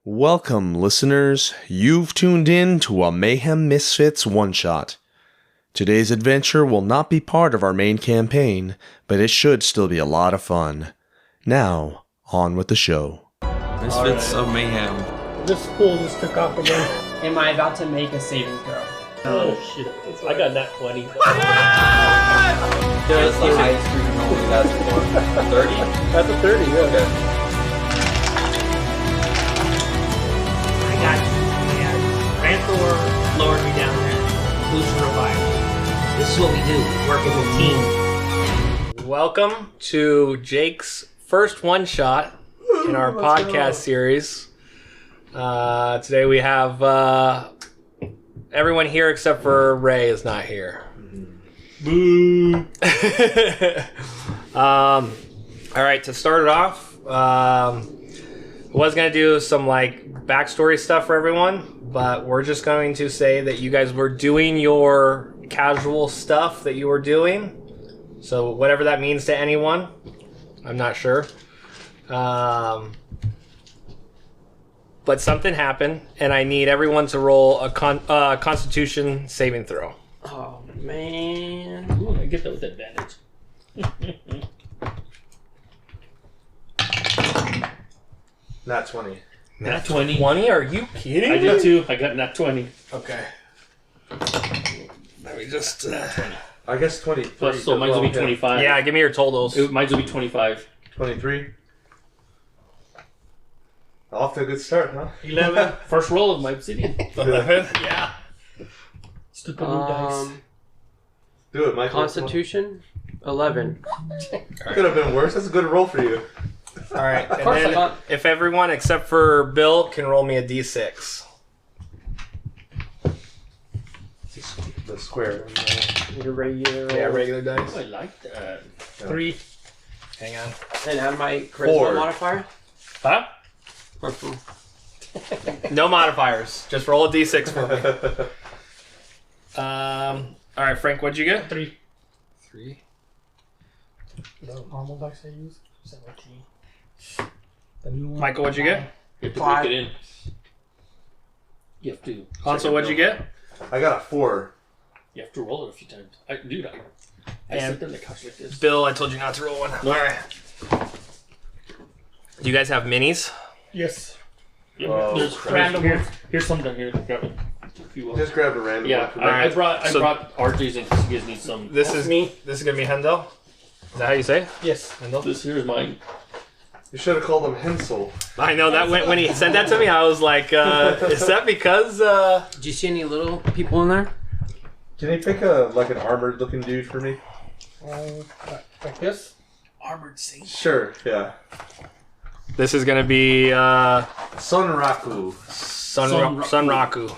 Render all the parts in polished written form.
Welcome, listeners. You've tuned in to a Mayhem Misfits one-shot. Today's adventure will not be part of our main campaign, but it should still be a lot of fun. Now, on with the show. Misfits of Mayhem. This school just took off again. Am I about to make a saving throw? Oh shit. I got nat 20. That's the highest we can roll. That's for 30? That's a 30, yeah. Okay. I got you. Yeah. Ranthor lowered me down there. Boost revive. This is what we do. Work as a team. Welcome to Jake's first one shot in our podcast series. Today we have everyone here except for Ray is not here. Boo! All right, to start it off, I was going to do some backstory stuff for everyone, but we're just going to say that you guys were doing your casual stuff that you were doing. So whatever that means to anyone, I'm not sure. But something happened, and I need everyone to roll a Constitution saving throw. Oh, man. Ooh, I get that with advantage. Nat 20. Nat 20. 20? Are you kidding I me? did too. I got nat 20. Okay. Let me just... I guess 23. Plus, so mine's will be 25. Yeah, give me your totals. Mine's will be 25. 23. Off to a good start, huh? 11. First roll of my obsidian. 11? Yeah. Stupid blue dice. Do it, Michael. Constitution, 11. Could have been worse. That's a good roll for you. All right. And course I then got- if everyone except for Bill can roll me a d6. The square. Your regular. Yeah, regular dice. Oh, I like that. 3. Hang on. And add my charisma 4. modifier. Huh? Or four. No modifiers. Just roll a d6 for me. All right, Frank, what'd you get? 3. 3. The normal dice I use? 17. The new one. Michael, what'd you get? You have to 5. break it in. You have to. Hansel, what'd you get? I got a 4. You have to roll it a few times. I And sit there on the couch like this. Bill, I told you not to roll one. No. All right. Do you guys have minis? Yes. Yeah, Oh, there's crap. random. Here's some down here. Grab it. If you will. Just grab a random Yeah, one. I brought So- RJ's in case you guys need some. This is me. This is gonna be Hendel. Is that how you say it? Yes. Hendel. This here is mine. You should have called him Hensel. I know that when he sent that to me, I was like, is that because? Do you see any little people in there? Can you pick an armored looking dude for me? Like this? Armored saint. Sure, yeah. This is gonna be Sunraku. Sunraku.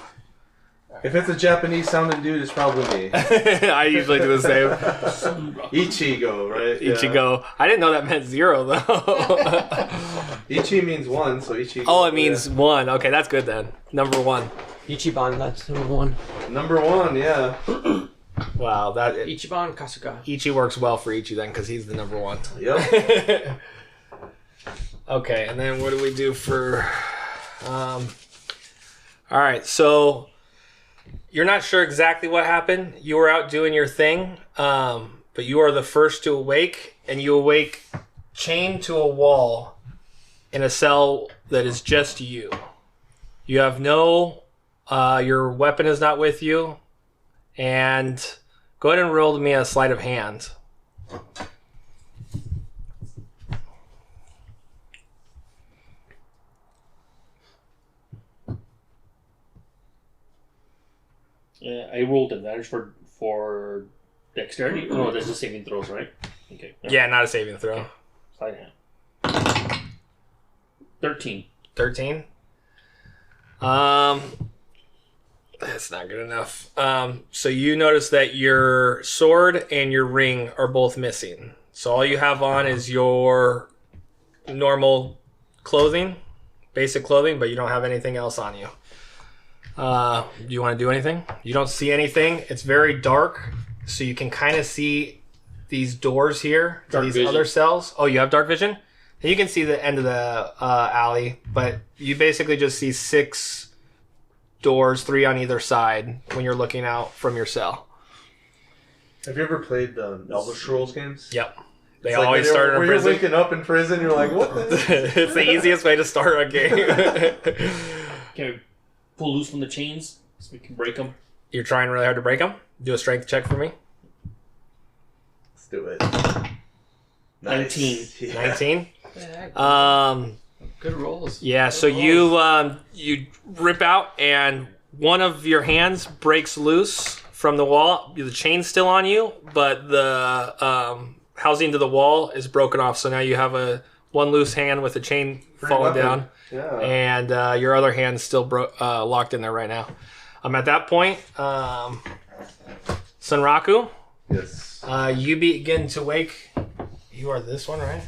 If it's a Japanese sounding dude, it's probably me. I usually do the same. Ichigo, right? Yeah. Ichigo. I didn't know that meant 0 though. Ichi means 1, so Ichigo. Oh, it means 1. Okay, that's good then. Number 1. Ichiban, that's number 1. Yeah. Number 1, yeah. Wow, that Ichiban Kasuga. Ichi works well for Ichi then because he's the number 1. Yep. Okay, and then what do we do for? All right, so you're not sure exactly what happened. You were out doing your thing, but you are the first to awake, and you awake chained to a wall in a cell that is just you. You have no, your weapon is not with you, and go ahead and roll me a sleight of hand. Yeah, I rolled advantage for dexterity. Oh, that's just saving throws, right? Okay. Yeah, not a saving throw. Sleight of hand. 13. 13. That's not good enough. So you notice that your sword and your ring are both missing. So all you have on is your normal clothing, basic clothing, but you don't have anything else on you. Do you want to do anything? You don't see anything. It's very dark, so you can kind of see these doors here to Dark these vision. other cells. Oh, you have dark vision? And you can see the end of the alley, but you basically just see 6 doors, 3 on either side when you're looking out from your cell. Have you ever played the Elder Scrolls games? Yep. They It's like always when start in you're prison. waking up in prison, you're like, what the? It's the easiest way to start a game. Can we pull loose from the chains so we can break them? You're trying really hard to break them? Do a strength check for me. Let's do it. 19. Yeah. 19? Yeah, good rolls. Yeah, so you rip out and one of your hands breaks loose from the wall. The chain's still on you, but the housing to the wall is broken off. So now you have one loose hand with the chain falling down, Yeah. and your other hand's still locked in there right now. At that point, Sunraku, Yes. you begin to wake. You are this one, right?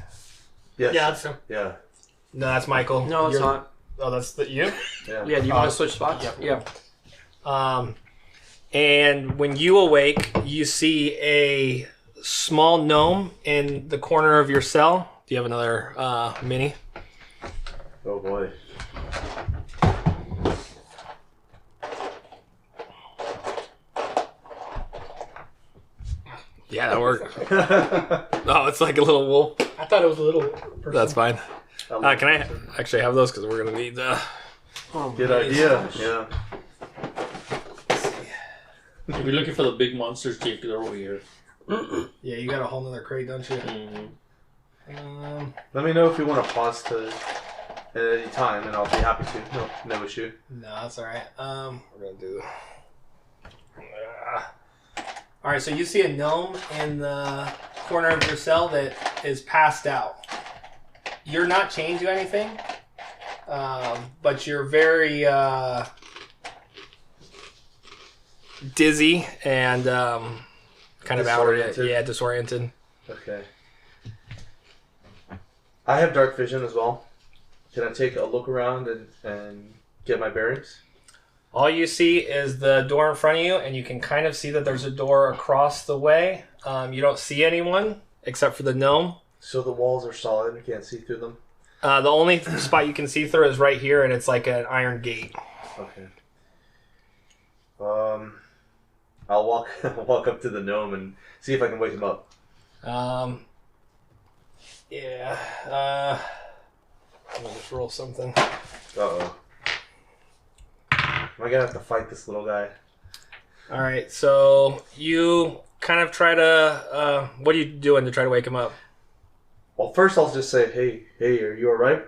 Yes. Yeah, that's him. Yeah. No, that's Michael. No, it's You're- not. Oh, that's you? Yeah. Yeah, do you want to switch spots? Yep. Yeah. And when you awake, you see a small gnome in the corner of your cell. Do you have another mini? Oh boy. Yeah, that worked. Oh, it's like a little wolf. I thought it was a little person. That's fine. Can I actually have those? Because we're going to need Good idea. Yeah. If you're looking for the big monsters, Jake, they're over here. Yeah, you got a whole nother crate, don't you? Mm-hmm. Let me know if you want to pause at any time, and I'll be happy to. No issue. No, that's all right. We're going to do... All right, so you see a gnome in the corner of your cell that is passed out. You're not chained to anything, but you're very dizzy and kind of Disoriented? disoriented. Okay. I have dark vision as well. Can I take a look around and get my bearings? All you see is the door in front of you, and you can kind of see that there's a door across the way. You don't see anyone except for the gnome. So the walls are solid. I can't see through them. The only spot you can see through is right here, and it's like an iron gate. Okay. I'll walk up to the gnome and see if I can wake him up. Yeah. Let me just roll something. Uh-oh. Am I gonna have to fight this little guy? All right, so you kind of try to. What are you doing to try to wake him up? Well, first I'll just say, hey, are you alright?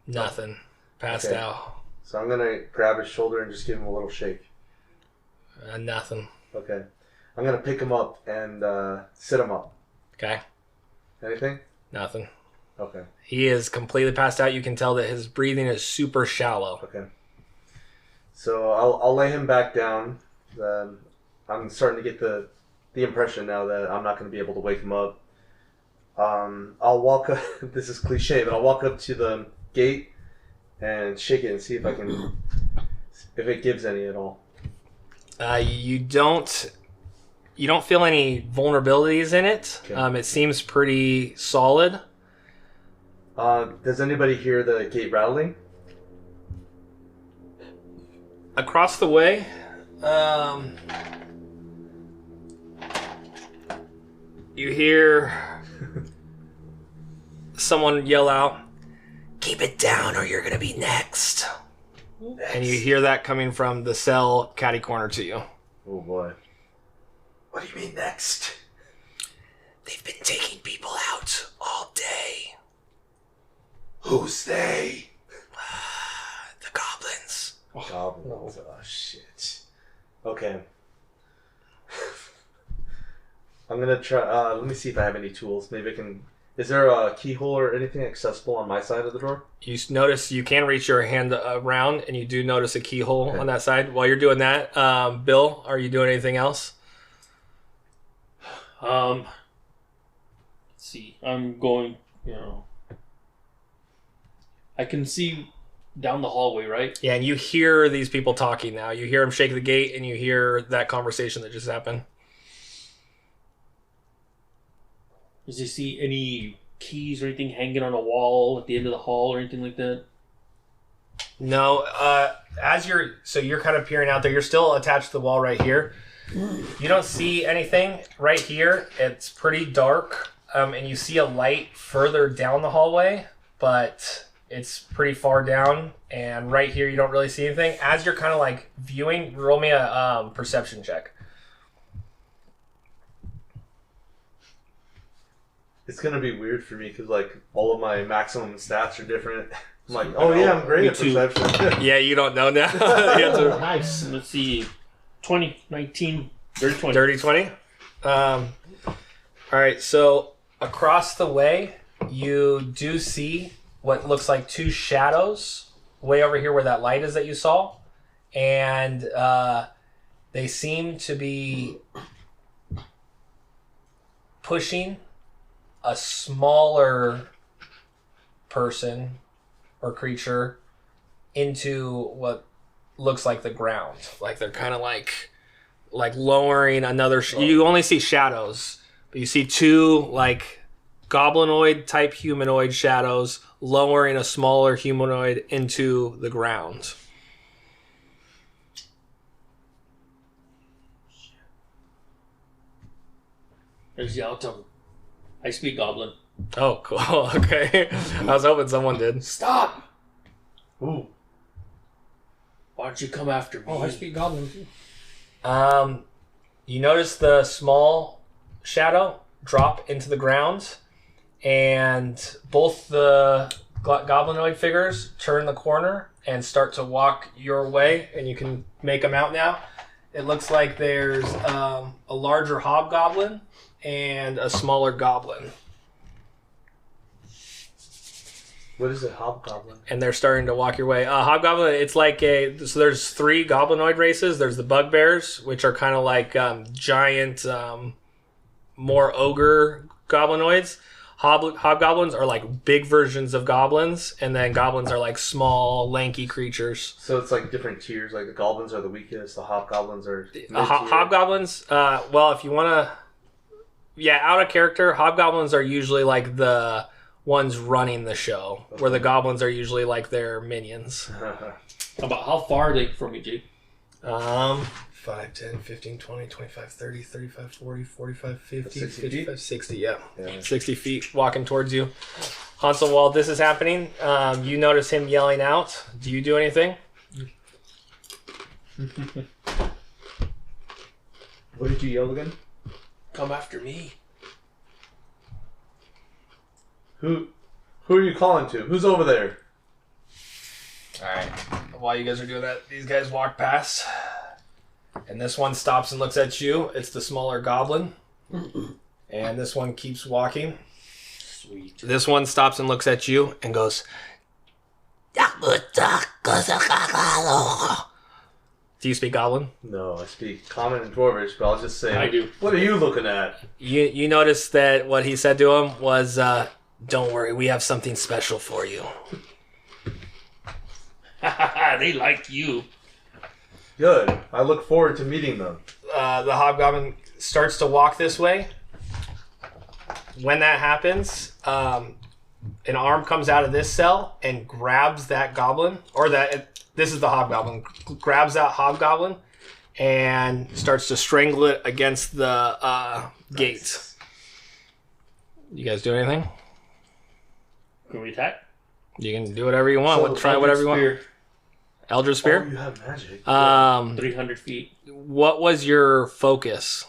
Nothing. Passed Okay. out. So I'm gonna grab his shoulder and just give him a little shake. Nothing. Okay. I'm gonna pick him up and sit him up. Okay. Anything? Nothing. Okay. He is completely passed out. You can tell that his breathing is super shallow. Okay. So I'll lay him back down. I'm starting to get the impression now that I'm not going to be able to wake him up. I'll walk up. This is cliche, but I'll walk up to the gate and shake it and see if I can, if it gives any at all. You don't feel any vulnerabilities in it. Okay. It seems pretty solid. Does anybody hear the gate rattling? Across the way, you hear someone yell out, "Keep it down or you're gonna be next." And you hear that coming from the cell catty corner to you. Oh boy. What do you mean next? They've been taking people out all day. Who's they? The goblins. Goblins. Oh shit. Okay. I'm gonna try. Let me see if I have any tools. Maybe I can. Is there a keyhole or anything accessible on my side of the door? You notice you can reach your hand around, and you do notice a keyhole Okay. on that side. While you're doing that, Bill, are you doing anything else? Let's see. I'm going, I can see down the hallway, right? Yeah, and you hear these people talking now. You hear them shake the gate, and you hear that conversation that just happened. Does he see any keys or anything hanging on a wall at the end of the hall or anything like that? No, you're kind of peering out there. You're still attached to the wall right here. You don't see anything right here. It's pretty dark, and you see a light further down the hallway, but it's pretty far down. And right here, you don't really see anything. As you're kind of like viewing, roll me a perception check. It's gonna be weird for me because like all of my maximum stats are different. I'm like, oh yeah, I'm great Me at too. perception. Yeah, you don't know now. You have to- Nice. Let's see. 20, 19, dirty 20. Dirty 20. All right, so across the way, you do see what looks like two shadows way over here where that light is that you saw. And they seem to be pushing a smaller person or creature into what looks like the ground. Like they're kind of like lowering another you only see shadows, but you see two like goblinoid type humanoid shadows lowering a smaller humanoid into the ground. There's the outcome. I speak goblin. Oh, cool. Okay. I was hoping someone did. Stop! Ooh. Why don't you come after me? Oh, I speak goblin. You notice the small shadow drop into the ground, and both the goblinoid figures turn the corner and start to walk your way, and you can make them out now. It looks like there's a larger hobgoblin and a smaller goblin. What is a hobgoblin? And they're starting to walk your way. Hobgoblin, it's like so there's three goblinoid races. There's the bugbears, which are kind of like giant, more ogre goblinoids. Hobgoblins are like big versions of goblins, and then goblins are like small, lanky creatures. So it's like different tiers. Like the goblins are the weakest. The hobgoblins are mid-tier. Hobgoblins, well, if you want to, out of character, hobgoblins are usually like the ones running the show, where the goblins are usually like their minions. About how far are they from me, Jake? 5, 10, 15, 20, 25, 30, 35, 40, 45, 50, 60 55, feet? 60, yeah. Yeah. 60 feet walking towards you. Hansel, while this is happening, you notice him yelling out. Do you do anything? What did you yell again? Come after me. Who are you calling to? Who's over there? Alright. While you guys are doing that, these guys walk past. And this one stops and looks at you. It's the smaller goblin. And this one keeps walking. Sweet. This one stops and looks at you and goes, do you speak goblin? No, I speak common and dwarvish, but I'll just say, I do. What are you looking at? You notice that what he said to him was, don't worry, we have something special for you. They like you. Good. I look forward to meeting them. The hobgoblin starts to walk this way. When that happens, an arm comes out of this cell and grabs that goblin, or this is the hobgoblin, grabs that hobgoblin and starts to strangle it against the gate. You guys do anything? Can we attack? You can do whatever you want. Try whatever you want. Eldritch Oh, Spear? you have magic. 300 feet. What was your focus?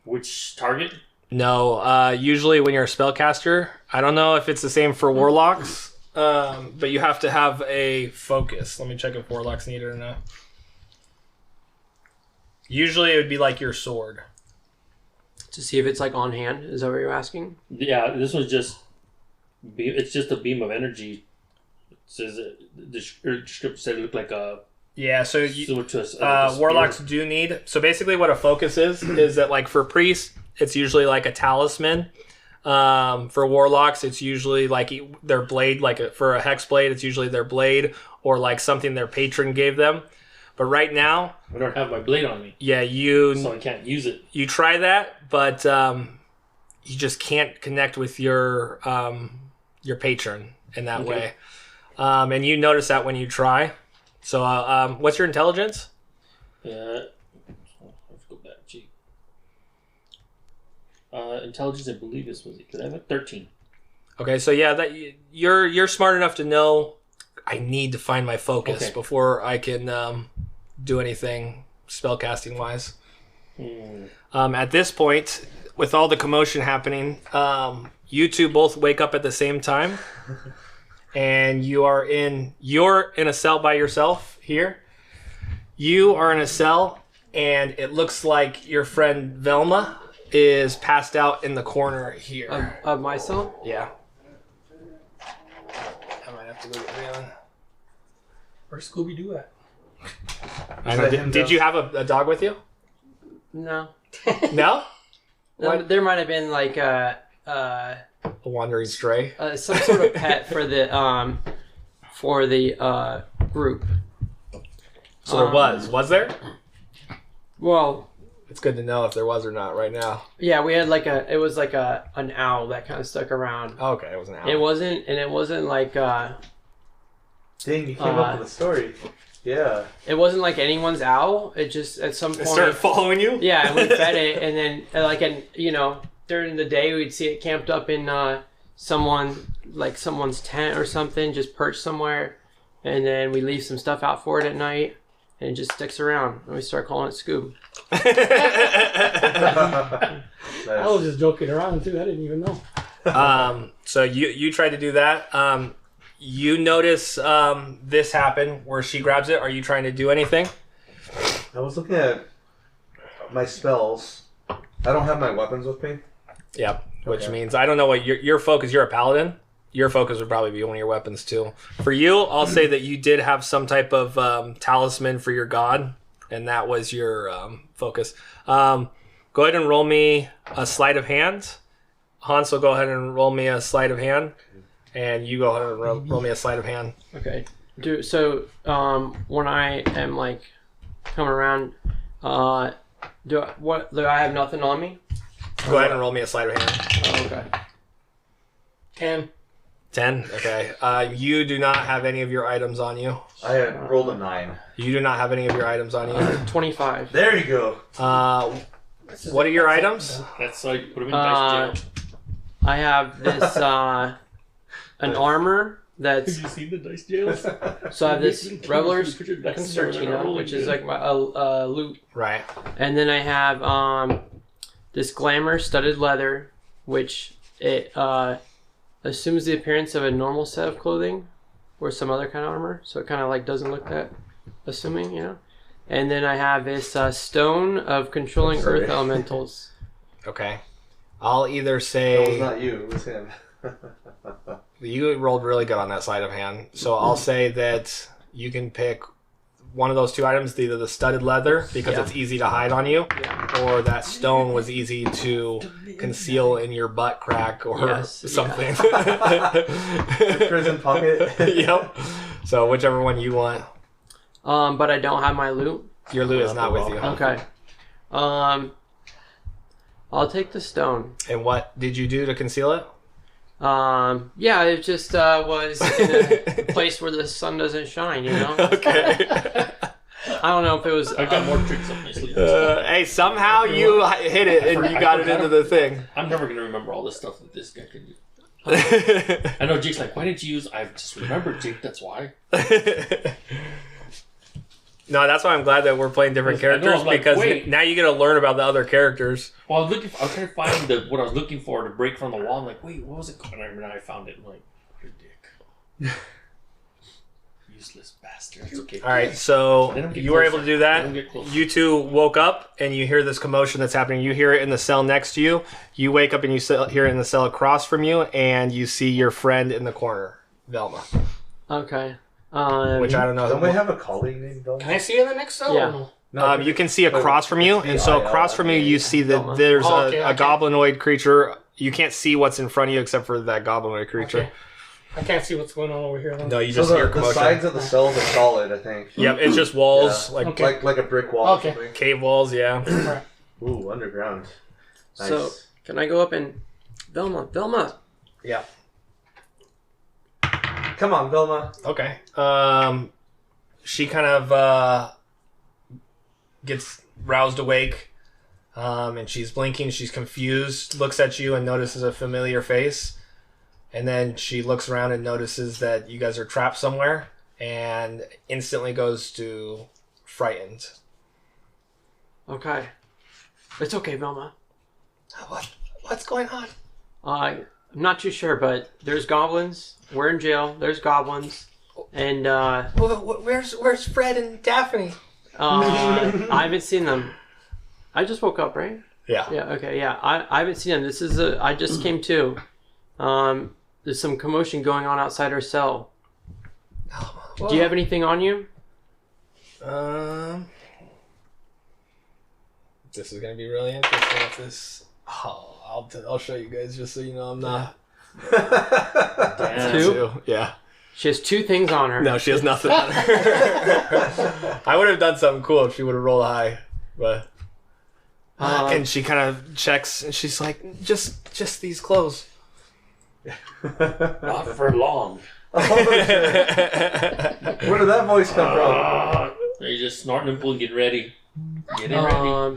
Which target? No, usually when you're a spellcaster, I don't know if it's the same for warlocks, but you have to have a focus. Let me check if warlocks need it or not. Usually it would be like your sword. To see if it's like on hand. Is that what you're asking? Yeah, this one's just... It's just a beam of energy. It says the description said it looked like a... Yeah, so similar to a warlocks spear. do need... So basically what a focus is that like for priests, it's usually like a talisman. For warlocks, it's usually like their blade, for a hex blade, it's usually their blade or like something their patron gave them. But right now... I don't have my blade on me. Yeah, So I can't use it. you try that, but you just can't connect with your patron in that way. And you notice that when you try. So what's your intelligence? Let's go back. Gee. Intelligence, I believe this was it. Because I have a 13. Okay, so yeah, that you're smart enough to know I need to find my focus before I can do anything spellcasting wise. At this point, with all the commotion happening, you two both wake up at the same time, and you're in a cell by yourself here. You are in a cell, and it looks like your friend Velma is passed out in the corner here. Of my cell? Yeah. I might have to go get Leon. Where's Scooby-Doo at? I know. Did you have a dog with you? No. No? There might have been like A wandering stray? some sort of pet for the group. So there was. Was there? Well, It's good to know if there was or not right now. yeah, we had it was like an owl that kind of stuck around. Okay, it was an owl. It wasn't like Dang, you came up with a story. Yeah. it wasn't like anyone's owl. It just at some point It started following you? yeah, and we fed it, and then during the day we'd see it camped up in someone's tent or something, just perched somewhere, and then we leave some stuff out for it at night, and it just sticks around, and we start calling it Scoob. I was just joking around too. I didn't even know. So you tried to do that. You notice this happen where she grabs it. Are you trying to do anything? I was looking at my spells. I don't have my weapons with me. Yep. Which means I don't know what your focus. You're a paladin. Your focus would probably be one of your weapons too. For you, I'll say that you did have some type of talisman for your god, and that was your focus. Go ahead and roll me a sleight of hand. Hans will go ahead and roll me a sleight of hand, and you go ahead and roll me a sleight of hand. Okay. When I am like coming around, do I have nothing on me? Go ahead and roll me a sleight of hand. Oh, okay. 10? Okay. You do not have any of your items on you. I had rolled a 9. You do not have any of your items on you. 25. There you go. What are your items? That's like put them in dice jail. I have this an armor that's. Have you seen the dice jails? So I have this Reveler's Concertina, which is like my loot, Right. and then I have this Glamour studded leather, which it assumes the appearance of a normal set of clothing or some other kind of armor, so it kind of like doesn't look that assuming, And then I have this stone of controlling earth elementals. Okay. I'll either That was say... not you. It was him. You rolled really good on that sleight of hand. So I'll say that you can pick one of those two items, either the studded leather, because it's easy to hide on you, or that stone was easy to conceal in your butt crack or something. Prison pocket. Yep. So whichever one you want. But I don't have my loot. Your loot is not with you. Okay. I'll take the stone. And what did you do to conceal it? Yeah, it just was in a place where the sun doesn't shine, Okay. I don't know if it was. I got more tricks up my sleeve. Hey, somehow you hit it and you got it into the thing. I'm never gonna remember all this stuff that this guy can do. I know Jake's like, why didn't you use? I've just remembered, Jake. That's why. No, that's why I'm glad that we're playing different characters, like, because wait. now you get to learn about the other characters. Well, I was trying to find what I was looking for to break from the wall. I'm like, wait, what was it called? And I found it. I'm like, your dick. Useless bastard. It's okay. All right, so Let him get you were closer. able to do Let him that. get closer. You two woke up and you hear this commotion that's happening. You hear it in the cell next to you. You wake up and you hear it in the cell across from you, and you see your friend in the corner, Velma. Okay. Which I don't know. Don't we have a colleague named Velma? Can I see in the next cell? Yeah. Or no? No, You can see across from you, and so across from you, you see that Velma. there's Oh, okay, a okay. goblinoid creature. You can't see what's in front of you except for that goblinoid creature. Okay. I can't see what's going on over here. Though. No, you So just hear the commotion. sides of the cells are solid, I think. Yep, it's just walls, Yeah. like Okay. Like a brick wall Okay. or something. cave walls, yeah. Alright. Ooh, underground. Nice. So can I go up and Velma. Yeah. Come on, Vilma. Okay. She kind of gets roused awake, and she's blinking. She's confused, looks at you and notices a familiar face. And then she looks around and notices that you guys are trapped somewhere and instantly goes to frightened. Okay. It's okay, Velma. What's going on? I'm not too sure, but there's goblins. We're in jail. There's goblins. And, Where's Fred and Daphne? I haven't seen them. I just woke up, right? Yeah. Yeah, okay, yeah. I haven't seen them. I just came to. There's some commotion going on outside our cell. Do you have anything on you? This is gonna be really interesting. If this, I'll show you guys just so you know I'm not. Two? Yeah. She has 2 things on her. No, she has nothing on her. I would have done something cool if she would have rolled high, but. And she kind of checks, and she's like, "Just these clothes." Not for long. Where did that voice come from? You're just snorting and pulling. Get ready. Get ready.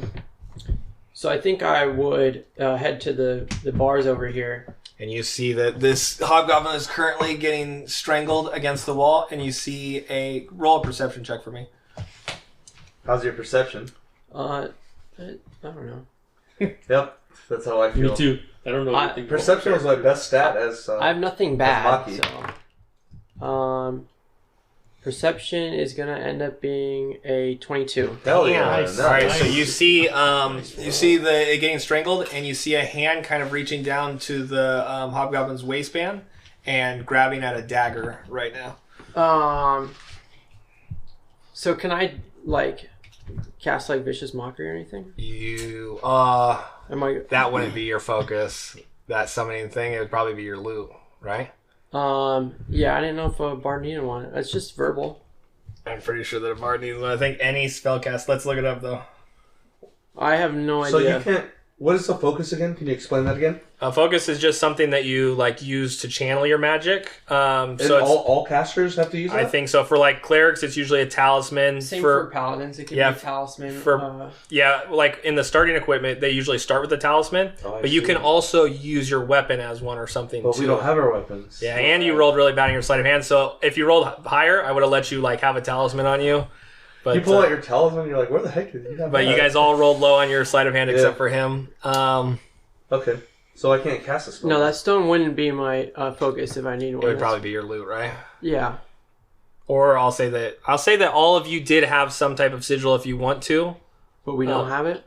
So I think I would head to the bars over here. And you see that this hobgoblin is currently getting strangled against the wall, and you see a roll a perception check for me. How's your perception? I don't know. Yep, that's how I feel. Me too. I don't know anything. Perception was my best stat as. I have nothing bad. Maki. So, perception is gonna end up being a 22. Hell yeah! Nice. All right, so you see it getting strangled, and you see a hand kind of reaching down to the hobgoblin's waistband and grabbing at a dagger right now. So can I cast vicious mockery or anything? You That wouldn't be your focus. That summoning thing, it would probably be your loot, right? Yeah, I didn't know if a bard needed one. It's just verbal. I'm pretty sure that a bard needs one. I think any spellcast. Let's look it up though. I have no So idea. you can't. What is the focus again? Can you explain that again? Focus is just something that you use to channel your magic. And So all casters have to use that? I think so. For clerics, it's usually a talisman. Same for paladins. It could be a talisman. In the starting equipment, they usually start with the talisman, but you can also use your weapon as one or something. But we don't have our weapons. Yeah, and you rolled really bad on your sleight of hand. So if you rolled higher, I would have let you have a talisman on you. But you pull out your talisman, you're like, where the heck did you have But that? you guys all rolled low on your sleight of hand except for him. Okay, so I can't cast a spell. No, that stone wouldn't be my focus if I need one. It would probably be your loot, right? Yeah. Or I'll say that all of you did have some type of sigil if you want to. But we don't have it?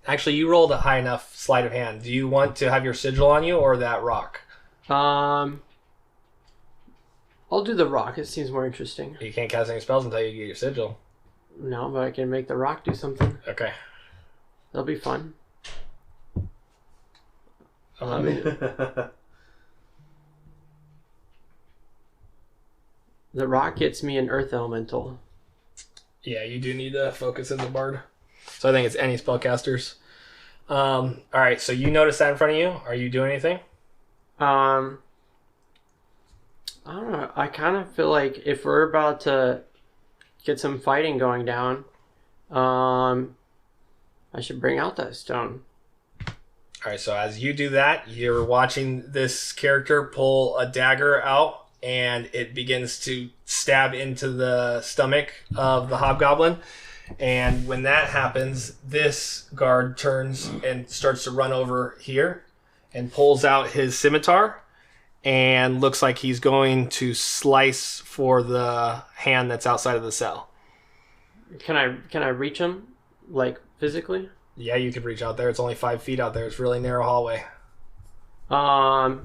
Actually, you rolled a high enough sleight of hand. Do you want to have your sigil on you or that rock? I'll do the rock. It seems more interesting. You can't cast any spells until you get your sigil. No, but I can make the rock do something. Okay. That'll be fun. The rock gets me an earth elemental. Yeah, you do need to focus as a bard. So I think it's any spellcasters. All right, so you notice that in front of you. Are you doing anything? I don't know. I kind of feel like if we're about to get some fighting going down, I should bring out that stone. All right, so as you do that, you're watching this character pull a dagger out, and it begins to stab into the stomach of the hobgoblin. And when that happens, this guard turns and starts to run over here and pulls out his scimitar and looks like he's going to slice for the hand that's outside of the cell. Can I reach him, physically? Yeah, you could reach out there. It's only 5 feet out there. It's a really narrow hallway. I'll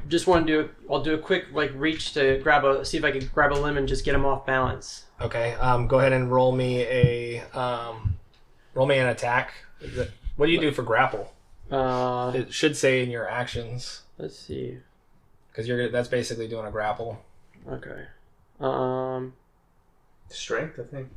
do a quick reach to see if I can grab a limb and just get him off balance. Okay. Go ahead and roll me an attack. What do you do for grapple? It should say in your actions. Let's see. Because that's basically doing a grapple. Okay. Strength, I think.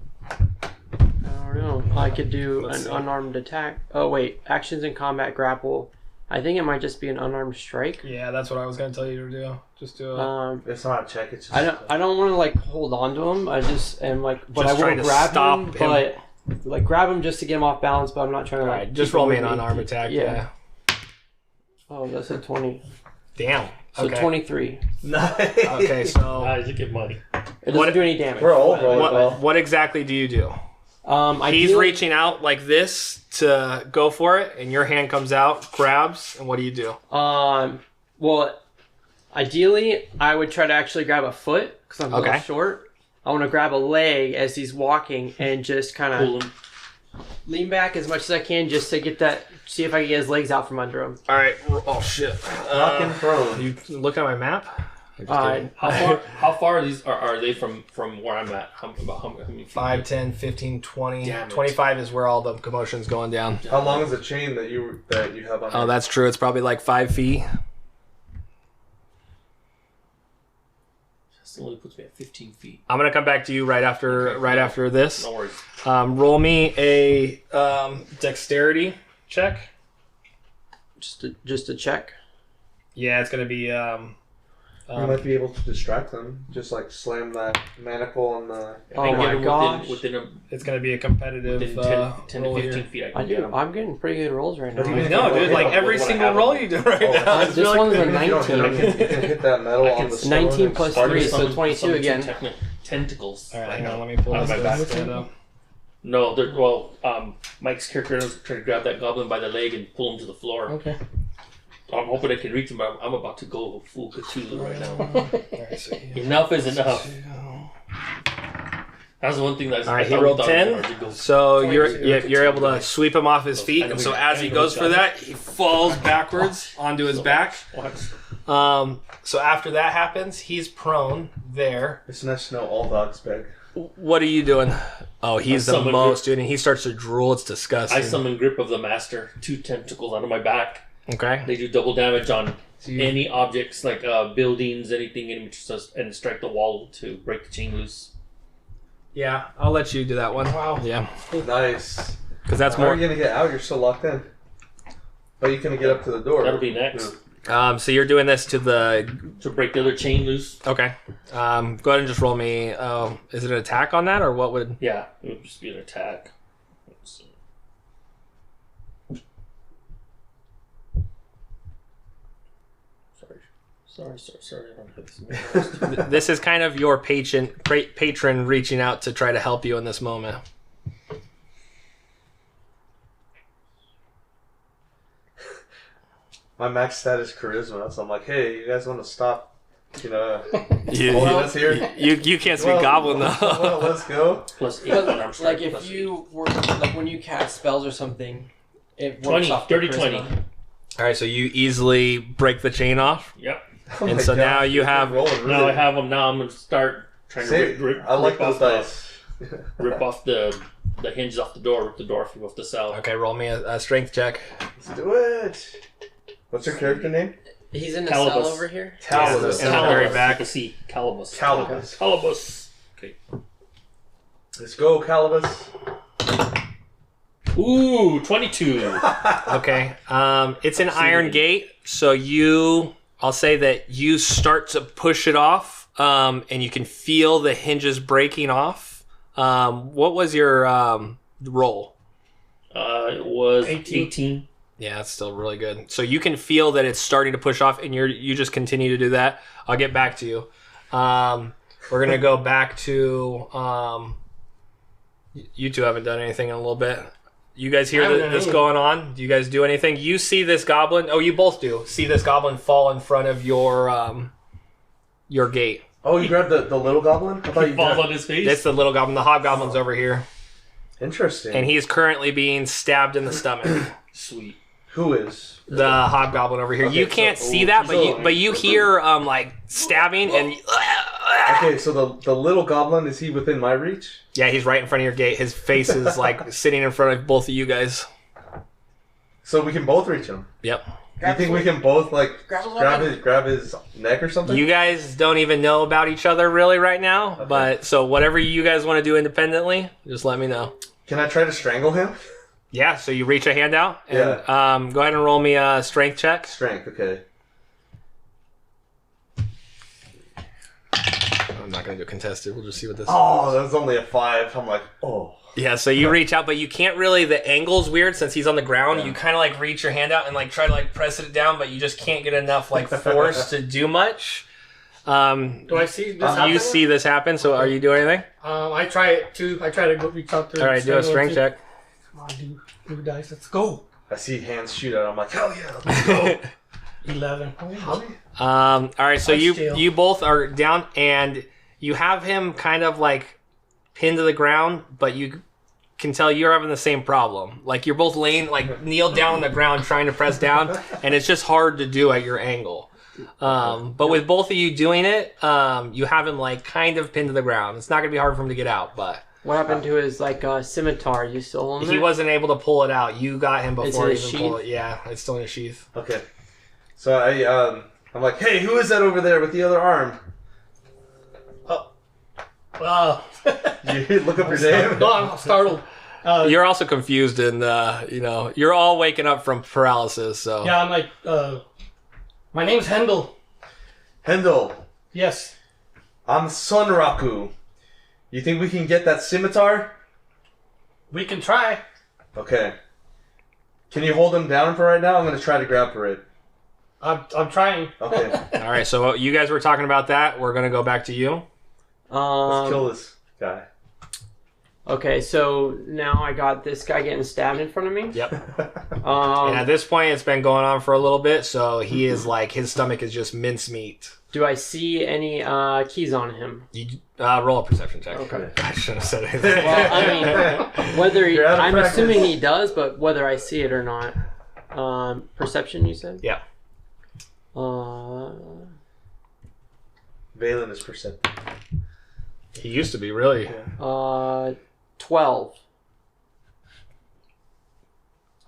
I don't know. I could do Let's an see. unarmed attack. Oh wait, actions in combat grapple. I think it might just be an unarmed strike. Yeah, that's what I was gonna tell you to do. Just do it. It's not a check. It's just I don't want to like hold on to him. I just am like, but Just I trying will to grab stop him, him. but like grab him just to get him off balance. But I'm not trying to All like right, just keep roll him me an with unarmed attack. Yeah. Yeah. Oh, that's a 20. Damn. So Okay. 23. nice. Okay, so Nice, look at money. It doesn't What- do any damage. We're all rolling well. what exactly do you do? Ideally, He's reaching out like this to go for it, and your hand comes out, grabs, and what do you do? Well, ideally, I would try to actually grab a foot because I'm a Okay. little short. I want to grab a leg as he's walking and just kind Pull of him. lean back as much as I can just to get that. See if I can get his legs out from under him. All right. Oh shit. Rockin' prone. You looking at my map? I'm just kidding. How far are they from where I'm at? How many feet? 5, 10, 15, 20. Damn it. 25 is where all the commotion's going down. How long is the chain that you have on? Oh, that's true. It's probably like 5 feet. That only puts me at 15 feet. I'm gonna come back to you right after this. No worries. Roll me a dexterity check. Just a check. Yeah, it's gonna be. You might be able to distract them. Just like slam that manacle on the. If Oh I can my get him gosh. within It's gonna be a competitive within 10 roll to 15 here. feet, I I can get do. him. I'm getting pretty good rolls right now. But even No, dude, like Yeah, every what I single have roll on- you do right Oh, now. this one's a Even if you don't hit them, 19. you can hit that metal I on can- the stone 19 and plus spark 3, it. so 22 again. Tentacles. All right, right hang on. now. Let me pull Out of this my down. back. Stand up. No, Mike's character is trying to grab that goblin by the leg and pull him to the floor. Okay. I'm hoping I can reach him, but I'm about to go full Cthulhu right now. All right, so Enough is enough. That's the one thing that's. All right, he rolled 10, so you're able to sweep him off his feet, and so as he goes for that, he falls backwards onto his back. So after that happens, he's prone there. It's nice to know all dogs beg. What are you doing? Oh, he's the summon most, dude, and he starts to drool. It's disgusting. I summon Grip of the Master, 2 tentacles out of my back. Okay. They do double damage on any objects like buildings, anything, and strike the wall to break the chain loose. Yeah, I'll let you do that one. Wow. Yeah, Nice. because that's How are more. you gonna get out? You're still locked in. Oh, you can get up to the door. That'll be next. So you're doing this to the. To break the other chain loose. Okay. Go ahead and just roll me. Is it an attack on that, or what would? Yeah, it would just be an attack. Let's see. Sorry. I don't have this. This is kind of your patron reaching out to try to help you in this moment. My max stat is charisma, so I'm like, hey, you guys want to stop? You know, You, holding us here. you can't speak Goblin though. Well, let's go. Plus 8 But, unarmed strike. like if plus you were like when you cast spells or something, it works 20, off the dirty charisma. 20. All right, so you easily break the chain off. 8. Yep. Oh And my so God, now you you're have- rolling really. Now I have them. Now I'm gonna start trying to rip I like those off dice. rip off the hinges off the door, rip the door off the cell. Okay, roll me a strength check. Let's do it. What's your character name? He's in a Calibus. cell over here. Calibus. In the very back. With a C. Calibus. Calibus. Calibus. Okay. Let's go, Calibus. Ooh, 22. Okay. It's an iron gate, so I'll say that you start to push it off, and you can feel the hinges breaking off. What was your roll? It was 18. Yeah, that's still really good. So you can feel that it's starting to push off, and you just continue to do that. I'll get back to you. We're gonna go back to you two haven't done anything in a little bit. You guys hear this going on? Do you guys do anything? You see this goblin? Oh, you both do. See this goblin fall in front of your gate. Oh, you grabbed the little goblin? I thought He you falls grabbed... on his face. It's the little goblin. The hobgoblin's over here, Interesting. and he is currently being stabbed in the stomach. Sweet. Who is? The hobgoblin over here. Okay, You can't so- see that, so- but you hear like stabbing and. Okay, so the little goblin, is he within my reach? Yeah, he's right in front of your gate. His face is like sitting in front of both of you guys. So we can both reach him. Yep. You think we can both like Grab his grab his neck or something? You guys don't even know about each other really right now, Okay. but so whatever you guys want to do independently, just let me know. Can I try to strangle him? Yeah, so you reach a hand out. And, Yeah. go ahead and roll me a strength check. Strength, okay. I'm not going to do contested. We'll just see what this Oh, that was only a 5. I'm like, oh. Yeah, so you reach out, but you can't really. The angle's weird since he's on the ground. Yeah. You kind of like reach your hand out and like try to like press it down, but you just can't get enough like force to do much. Do I see this happen? You see this happen, so are you doing anything? I try it too. I try to go reach out to. All right, do a strength check. Come on, do dice. Let's go. I see hands shoot out. I'm like, hell yeah, let's go. 11. All right, so Touch tail. you both are down, and you have him kind of like pinned to the ground, but you can tell you're having the same problem. Like you're both laying, like kneeled down on the ground trying to press down, and it's just hard to do at your angle. But with both of you doing it, you have him like kind of pinned to the ground. It's not gonna be hard for him to get out, but What happened to his like scimitar? You still own it? he wasn't able to pull it out. You got him It's before in he his even pulled sheath? it. Yeah, it's still in his sheath. Okay. So I'm like, hey, who is that over there with the other arm? You look up your name. No, I'm startled. You're also confused, and you're all waking up from paralysis. So Yeah, I'm like, my name's Hendel. Hendel, Yes. I'm Sunraku. You think we can get that scimitar? We can try. Okay. Can you hold him down for right now? I'm gonna try to grab for it. I'm trying. Okay. all right. So you guys were talking about that. We're gonna go back to you. Let's kill this guy. Okay, so now I got this guy getting stabbed in front of me. Yep. And at this point, it's been going on for a little bit, so he is like his stomach is just mincemeat. Do I see any keys on him? You roll a perception check. Okay. I shouldn't have said anything. Well, I mean, whether You're out of I'm practice. assuming he does, but whether I see it or not. Perception, you said? Yeah. Valen is perceptive. He used to be really. 12.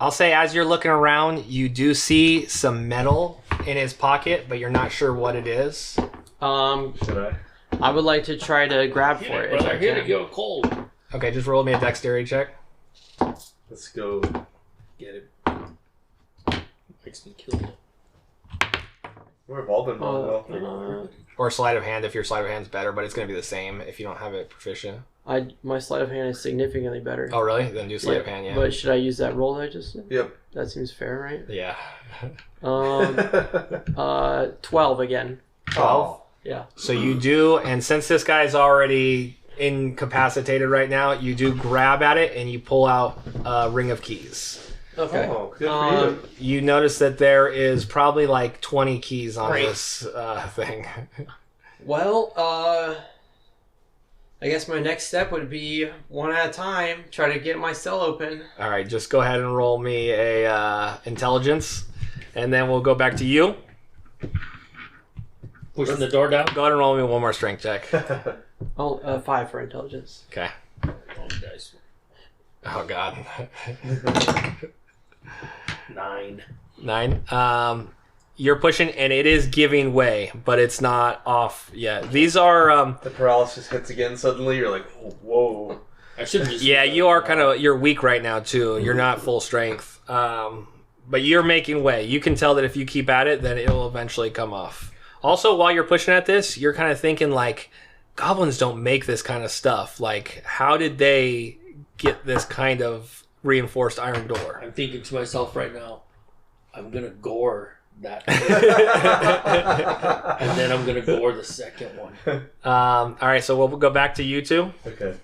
I'll say as you're looking around, you do see some metal in his pocket, but you're not sure what it is. Should I? I would like to try to grab Hit for it, it if brother. I Hit it. can. You're cold. Okay, just roll me a dexterity check. Let's go. Get it. Makes me kill it. We're all been going well. Or sleight of hand if your sleight of hand's better, but it's going to be the same if you don't have it proficient. My sleight of hand is significantly better. Oh, really? Then do sleight Yeah, of hand, yeah. But should I use that roll that I just did? Yep. That seems fair, right? Yeah. 12 again. 12. Yeah. So you do, and since this guy's already incapacitated right now, you do grab at it and you pull out a ring of keys. Okay. Oh, good for you. You notice that there is probably like 20 keys on Great. this thing. Well, I guess my next step would be one at a time, try to get my cell open. All right, just go ahead and roll me a intelligence, and then we'll go back to you. Pushing the door down. Go ahead and roll me one more strength check. Oh, 5 for intelligence. Okay. Oh, guys. Oh, God. 9. 9. You're pushing, and it is giving way, but it's not off yet. These are, The paralysis hits again suddenly. You're like, whoa. I should just. yeah, you are you're weak right now, too. You're not full strength. But you're making way. You can tell that if you keep at it, then it'll eventually come off. Also, while you're pushing at this, you're kind of thinking, like, goblins don't make this kind of stuff. Like, how did they get this kind of reinforced iron door? I'm thinking to myself right now, I'm going to gore that. And then I'm going to gore the second one. All right, so we'll go back to you two. Okay.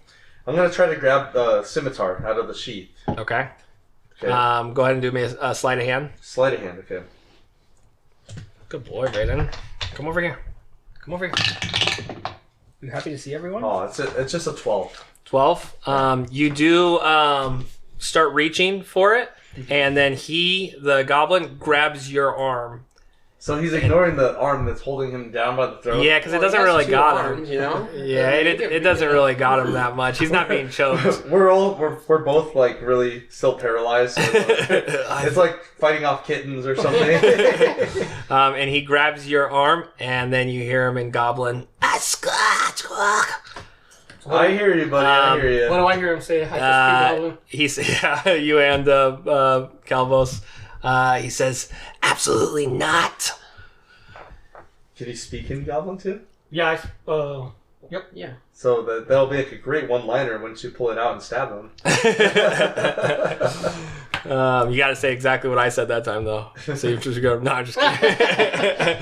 I'm going to try to grab the scimitar out of the sheath. Okay. Okay. Go ahead and do me a sleight of hand. Sleight of hand, okay. Good boy, Brayden. Come over here. Come over here. You happy to see everyone? Oh, it's just a 12. 12. You do start reaching for it, and then the goblin, grabs your arm. So he's ignoring the arm that's holding him down by the throat? Yeah, because it doesn't really got him. You know? Yeah, it doesn't really got him that much. He's not being choked. We're both like really still paralyzed. So it's like fighting off kittens or something. And he grabs your arm, and then you hear him in goblin. I hear you, buddy. I hear you. What do I hear him say? I He's you and Calvos. He says, "Absolutely not." Can he speak in Goblin too? Yeah. Yeah. So that'll be like a great one-liner once you pull it out and stab him. You got to say exactly what I said that time, though. So you just go, no, I'm just kidding.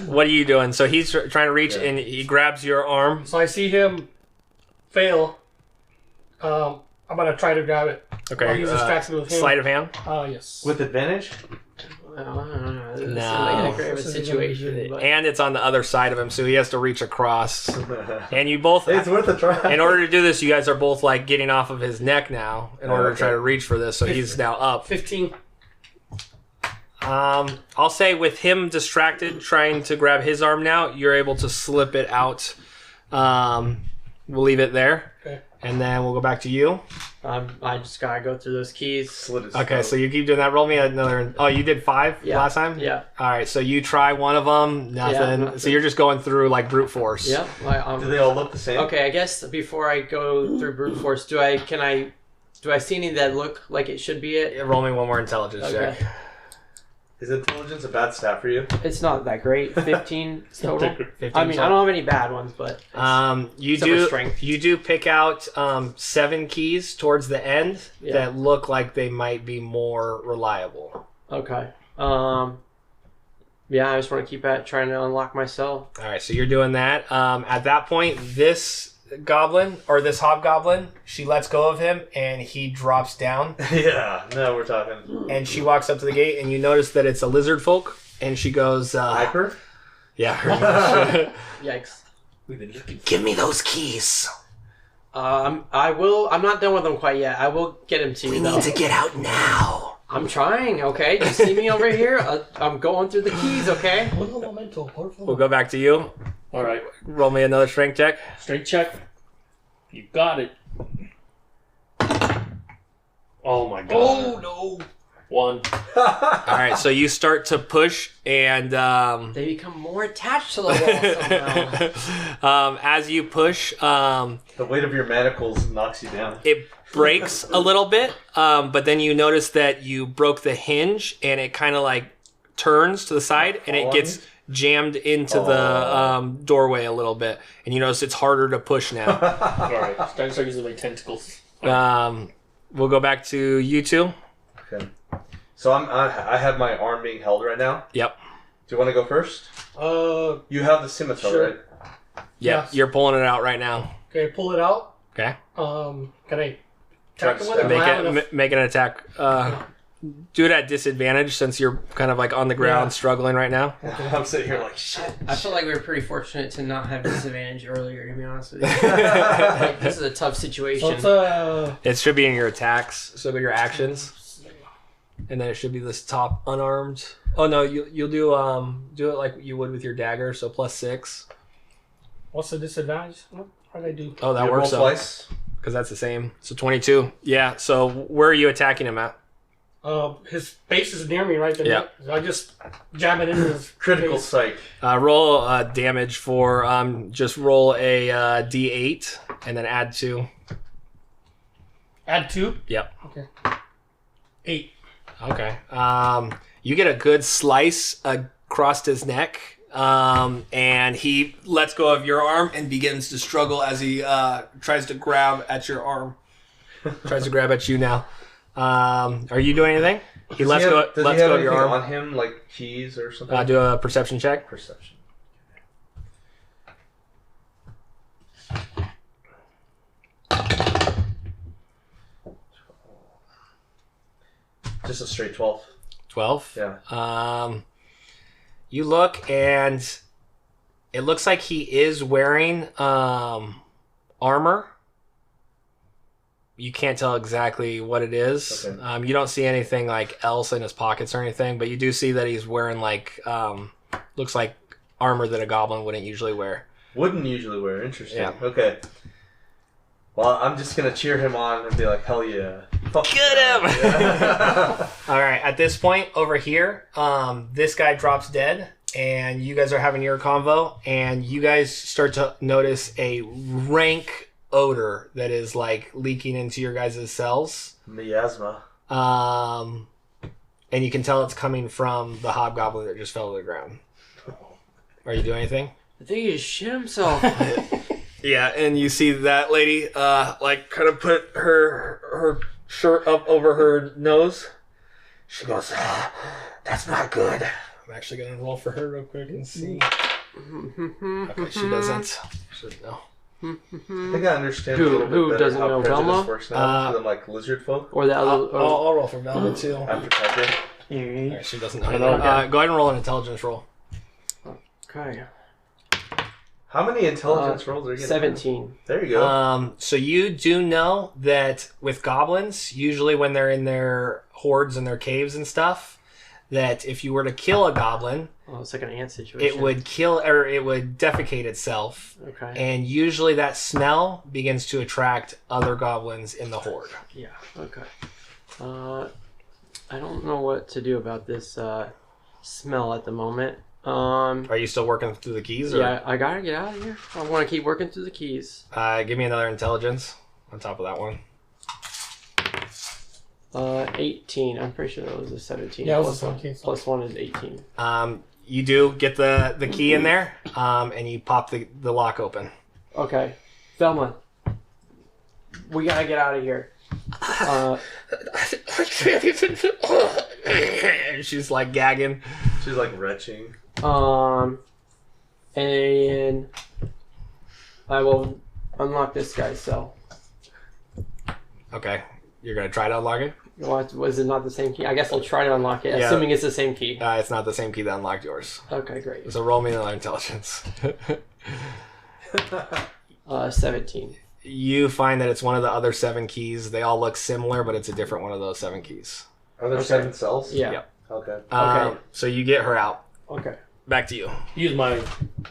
What are you doing? So he's trying to reach, and he grabs your arm. So I see him fail. I'm gonna try to grab it. Okay. While he's distracted with him. Sleight of hand. Yes. With advantage? This is No. like a grave This isn't situation. gonna be But And it's on the other side of him, so he has to reach across. And you both, It's worth a try. in order to do this, you guys are both like getting off of his neck now in order to try to reach for this. So he's now up. 15. I'll say with him distracted, trying to grab his arm now, you're able to slip it out. We'll leave it there. Okay. And then we'll go back to you. I just gotta go through those keys. Slit his Okay, throat. so you keep doing that. Roll me another. Oh, you did 5 last time? Yeah. All right, so you try one of them. Nothing. nothing. So you're just going through like brute force. Yeah. Do they all look the same? Okay, I guess before I go through brute force, do I see any that look like it should be it? Roll me one more intelligence Okay. check. Is intelligence a bad stat for you? It's not that great. 15 total. 15 I mean, I don't have any bad ones, but You Except for do strength. you do pick out 7 keys towards the end that look like they might be more reliable. okay. Yeah, I just want to keep at trying to unlock my cell. All right, so you're doing that. At that point, this goblin or this hobgoblin, she lets go of him and he drops down. Yeah, no, we're talking. And she walks up to the gate and you notice that it's a lizard folk. And she goes, Hyper? yeah, her Yikes. We've been looking. give me those keys. I will. I'm not done with them quite yet. I will get him to you though. get out now. I'm trying. Okay, you see me over here? I'm going through the keys. Okay. We'll go back to you. All right. Roll me another strength check. Strength check. You got it. Oh my god. Oh no! 1. All right, so you start to push, and They become more attached to the wall somehow. as you push, The weight of your manacles knocks you down. it breaks a little bit, but then you notice that you broke the hinge, and it kind of like turns to the side, and it gets jammed into the doorway a little bit, and you notice it's harder to push now. Alright. Start using my tentacles. We'll go back to you two. Okay. So I have my arm being held right now. Yep. Do you want to go first? You have the scimitar, Sure. right? Yeah, Yes. you're pulling it out right now. Okay, pull it out. Okay. Can I Try attack to him with stab it? Make I have enough- make an attack. Do it at disadvantage since you're kind of like on the ground struggling right now. I'm sitting here like, shit. I feel like we were pretty fortunate to not have disadvantage earlier. To be honest with you, like, this is a tough So situation. it's It should be in your attacks, so your actions, and then it should be this top unarmed. Oh no, you'll do it like you would with your dagger, so +6. what's the disadvantage? What did I do? Oh, that You roll works out twice. because that's the same. So 22. Yeah. So where are you attacking him at? His face is near me right there. Yeah. So I just jam it into his Critical face. psych. Roll damage for just roll a D8 and then add 2. Add 2. Yep. Okay. 8. Okay. You get a good slice across his neck, and he lets go of your arm and begins to struggle as he tries to grab at your arm. Tries to grab at you now. Are you doing anything? He lets go. Does Lets he have go of your anything arm. on him, like keys or something? Do a perception check. Perception. Just a straight 12. 12. Yeah. You look, and it looks like he is wearing armor. You can't tell exactly what it is. Okay. You don't see anything like else in his pockets or anything, but you do see that he's wearing like looks like armor that a goblin wouldn't usually wear. Wouldn't usually wear. Interesting. Yeah. Okay. Well, I'm just gonna cheer him on and be like, "Hell yeah! Fuck Get him!" yeah. All right. At this point over here, this guy drops dead, and you guys are having your convo, and you guys start to notice a rank odor that is like leaking into your guys' cells. Miasma. And you can tell it's coming from the hobgoblin that just fell to the ground. Are you doing anything? I think he just shit himself. Yeah, and you see that lady, like, kind of put her shirt up over her nose. She goes, that's not good. I'm actually going to roll for her real quick and see. Okay, she doesn't. No. I think I understand Who- a little bit who better doesn't how know, prejudice Velma? works now than like lizard folk. Or the other. I'll roll for Velma, too. After Pepper. Alright, she doesn't know. I know. Go ahead and roll an intelligence roll. Okay. How many intelligence rolls are you getting? 17. There you go. So you do know that with goblins, usually when they're in their hordes and their caves and stuff, that if you were to kill a goblin, Oh, it's like an ant situation. it would kill or it would defecate itself. Okay. And usually that smell begins to attract other goblins in the horde. Yeah. Okay. I don't know what to do about this smell at the moment. Are you still working through the keys? Or? Yeah, I gotta get out of here. I want to keep working through the keys. Give me another intelligence on top of that one. 18. I'm pretty sure that was a 17. Yeah, it was Plus a one- 17. Plus 1 is 18. You do get the key in there, and you pop the lock open. Okay. Velma, we gotta get out of here. And she's like gagging. She's like retching. And I will unlock this guy's cell. Okay. You're going to try to unlock it? What, was it not the same key? I guess I'll try to unlock it, Yeah. assuming it's the same key. It's not the same key that unlocked yours. Okay, great. So roll me another intelligence. 17. You find that it's one of the other 7 keys. They all look similar, but it's a different one of those 7 keys. Are there 7 cells? Yeah. Yep. Okay. So you get her out. Okay. Back to you. Use my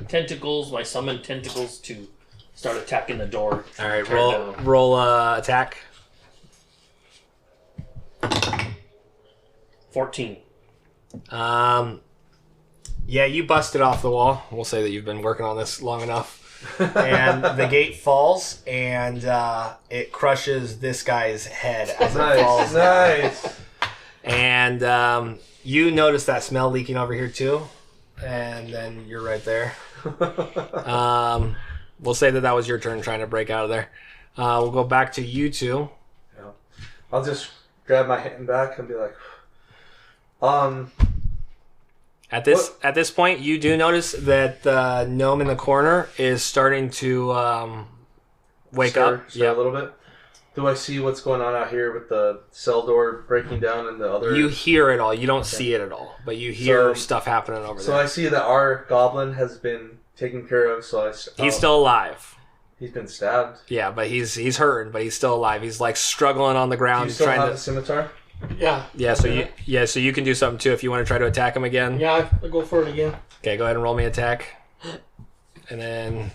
tentacles, my summon tentacles, to start attacking the door. All right, Turn roll down. roll attack. 14. Yeah, you busted off the wall. We'll say that you've been working on this long enough. And the gate falls, and it crushes this guy's head as it falls. Nice. And you notice that smell leaking over here too, and then you're right there. We'll say that was your turn trying to break out of there. We'll go back to you two. Yeah. I'll just grab my hand back and be like, At this point, you do notice that the gnome in the corner is starting to wake up. Stir a little bit. Do I see what's going on out here with the cell door breaking down and the other? You hear it all. You don't see it at all, but you hear stuff happening over So there. I see that our goblin has been taken care of. So He's still alive. He's been stabbed. Yeah, but he's hurting, but he's still alive. He's like struggling on the Do ground you still trying have to. the scimitar? Yeah. So you can do something too if you want to try to attack him again. Yeah, I'll go for it again. Okay, go ahead and roll me attack, and then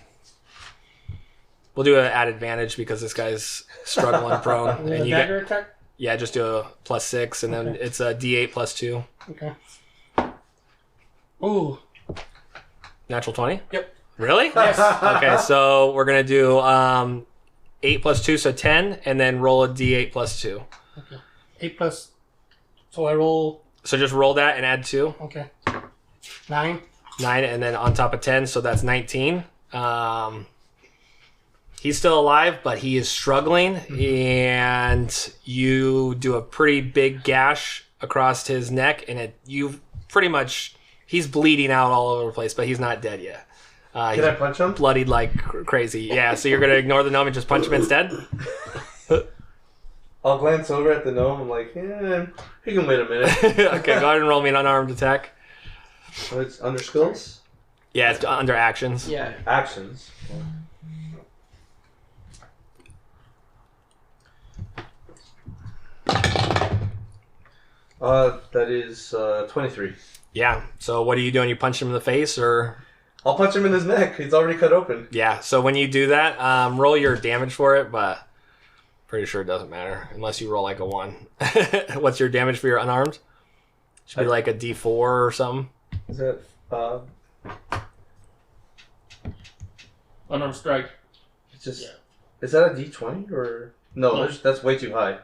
we'll do it at advantage because this guy's struggling prone. And then And a you dagger attack? yeah, just do a +6, and then Okay. it's a D8 +2. Okay. Ooh. Natural 20. Yep. Really? Yes. Okay, so we're gonna do 8 +2, so 10, and then roll a D8 +2. Okay. 8 plus. So I roll. So just roll that and add 2. Okay. 9. 9, and then on top of 10, so that's 19. He's still alive, but he is struggling, and you do a pretty big gash across his neck, and he's bleeding out all over the place, but he's not dead yet. Can He's I punch him? bloodied like crazy. Yeah, so you're gonna ignore the gnome and just punch him instead? I'll glance over at the gnome. I'm like, yeah, he can wait a minute. Okay, go ahead and roll me an unarmed attack. Oh, it's under skills? Yeah, it's under actions. Yeah. Actions. That is 23. Yeah, so what are you doing? You punch him in the face, or... I'll punch him in his neck. He's already cut open. Yeah, so when you do that, roll your damage for it, but pretty sure it doesn't matter unless you roll like a 1. What's your damage for your unarmed? Should be like a D4 or something. Is that Unarmed strike. It's just. Yeah. Is that a D20 or no? No. That's way too high.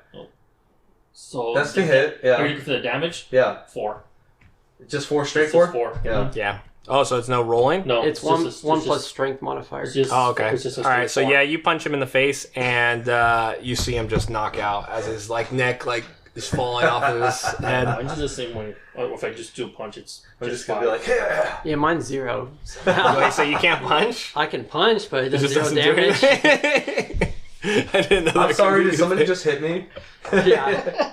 So That's the hit. Are you Yeah. looking for the damage? Yeah. 4. Just 4 straight It's for? just 4. Yeah. Yeah. Oh, so it's no rolling? No, It's just one a- one it's plus just- strength modifier. It's just, Oh, okay. It's just a All right, so straight yeah, you punch him in the face, and you see him just knock out as his like neck like is falling off of his head. Mine's just the same way. Or if I just do a punch, it's I'm just just gonna be 5. like, yeah. Yeah, mine's 0. Wait, so you can't punch? I can punch, but it It does just 0 doesn't do damage. anything. I didn't know. I'm that sorry, could did be somebody a thing. just hit me? Yeah.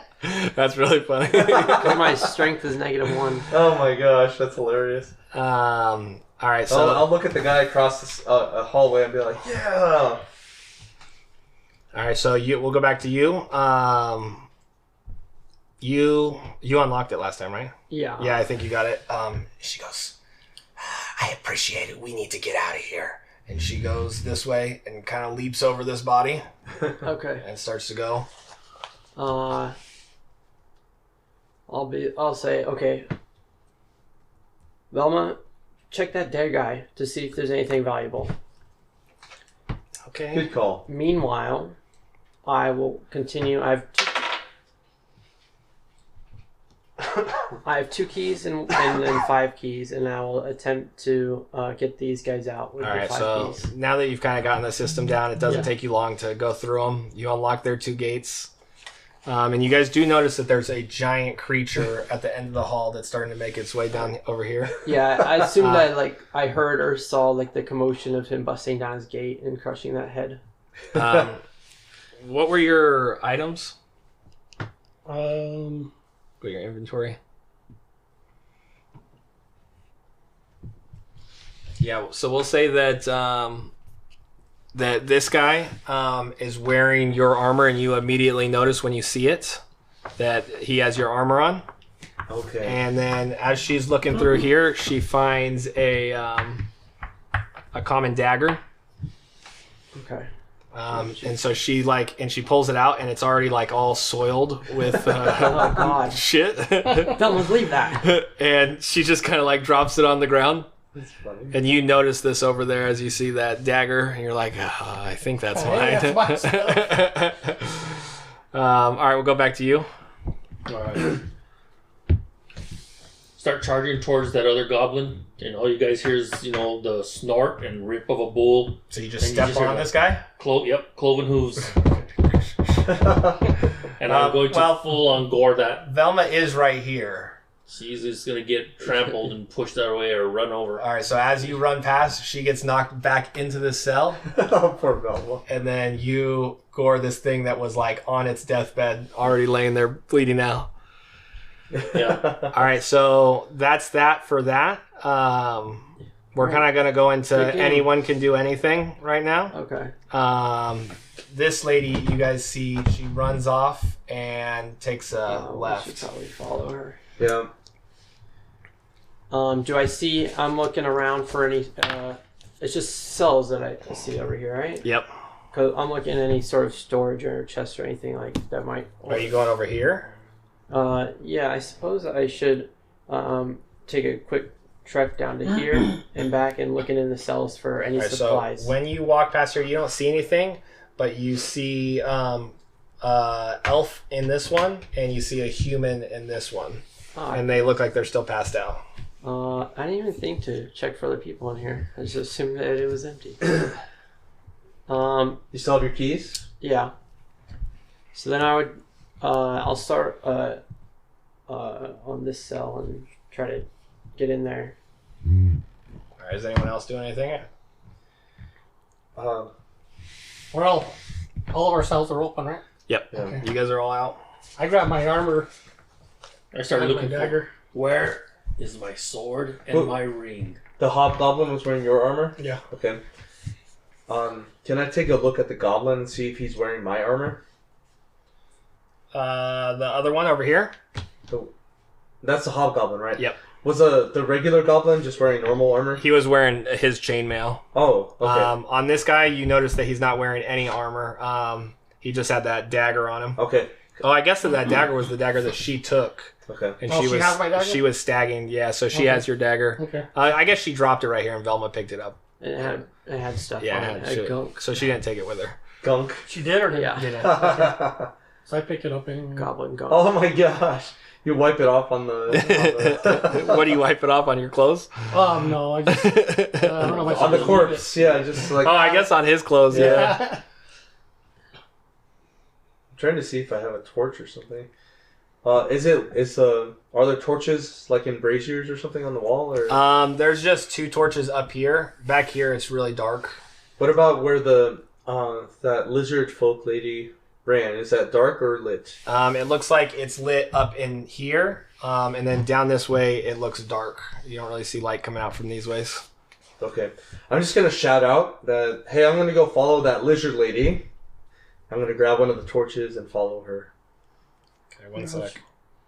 That's really funny. 'Cause my strength is -1. Oh my gosh, that's hilarious. All right, so I'll look at the guy across this a hallway and be like, yeah. all right, so we'll go back to you. You unlocked it last time, right? Yeah. Yeah, I think you got it. She goes, I appreciate it. We need to get out of here. And she goes this way and kind of leaps over this body Okay. and starts to go. I'll say, okay, Velma, check that dead guy to see if there's anything valuable. Okay. Good call. Meanwhile, I will continue. I have 2 keys and then 5 keys, and I will attempt to get these guys out with All the right, 5 so keys. now that you've kind of gotten the system down, it doesn't Yeah. take you long to go through them. You unlock their 2 gates. And you guys do notice that there's a giant creature at the end of the hall that's starting to make its way down over here. Yeah, I assumed I heard or saw the commotion of him busting down his gate and crushing that head. What were your items? Um, Go your inventory. Yeah, so we'll say that that this guy is wearing your armor, and you immediately notice when you see it that he has your armor on. Okay. And then as she's looking through here, she finds a common dagger. Okay. And so she she pulls it out, and it's already all soiled with Oh God! shit. Don't leave that. And she just kind of drops it on the ground. That's funny. And you notice this over there as you see that dagger, and you're like, I think that's Hey, mine. that's my stuff. All right, we'll go back to you. Alright. Start charging towards that other goblin, and all you guys hear is, the snort and rip of a bull. So you just And you step just hear on that. this guy? Cloven hooves. And I'm going to full on gore that. Velma is right here. She's just going to get trampled and pushed out of the way or run over. All right, so as you run past, she gets knocked back into the cell, Oh, poor Velma. and then you gore this thing that was on its deathbed, already laying there bleeding out. Yeah. All right, so that's that for that. We're kind of going to go into Good game. anyone can do anything right now. Okay. This lady, you guys see, she runs off and takes a We left. should probably follow her. Yeah. Do I see? I'm looking around for any. It's just cells that I see over here, right? Yep. Cause I'm looking at any sort of storage or chest or anything that might. Are you going over here? Yeah, I suppose I should take a quick trek down to here and back and looking in the cells for any All right, supplies. so when you walk past here, you don't see anything, but you see elf in this one, and you see a human in this one, and they look like they're still passed out. I didn't even think to check for other people in here. I just assumed that it was empty. You still have your keys? Yeah. So then I would, I'll start on this cell and try to get in there. All right, is anyone else doing anything? Well, all of our cells are open, right? Yep. Yeah. You guys are all out. I grab my armor. I started grab my looking for dagger. where is my sword and Who- my ring. The hobgoblin was wearing your armor? Yeah. Okay. Can I take a look at the goblin and see if he's wearing my armor? The other one over here. That's the hobgoblin, right? Yep. Was the regular goblin just wearing normal armor? He was wearing his chainmail. Oh, okay. On this guy, you notice that he's not wearing any armor. He just had that dagger on him. Okay. Oh, I guess that dagger was the dagger that she took. Okay. And Oh, she has my dagger? she was stagging. Yeah, so she Okay. has your dagger. Okay. I guess she dropped it right here, and Velma picked it up. And it had stuff Yeah, on it it. had It had shit. gunk. So she didn't take it with her. Gunk. She did or didn't? Yeah. Didn't. So I picked it up anyway. Goblin gunk. Oh my gosh. You wipe it off on the... What do you wipe it off on your clothes? No, I just I don't know if I on the should corpse. Yeah, just like... Oh, I guess on his clothes. leave it. Yeah. Yeah. I'm trying to see if I have a torch or something. Are there torches like in braziers or something on the wall, or There's just 2 torches up here. Back here, it's really dark. what about where the that lizard folk lady ran? Is that dark or lit? It looks like it's lit up in here, and then down this way, it looks dark. You don't really see light coming out from these ways. Okay, I'm just gonna shout out that hey, I'm gonna go follow that lizard lady. I'm gonna grab one of the torches and follow her. Okay, one sec.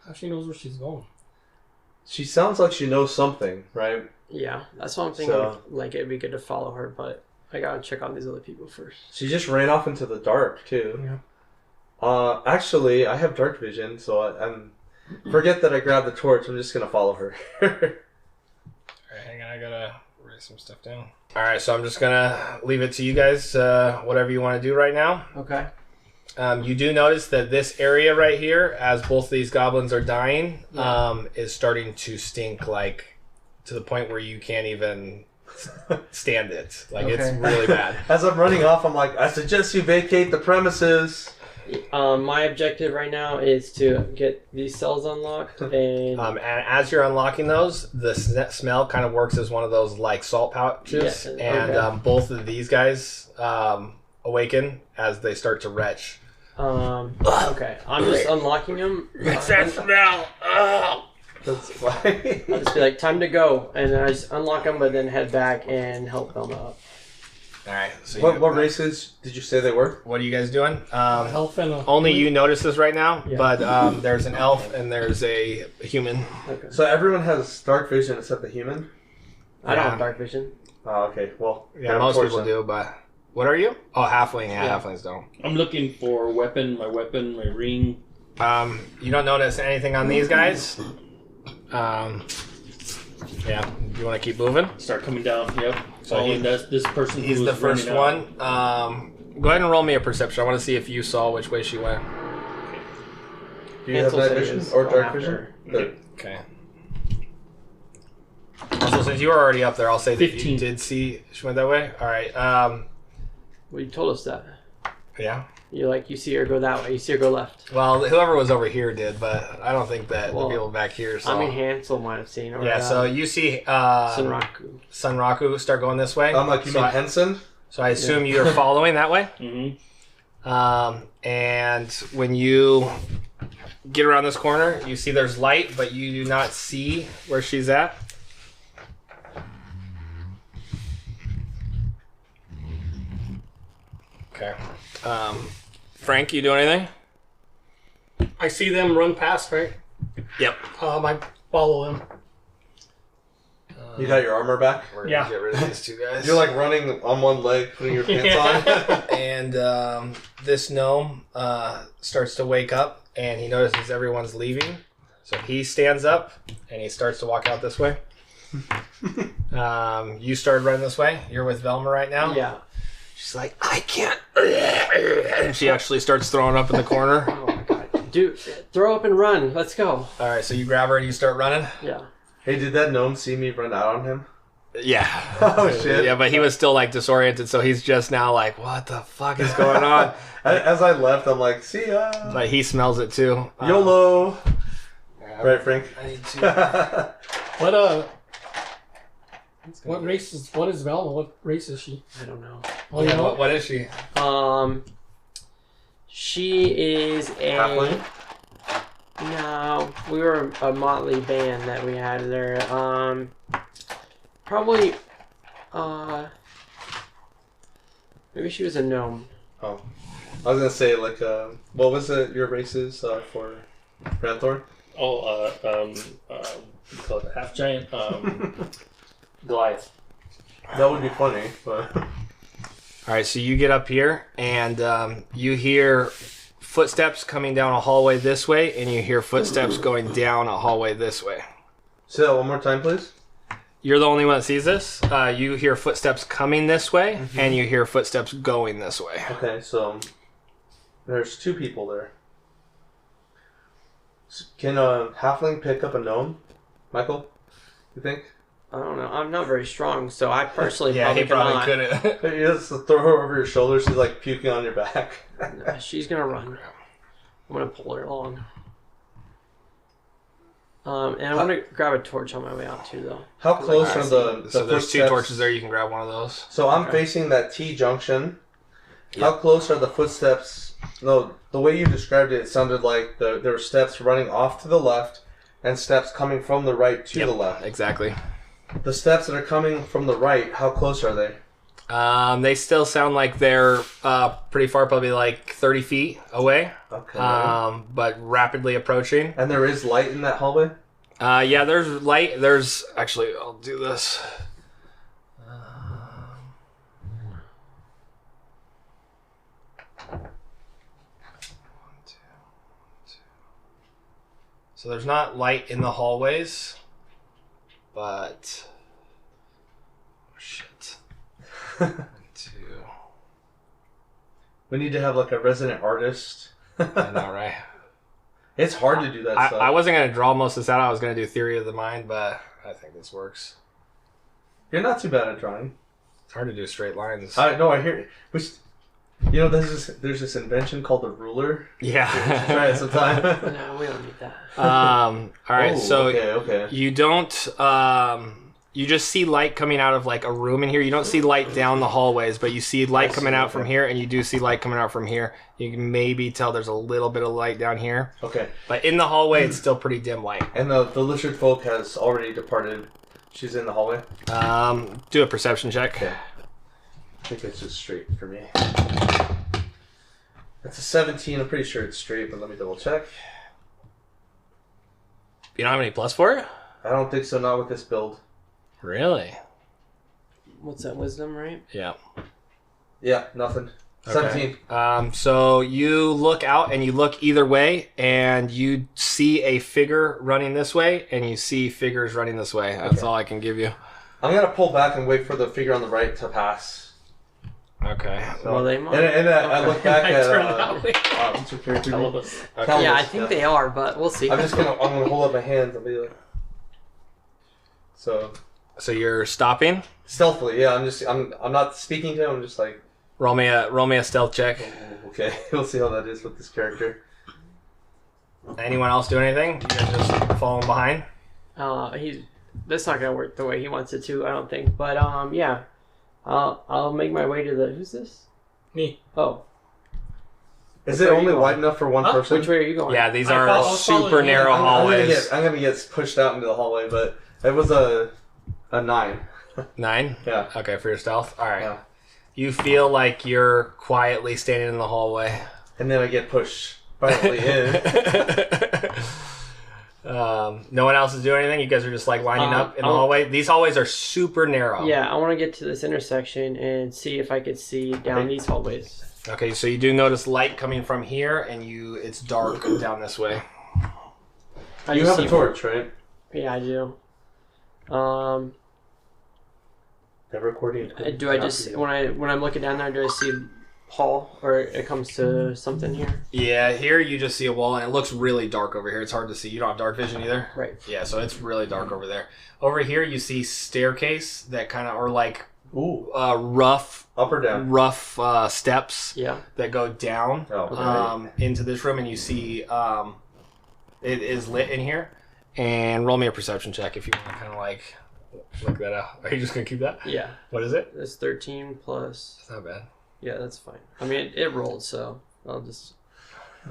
How she knows where she's going? She sounds like she knows something, right? Yeah, that's what I'm thinking. So- Like, it'd be good to follow her, but I gotta check on these other people first. She just ran off into the dark too. Yeah. Actually, I have dark vision, so I'm forget that I grabbed the torch. I'm just gonna follow her. Alright, hang on, I gotta write some stuff down. Alright, so I'm just gonna leave it to you guys, whatever you want to do right now. Okay. You do notice that this area right here, as both these goblins are dying, is starting to stink, like, to the point where you can't even stand it. Like, it's Okay. really bad. As I'm running off, I'm like, I suggest you vacate the premises. My objective right now is to get these cells unlocked and And as you're unlocking those, the smell kind of works as one of those, like, salt pouches. Yes, And okay. both of these guys awaken as they start to retch. okay. I'm just unlocking them. That smell! That's why. I'll just be like, time to go, and then I just unlock them, but then head back and help them up. Alright, so What races did you say they were? what are you guys doing? Elf and a... Only you notice this right now, Yeah. but there's an elf and there's a human. Okay. So everyone has dark vision except the human? I don't Yeah. have dark vision. Oh, okay. Well, Yeah, grab a most torch people then. do, but what are you? Oh, halfling. Yeah, Yeah. halflings don't. I'm looking for my weapon, my ring. You don't notice anything on these guys. Yeah, you want to keep moving? Start coming down. Yep. So Following this person. He's who the was first running one. out. Go ahead and roll me a perception. I want to see if you saw which way she went. Do you have Cancel night saves vision or dark after. vision? Good. Okay. Also, since you were already up there, I'll say that you 15. did see she went that way. All right. Well, you told us that. Yeah. You see her go that way. You see her go left. Well, whoever was over here did, but I don't think that Well, the people back here saw. I mean, Hansel might have seen her. yeah. So you see Sunraku. Sunraku start going this way. I'm like, you so mean I, Henson? so I assume you're following that way. Mhm. And when you get around this corner, you see there's light, but you do not see where she's at. Okay. Frank, you do anything? I see them run past, right? Yep. I follow them. You got your armor back? We're gonna Yeah. get rid of these two guys. You're like running on one leg, putting your pants on. And this gnome starts to wake up, and he notices everyone's leaving. So he stands up, and he starts to walk out this way. You started running this way. You're with Velma right now. Yeah. She's like, I can't. And she actually starts throwing up in the corner. Oh my god. Dude, throw up and run. Let's go. All right, so you grab her and you start running. Yeah. Hey, did that gnome see me run out on him? Yeah. Oh, shit. Yeah, but he was still like disoriented, so he's just now like, what the fuck is going on? As I left, I'm like, see ya. But he smells it too. YOLO. Right, Frank? I need to. What is Velma? What race is she? I don't know. Oh, you Yeah, know? what is she? She is a. Halfling? No, we were a motley band that we had there. Probably. Maybe she was a gnome. Oh. I was gonna say, like, what was it your races for Ranthor? Oh, we call it a half giant. Goliath. That would be funny, but. All right, so you get up here and you hear footsteps coming down a hallway this way, and you hear footsteps going down a hallway this way. Say that one more time, please. You're the only one that sees this. You hear footsteps coming this way, and you hear footsteps going this way. Okay, so there's 2 people there. Can a halfling pick up a gnome? Michael, you think? I don't know. I'm not very strong, so I personally Yeah, he probably cannot. couldn't. You just throw her over your shoulder. She's like puking on your back. She's gonna run. I'm gonna pull her along. And I want to grab a torch on my way out too, though. How close are the So there's 2 footsteps? torches there. You can grab one of those. So I'm facing that T junction. How close are the footsteps? No, the way you described it, it sounded like there were steps running off to the left and steps coming from the right to the left. Exactly. The steps that are coming from the right, how close are they? They still sound like they're pretty far, probably like 30 feet away. Okay. But rapidly approaching. And there is light in that hallway? Yeah, there's light. There's actually, I'll do this. So there's not light in the hallways, but shit. 1, 2. We need to have like a resident artist. I know, right? It's hard to do that stuff. I wasn't gonna draw most of this out. I was gonna do theory of the mind, but I think this works. You're not too bad at drawing. It's hard to do straight lines. I hear. Which, you know, there's this invention called the ruler. Yeah. Try it sometime. No, we don't need that. All right. Oh, so okay. you don't. You just see light coming out of like a room in here. You don't see light down the hallways, but you see light coming out from here, and you do see light coming out from here. You can maybe tell there's a little bit of light down here. Okay. But in the hallway, it's still pretty dim light. And the lizard folk has already departed. She's in the hallway. Do a perception check. Okay. I think it's just straight for me. That's a 17. I'm pretty sure it's straight, but let me double check. You don't have any plus for it? I don't think so. Not with this build. Really? What's that, wisdom, right? Yeah. Yeah, nothing. Okay. 17. So you look out and you look either way, and you see a figure running this way, and you see figures running this way. That's all I can give you. I'm gonna pull back and wait for the figure on the right to pass. Okay. So, Well, they might. And I look back I at turn that way. what's your character name? Elvis. Calvus, Yeah, I think they are, but we'll see. I'm gonna hold up my hands and be like. So you're stopping. stealthily, yeah. I'm not speaking to him. I'm just like, Roll me a stealth check. okay, we'll see how that is with this character. Anyone else do anything? You guys just following behind? That's not gonna work the way he wants it to, I don't think. But yeah, I'll make my way to the. Who's this? Me. Oh, Is Which it way are only you wide going? enough for one person? which way are you going? Yeah, these I are was super following you. narrow I'm hallways. gonna get pushed out into the hallway, but it was a 9. 9? Yeah. Okay, for your stealth. All right. Yeah. You feel like you're quietly standing in the hallway. And then I get pushed violently in. No one else is doing anything. You guys are just like lining up in the hallway. These hallways are super narrow. Yeah, I want to get to this intersection and see if I could see down these hallways. Okay, so you do notice light coming from here, and it's dark down this way. You have a torch, right? Yeah, I do. Never according to. Do I just when I'm looking down there, do I see hall or it comes to something here? Yeah, here you just see a wall, and it looks really dark over here. It's hard to see. You don't have dark vision either? Right. Yeah, so it's really dark over there. Over here, you see staircase that kind of are like rough Up or down? rough steps Yeah. that go down into this room, and you see it is lit in here. And roll me a perception check if you want to kind of like look that out. Are you just gonna keep that? Yeah. What is it? It's 13 plus. It's not bad. Yeah, that's fine. I mean, it rolled, so I'll just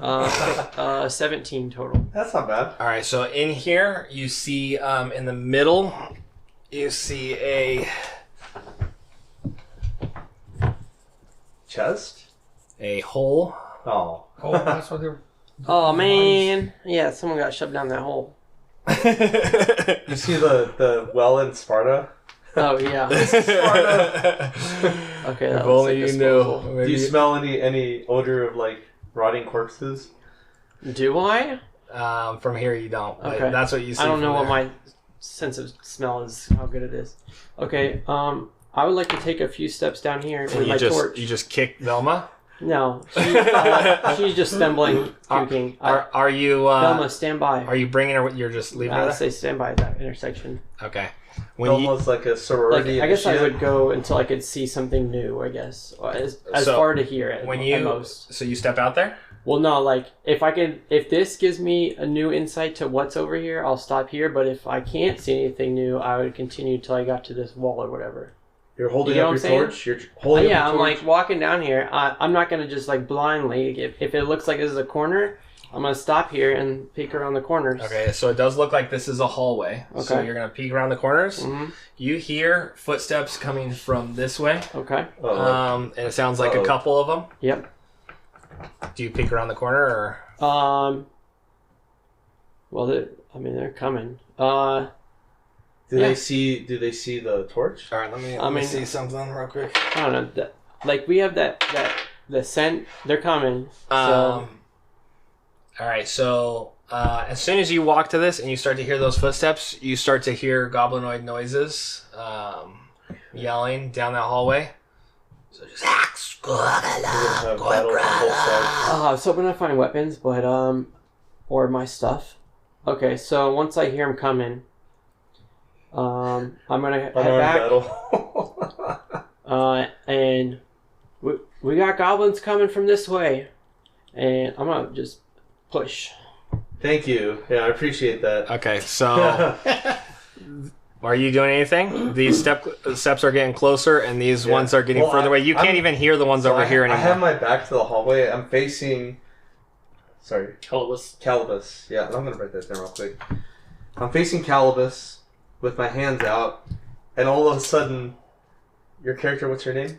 17 total. That's not bad. All right, so in here you see in the middle you see a Chest? a hole. Oh. Oh, that's what they're. Oh man, yeah, someone got shoved down that hole. You see the well in Sparta? Oh yeah. Okay, that If looks only like you disposal. knew. Do you smell any odor of like rotting corpses. Do I? From here you don't. But Okay. that's what you see. I don't know from what there. my sense of smell is, how good it is. Okay, I would like to take a few steps down here with And my torch. you just kick Velma. No, she's just stumbling, puking. Are you? Velma, stand by. Are you bringing her? You're just leaving her I'll there? say stand by at that intersection. Okay. When you, Almost like a Like, sorority. I guess I initiative. would go until I could see something new, I guess. As So, far to hear it when at you most. so you step out there. Well, no, like, if this gives me a new insight to what's over here, I'll stop here, but if I can't see anything new, I would continue till I got to this wall or whatever. You're holding You know up what your I'm torch. You're holding Yeah, up I'm your torch. like walking down here. I'm not going to just like blindly, if it looks like this is a corner, I'm going to stop here and peek around the corners. Okay, so it does look like this is a hallway. So Okay. you're gonna peek around the corners. Mhm. You hear footsteps coming from this way. Okay. And it sounds like a Uh-oh. couple of them. Yep. Do you peek around the corner or? Well, they're coming. Do Yeah. they see the torch? All right, let me I mean- see something real quick. I don't know. Like, we have the scent. They're coming. So, All right, so as soon as you walk to this and you start to hear those footsteps, you start to hear goblinoid noises, yelling down that hallway. So just We're gonna have battles on both sides. I was hoping to find weapons, but, or my stuff. Okay, so once I hear them coming, I'm gonna head Unarmed back. battle. And we got goblins coming from this way, and I'm gonna just push. Thank you. Yeah, I appreciate that. okay. So are you doing anything? These steps are getting closer, and these Yeah. ones are getting Well, further away. You can't I'm- even hear the ones So over here I anymore. have my back to the hallway. I'm facing. Sorry, Calibus. Calibus. Yeah, I'm gonna write that down real quick. I'm facing Calibus with my hands out, and all of a sudden, your character. What's your name?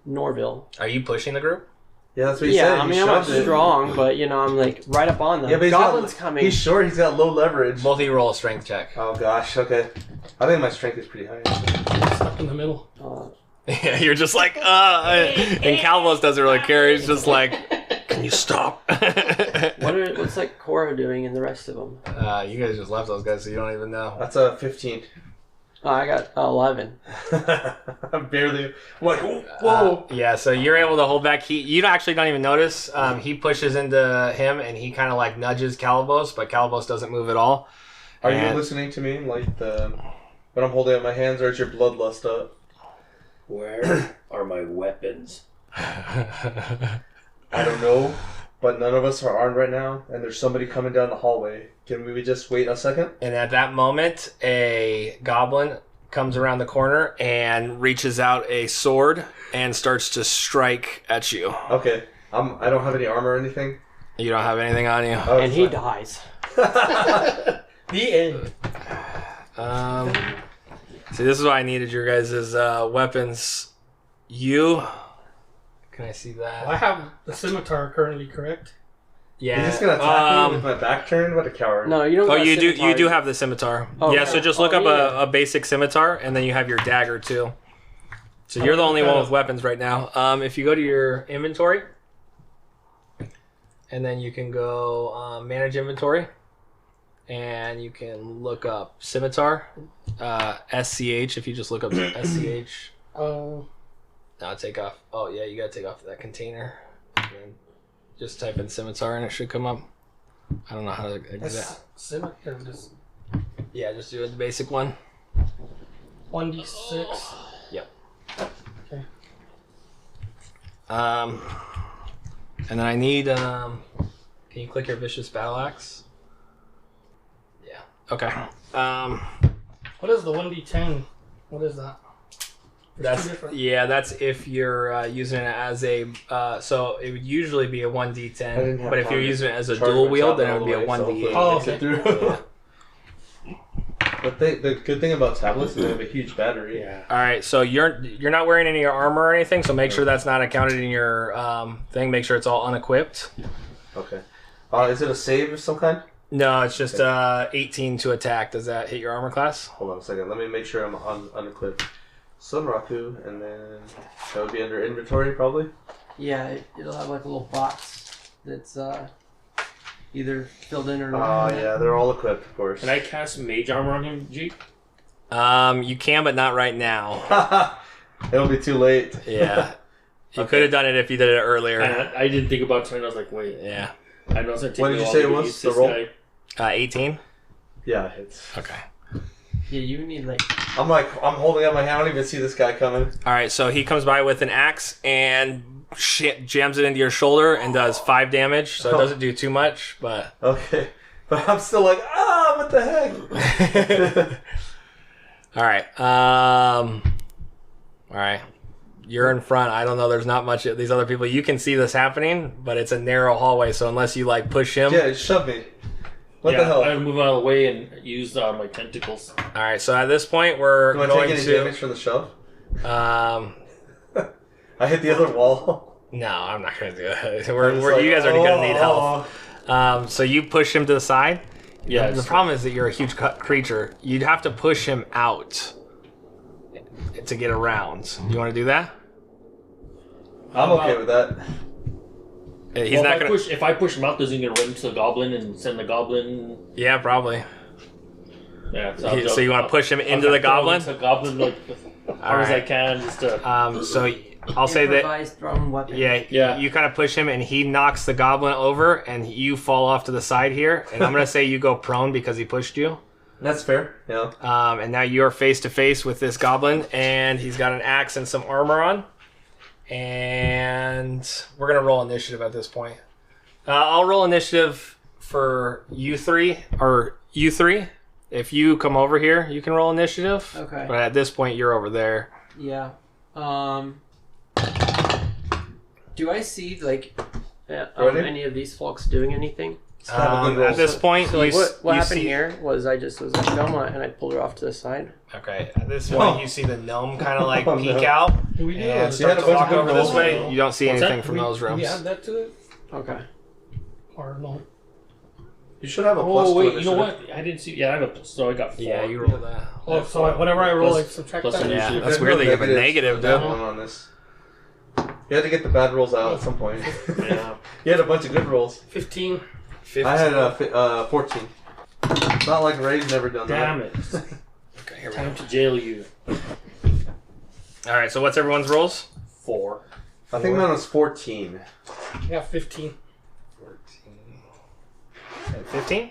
Norville. Are you pushing the group? Yeah, that's what he Yeah, said. I He mean, I'm not shoved it. strong, but I'm like right up on them. Yeah, but Goblins coming. He's short. He's got low leverage. Both of you roll a strength check. Oh gosh. Okay. I think my strength is pretty high. Stuck in the middle. Yeah, you're just like, and Calvos doesn't really care. He's just like, can you stop? What's like Cora doing and the rest of them? You guys just left those guys, so you don't even know. That's a 15. Oh, I got 11. I'm barely. I'm like, whoa. Yeah, so you're able to hold back. You actually don't even notice. He pushes into him, and he kind of like nudges Calibos, but Calibos doesn't move at all. Are you And- listening to me? Like when I'm holding up my hands, or is your bloodlust up? Where are my weapons? I don't know, but none of us are armed right now, and there's somebody coming down the hallway. Can we just wait a second? And at that moment, a goblin comes around the corner and reaches out a sword and starts to strike at you. Okay. I don't have any armor or anything. You don't have anything on you. Oh, And he it's dies. fine. The end. See, this is why I needed your guys' weapons. You... Can I see that? I have the scimitar currently, correct? Yeah. He's just gonna attack me with my back turned? What a coward. No, you don't. Oh, got you do. scimitar. You do have the scimitar. Oh, yeah. yeah. So just look Oh, up yeah. a basic scimitar, and then you have your dagger too. So you're the only one with weapons right now. If you go to your inventory, and then you can go manage inventory, and you can look up scimitar, SCH. If you just look up SCH, now take off. Oh yeah, you gotta take off that container. And just type in scimitar, and it should come up. I don't know how to exact. Scimitar, just Yeah, just do it the basic one. 1d6. Yep. Okay. And then I need, can you click your vicious battle axe? Yeah. Okay. What is the 1d10? What is that? There's two different. That's if you're using it as a, so it would usually be a 1d10, didn't have but if you're time to using it as a charge dual my wield, then it tablet would be a all the way, 1d8. Oh, Get okay. through. Yeah. But the good thing about tablets is they have a huge battery. Yeah. All right, so you're not wearing any armor or anything, so make sure that's not accounted in your thing. Make sure it's all unequipped. Okay. Is it a save of some kind? No, it's just 18 to attack. Does that hit your armor class? Hold on a second. Let me make sure I'm unequipped. Sunraku, and then that would be under inventory probably. Yeah, it'll have like a little box that's either filled in or Oh not. yeah, they're all equipped, of course. Can I cast mage armor on him, G? You can, but not right now. It'll be too late. Yeah. You could have done it if you did it earlier. And I didn't think about it. I was like, wait. Yeah. I know it's gonna take What me did a you while say to it get was, used to the this roll? guy. 18? Yeah, it's. Okay. Yeah, you need like. I'm holding up my hand. I don't even see this guy coming. All right, so he comes by with an axe and jams it into your shoulder and does 5 damage. So it doesn't do too much, but Okay, but I'm still like, what the heck? all right. All right. You're in front. I don't know. There's not much of these other people. You can see this happening, but it's a narrow hallway. So unless you like push him. Yeah, shove me. What Yeah, the hell? I move out of the way and use my tentacles. All right. So at this point, we're Do I going take any to. damage from the shove? Um, I hit the other wall. no, I'm not gonna do it. I'm just You guys are gonna need help. oh. So you push him to the side. Yeah. The problem is that you're a huge creature. You'd have to push him out to get around. You want to do that? I'm okay with that. He's not gonna. If I push him out, does he gonna run to the goblin and send the goblin? Yeah, probably. Yeah. So you want to push him into the goblin? The goblin, like as hard as I can, just to. So I'll say that. Improvised thrown weapon. Yeah. You kind of push him, and he knocks the goblin over, and you fall off to the side here. And I'm gonna say you go prone because he pushed you. That's fair. Yeah. And now you're face to face with this goblin, and he's got an axe and some armor on. And we're gonna roll initiative at this point. I'll roll initiative for you three. If you come over here, you can roll initiative. Okay. But at this point, you're over there. Yeah. Do I see like Ready? any of these folks doing anything? Have a good roll. At this point, So like you what you happened see, here was I just was like Velma and I pulled her off to the side. Okay. At this point, you see the gnome kind of like Oh, peek no. out Do we do and it? So you had start a to bunch of walk good over this rolls? way. You don't see What's anything that? from Do those we rooms. add that to it? Okay. Or no? You should have a plus Oh to wait, you know initiative. what? I didn't see. Yeah, I have a plus. So I got 4. Yeah, you roll that. Oh, so whenever I roll, Plus- like subtract plus that? Yeah, initiative. that's There's weird. no They give a negatives negative, for that though. one on this. You had to get the bad rolls out at some point. Yeah. You had a bunch of good rolls. 15. I had 14. Not like Ray's never done Damn that. it! Okay, here we Time to jail you. go. All right. So what's everyone's rolls? 4. I think mine was 14. Yeah, 15. 15.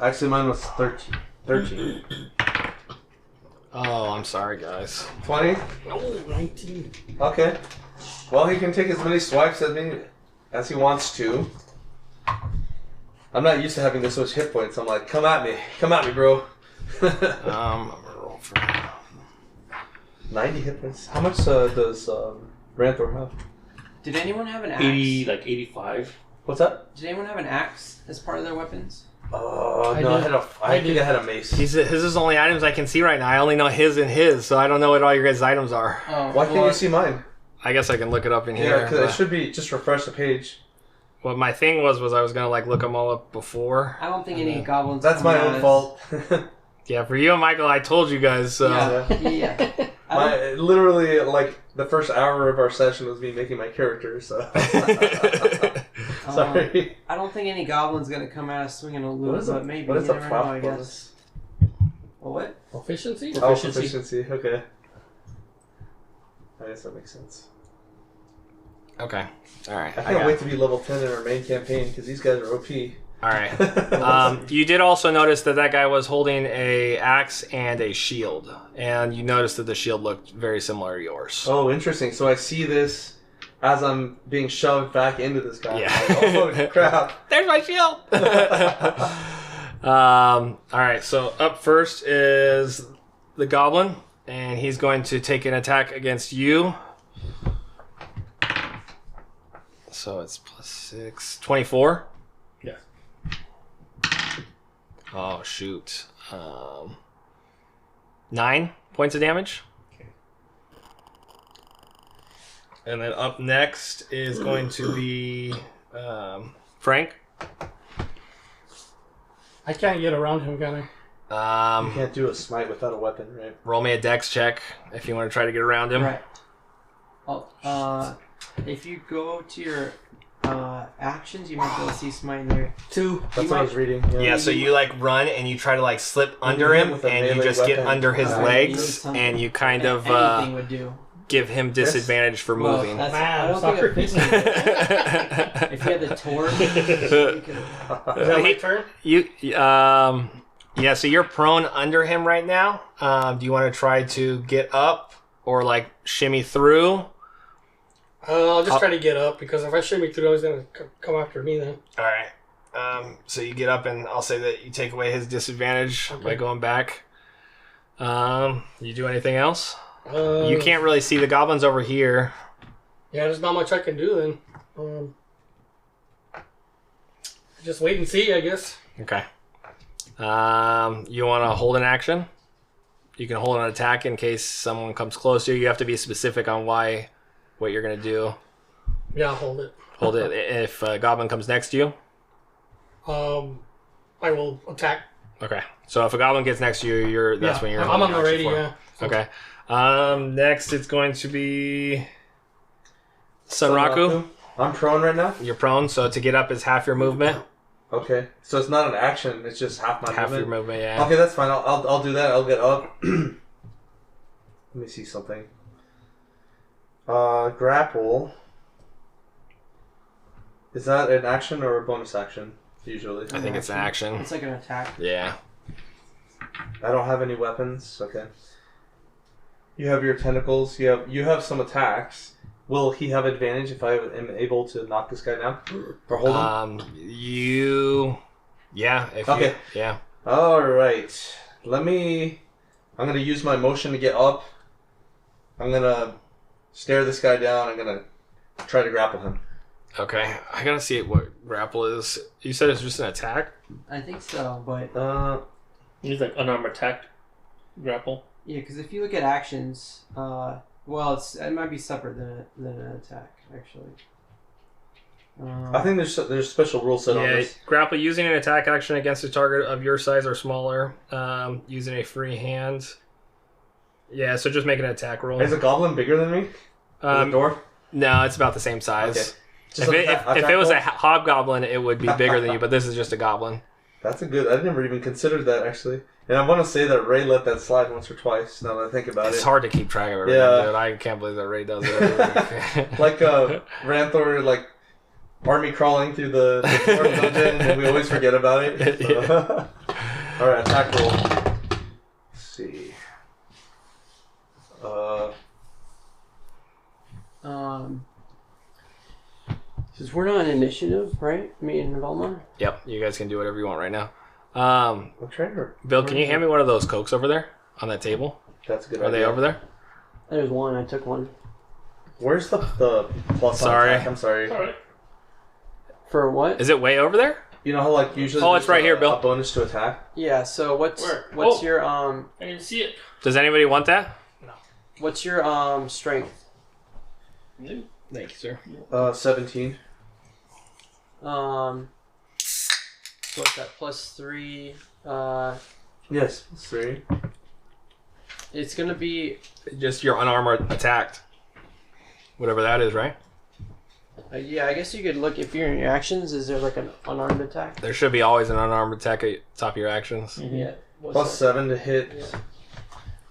Actually, mine was 13. 13. Oh, I'm sorry, guys. 20? Oh, 19. Okay. Well, he can take as many swipes at me as he wants to. I'm not used to having this much hit points. I'm like, come at me, bro. I'm gonna roll for. 90 hit points. How much does Ranthor have? Did anyone have an axe? 85. What's that? Did anyone have an axe as part of their weapons? Oh I no, did. I think I had a mace. His is the only items I can see right now. I only know his and his, so I don't know what all your guys' items are. Oh, Why can't you see mine? I guess I can look it up in Yeah, here. because it but should be just refresh the page. what my thing was I was gonna like look them all up before. I don't think any goblins. That's come my out own as- fault. Yeah, for you and Michael, I told you guys. So. Yeah. I don't- Literally, like the first hour of our session was me making my character. So sorry. I don't think any goblin's gonna come out swinging a loop, but maybe. What is You a never prop know, I bonus? guess. Well, what? Efficiency? Oh, Proficiency. proficiency. Okay. I guess that makes sense. Okay. All right. I can't wait to be level 10 in our main campaign because these guys are OP. All right. You did also notice that guy was holding a axe and a shield, and you noticed that the shield looked very similar to yours. Oh, interesting. So I see this as I'm being shoved back into this guy. Yeah. I'm like, oh, crap. There's my shield. All right. So up first is the goblin, and he's going to take an attack against you. So it's +6, 24. Yeah. Oh shoot. 9 points of damage. Okay. And then up next is going to be Frank. I can't get around him, can I? You can't do a smite without a weapon, right? Roll me a dex check if you want to try to get around him. Right. Oh, If you go to your actions, you might be able to see somebody in there. 2. That's what I was reading. Yeah, so you like run and you try to like slip under him, with a and you melee just get weapon. under his Alright, legs, you need and you kind of anything would do. give him disadvantage for Well, moving. that's, Man, I don't stop think a fist would do you that. If you had the torn, you could. Is that my turn? Yeah, so you're prone under him right now. Do you want to try to get up or like shimmy through? I'll just try to get up because if I shimmy through, he's gonna come after me then. All right. So you get up, and I'll say that you take away his disadvantage by going back. You do anything else? You can't really see the goblins over here. Yeah, there's not much I can do then. Just wait and see, I guess. Okay. You want to hold an action? You can hold an attack in case someone comes closer. You have to be specific on what you're gonna do. Yeah, I'll hold it. Hold it. If a goblin comes next to you. I will attack. Okay. So if a goblin gets next to you, that's when you're. I'm on the holding ready. action for. Yeah. Okay. Next, it's going to be Sunraku. I'm prone right now. You're prone, so to get up is half your movement. Okay, so it's not an action. It's just half my Half movement. your movement, yeah. Okay, that's fine. I'll do that. I'll get up. Let me see something. Grapple. Is that an action or a bonus action? Usually, I think it's an action. It's like an attack. Yeah. I don't have any weapons. Okay. You have your tentacles. You have some attacks. Will he have advantage if I am able to knock this guy down or hold him? Yeah. Okay. Yeah. All right. I'm gonna use my motion to get up. I'm gonna stare this guy down. I'm gonna try to grapple him. Okay. I gotta see what grapple is. You said it's just an attack? I think so, but He's like unarmed attack grapple. yeah, because if you look at actions, well, it might be separate than an attack actually. I think there's special rules set on this. Grapple using an attack action against a target of your size or smaller, using a free hand. Yeah, so just make an attack roll. Is a goblin bigger than me? Is a dwarf? No, it's about the same size. Okay. If it was a hobgoblin, it would be bigger than you, but this is just a goblin. That's a good. I never even considered that actually. And I want to say that Ray let that slide once or twice. Now that I think about It's it, hard to keep track of everything, Yeah. dude. I can't believe that Ray does it. like Ranthor, like army crawling through the dwarf dungeon, and we always forget about it. So. Yeah. All right, attack roll. Let's see. Since we're not in initiative, right? Me and Velma. Yep, you guys can do whatever you want right now. I'm trying to. Bill, can you hand me one of those Cokes over there on that table? That's a good. Are they idea. over there? There's one. I took one. Where's the plus? Sorry. On attack? I'm sorry. All right. For what? Is it way over there? You know how like usually. Oh, it's there's right here, Bill. A bonus to attack. Yeah. So what's Where? what's Oh. your I didn't see it. Does anybody want that? what's your strength? No. Thank you, sir. 17. So what's that? +3. Yes, 3. It's gonna be. Just your unarmored attacked. Whatever that is, right? Yeah, I guess you could look if you're in your actions. Is there like an unarmed attack? There should be always an unarmed attack at the top of your actions. Yeah. What's Plus that? 7 to hit. Yeah.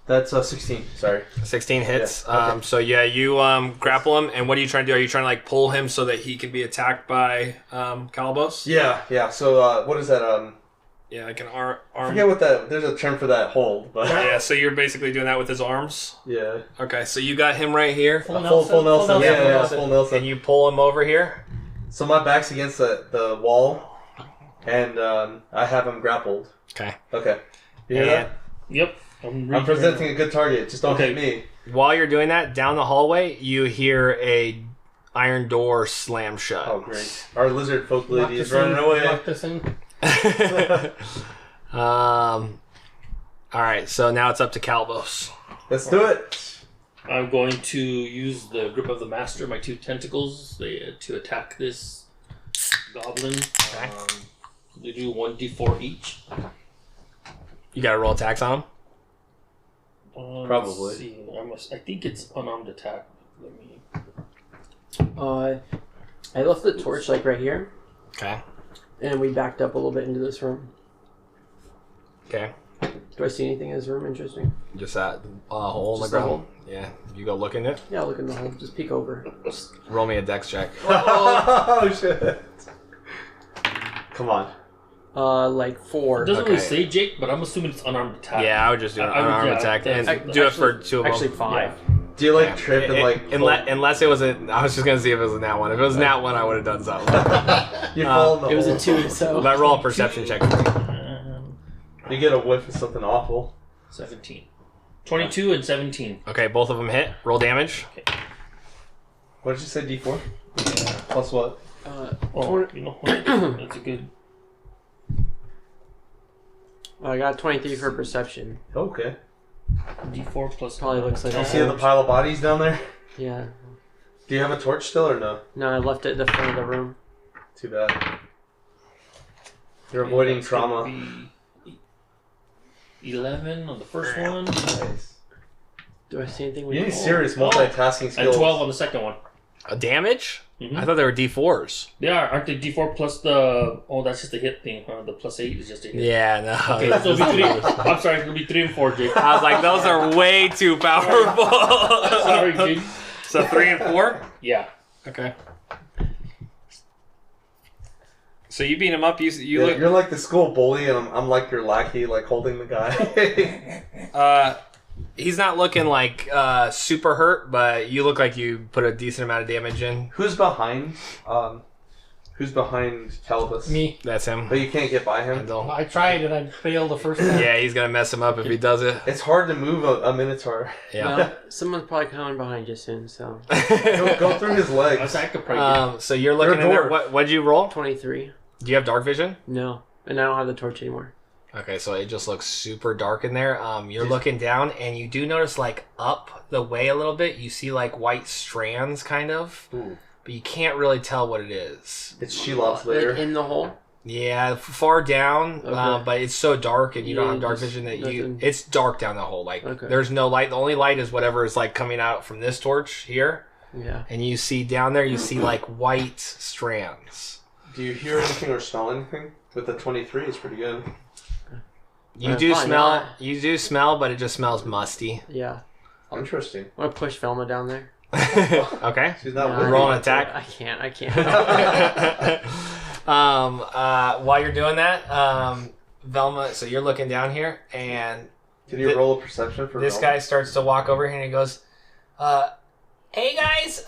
That's 16. Sorry. 16 hits. Yeah, okay. So yeah, you grapple him, and what are you trying to do? Are you trying to like pull him so that he can be attacked by Calabos? Yeah. So what is that? Yeah, like an arm. I forget what that. There's a term for that hold, but Yeah, so you're basically doing that with his arms. yeah. Okay, so you got him right here, Full Full Nelson. Yeah, full and Nelson. you pull him over here. So my back's against the wall, and I have him grappled. Okay. Okay. You hear that? Yep. I'm presenting a good target. Just don't Okay. hit me. While you're doing that, down the hallway, you hear a iron door slam shut. Oh, great. Our lizard folk Lock lady is this in. running away. Lock this in. All right, so now it's up to Calabos. Let's do it. I'm going to use the grip of the master, my 2 tentacles, to attack this goblin. Okay. They do 1d4 each. You got to roll attacks on him. Probably. Let's see. I think it's unarmed attack. Let me. I left the torch like right here, Okay. and we backed up a little bit into this room. Okay. Do I see anything in this room interesting? Just that hole in the Just the ground. hole? Yeah. You go look in it. Yeah, look in the hole. Just peek over. Roll me a dex check. Oh shit! Come on. Like 4. It doesn't really Okay. say Jake, but I'm assuming it's unarmed attack. Yeah, I would just do an I would- unarmed yeah, attack and that's- do it for 2 of them. Actually 5. Do you like trip and like unless it was a. I was just gonna see if it was a nat one. If it was a nat one, I would have done something. you fall in the It was hole. a 2, so. But roll a perception check. You get a whiff of something awful. 17. 22 and 17. Okay, both of them hit. Roll damage. What did you say? D4. Plus what? Oh, you know what? That's a good. I got 23 for perception. Okay. D4 plus. Probably looks like You a see the pile of bodies down there? Yeah. Do you have a torch still or no? No, I left it at the front of the room. Too bad. You're avoiding trauma. 11 on the first one. Nice. Do I see anything? You need serious multitasking And skills. 12 on the second one. A damage? Mhm. I thought they were D4s. They are, aren't they? D4 plus the. Oh, that's just a hit thing, huh? The plus 8 is just a hit. Yeah, no. Okay, so it'll be 3. I'm sorry, it'll be 3 and 4, Jake. I was like, those are way too powerful. Sorry, Jake. So 3 and 4? Yeah. Okay. So you beat him up. You Yeah, look. you're like the school bully, and I'm like your lackey, like holding the guy. He's not looking like super hurt, but you look like you put a decent amount of damage in. Who's behind? Who's behind Calibus? Me. That's him. But you can't get by him. I tried and I failed the first time. Yeah, he's gonna mess him up if he does it. It's hard to move a Minotaur. Yeah. Well, someone's probably coming behind you soon, so. Go through his legs. I could probably So you're looking in You're a there. dwarf. What'd you roll? 23. Do you have dark vision? No. And I don't have the torch anymore. Okay, so it just looks super dark in there. You're looking down, and you do notice, like, up the way a little bit, you see, like, white strands, kind of. Ooh. But you can't really tell what it is. It's Shelob's lair. Like in the hole? Yeah, far down, Okay. but it's so dark, and you don't Yeah, have dark just vision that nothing. it's dark down the hole. Like, Okay. there's no light. The only light is whatever is, like, coming out from this torch here. Yeah. And you see down there, you see, like, white strands. Do you hear anything or smell anything? With the 23, it's pretty good. You do probably smell. not. You do smell, but it just smells musty. Yeah. Interesting. I'm going to push Velma down there. Okay. She's not Yeah, working. Roll an attack. I can't. While you're doing that, Velma, so you're looking down here, and Can you roll a perception for this Velma? guy starts to walk over here, and he goes, "Hey guys,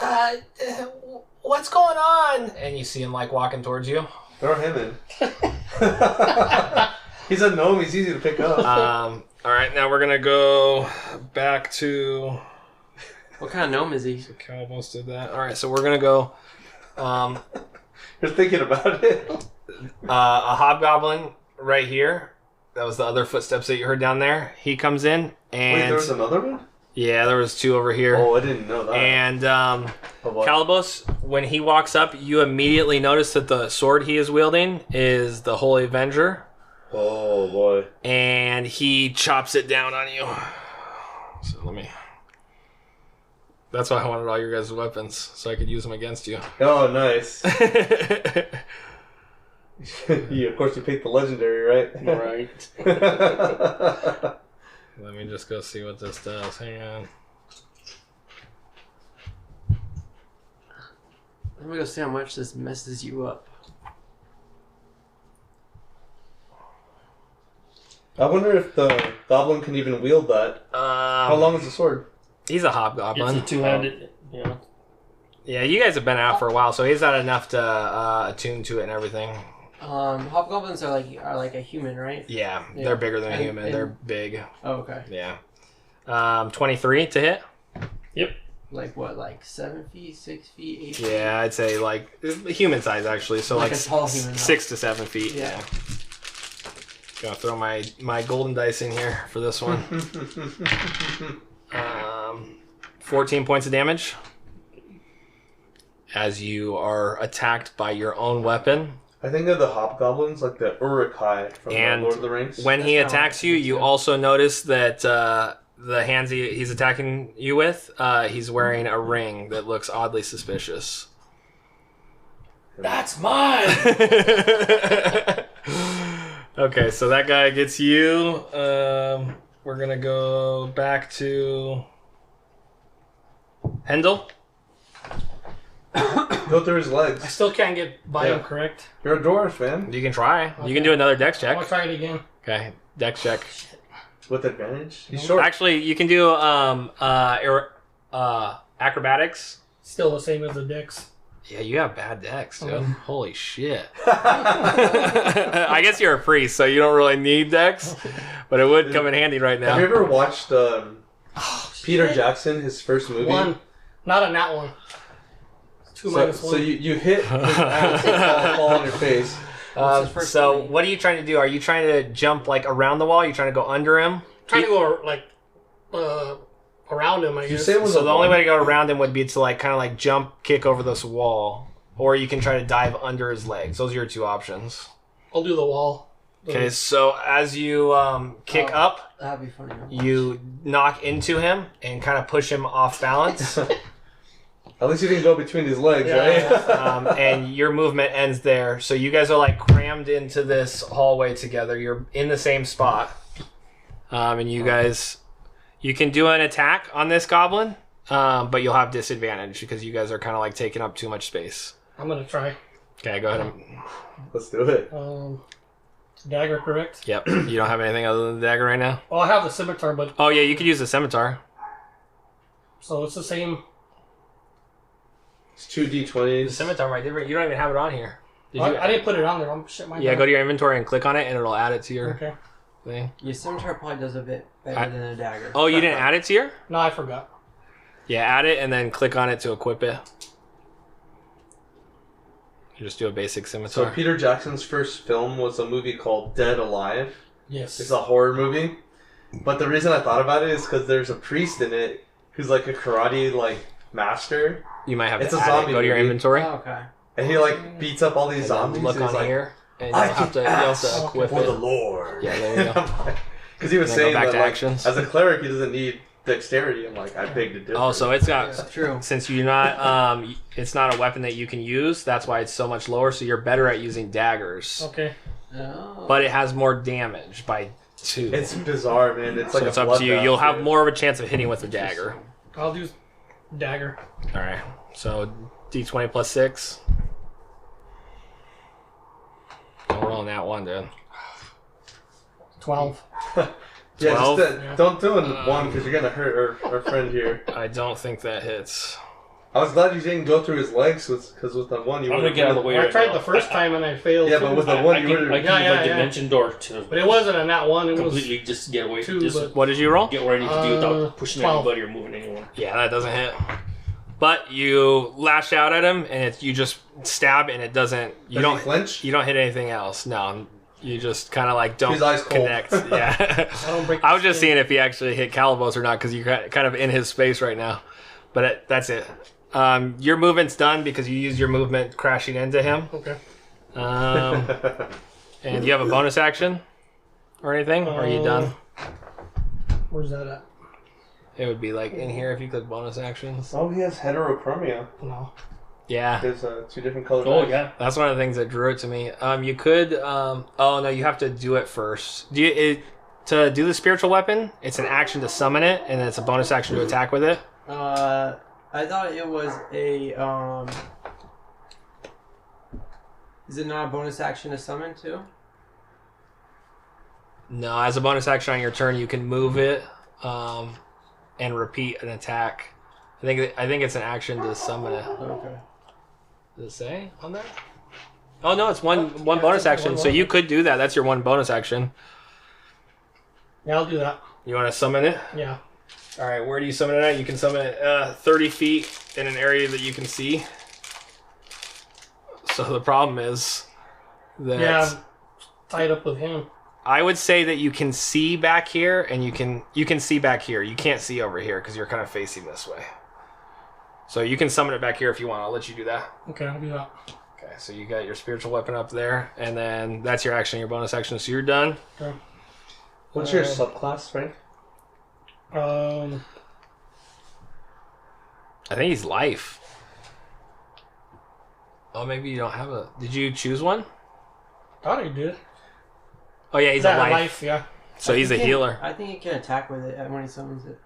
what's going on?" And you see him like walking towards you. Throw him in. He's a gnome. He's easy to pick up. All right, now we're gonna go back to. What kind of gnome is he? Cal almost did that. All right, so we're gonna go. You're thinking about it. A hobgoblin right here. That was the other footsteps that you heard down there. He comes in, Wait, and there was another one? yeah, there was 2 over here. Oh, I didn't know that. And Oh, boy. Calibos, when he walks up, you immediately notice that the sword he is wielding is the Holy Avenger, Oh, boy. and he chops it down on you. So let me. That's why I wanted all your guys' weapons, so I could use them against you. Oh, nice. Of course, you picked the legendary, right? Right. Let me just go see what this does. Hang on. I'm going to go see how much this messes you up. I wonder if the goblin can even wield that. How long is the sword? He's a It's hobgoblin. a two-handed. Yeah. Yeah, you guys have been out for a while, so he's had enough to attune to it and everything. Hobgoblins are like a human, right? Yeah, Yeah. they're bigger than a And- human. and- They're big. Oh, okay. Yeah. 23 to hit. Yep. Like what? Like 7 feet, 6 feet, 8 feet? Yeah, I'd say like human size actually. So Like like, a tall human, huh? 6 to 7 feet. Yeah. Gonna throw my golden dice in here for this one. 14 points of damage as you are attacked by your own weapon. I think of the hobgoblins like the Uruk-hai from And Lord of the Rings. When he That's how attacks I you, think you so. also notice that the hands he's attacking you with, he's wearing a ring that looks oddly suspicious. That's mine. Okay, so that guy gets you. We're gonna go back to Hendel. Go through his legs. I still can't get by him, correct? You're a dwarf, man. You can try. You can do another dex check. I'll try it again. Okay, dex check. With advantage? He's short. Actually, you can do acrobatics. Still the same as the dex. Yeah, you have bad dex, dude. Holy shit. I guess you're a priest, so you don't really need dex, but it would come in handy right now. Have you ever watched Peter Jackson, his first movie? One. Not a nat one. 2 minus 1. So you hit his ass and fall on your face. So what are you trying to do? Are you trying to jump like around the wall? Are you trying to go under him? Trying to go like around him, I guess. say it was So the only way to go around him would be to like kind of like jump, kick over this wall, or you can try to dive under his legs. Those are your two options. I'll do the wall. Okay, so as you kick up, That'd be funny. you knock into him and kind of push him off balance. At least you didn't go between his legs, Yeah. right? And your movement ends there. So you guys are like crammed into this hallway together. You're in the same spot. And you guys, you can do an attack on this goblin, but you'll have disadvantage because you guys are kind of like taking up too much space. I'm going to try. Okay, go ahead. Let's do it. Dagger, correct? Yep. You don't have anything other than the dagger right now? Well, I have the scimitar, but... Oh, yeah, you could use the scimitar. So it's the same... It's 2d20s. The scimitar might different. You don't even have it on here. Did you? I didn't put it on there. I'm shit my Yeah, go to your inventory and click on it, and it'll add it to your Okay. thing. Your scimitar probably does a bit better than a dagger. Oh, you didn't add it to your? No, I forgot. Yeah, add it and then click on it to equip it. You just do a basic scimitar. So Peter Jackson's first film was a movie called Dead Alive. Yes. It's a horror movie. But the reason I thought about it is because there's a priest in it who's like a karate master. You might have It's to a add zombie it. Go to your movie. inventory. Oh, okay. And he beats up all these zombies. Look and he's on like, here. And I you'll have to ask equip for the it. Lord. Yeah, there you go. Because he was And then saying go back that to actions. as a cleric, he doesn't need dexterity. I'm like, I beg to differ. Oh, so it's got... True. Since you're not... it's not a weapon that you can use. That's why it's so much lower. So you're better at using daggers. Okay. Oh. But it has more damage by 2. It's bizarre, man. It's So like it's a up to you. bloodbath, You'll have dude. more of a chance of hitting with a dagger. I'll do dagger. All right. So D20 plus 6. Don't roll on that one, dude. 12. Yeah, 12? just don't do it one because you're gonna hurt our friend here. I don't think that hits. I was glad you didn't go through his legs because with the one you I'm would gonna get out of the way. I right tried now. the first time and I failed. Yeah, too. but with the I one you can would use Yeah, my dimension door to But it wasn't a nat one. It was completely just get away. two, Just but- What did you roll? get where I need to be without pushing 12. anybody or moving anyone. Yeah, that doesn't hit. But you lash out at him, and you just stab, and it doesn't. You Does don't he flinch? You don't hit anything else. No, you just kind of like don't His eyes cold. connect. Yeah. I don't break I was the just skin. seeing if he actually hit Calibos or not because you're kind of in his space right now. But that's it. Your movement's done because you use your movement crashing into him. Okay. And you have a bonus action or anything? Or are you done? Where's that at? It would be like in here if you click bonus actions. Oh, he has heterochromia. No. Yeah. There's 2 different colors. Oh yeah. That's one of the things that drew it to me. You could. Oh no, you have to do it first. To do the spiritual weapon, it's an action to summon it, and then it's a bonus action to attack with it. I thought it was a Is it not a bonus action to summon too? No, as a bonus action on your turn, you can move it, and repeat an attack. I think it's an action to summon it. Okay. Does it say on there? Oh no, it's one bonus action. So you could do that. That's your one bonus action. Yeah, I'll do that. You want to summon it? Yeah. All right, where do you summon it at? You can summon it 30 feet in an area that you can see. So the problem is that Yeah, I'm tied up with him. I would say that you can see back here, and you can see back here. You can't see over here because you're kind of facing this way. So you can summon it back here if you want. I'll let you do that. Okay, I'll do that. Okay, so you got your spiritual weapon up there, and then that's your action, your bonus action. So you're done. Okay. What's your subclass, Frank? Um, I think he's life. Oh, maybe you don't have a... Did you choose one? thought he did. Oh, yeah, he's That a life. yeah. So he's a healer. I think he can attack with it when he summons it.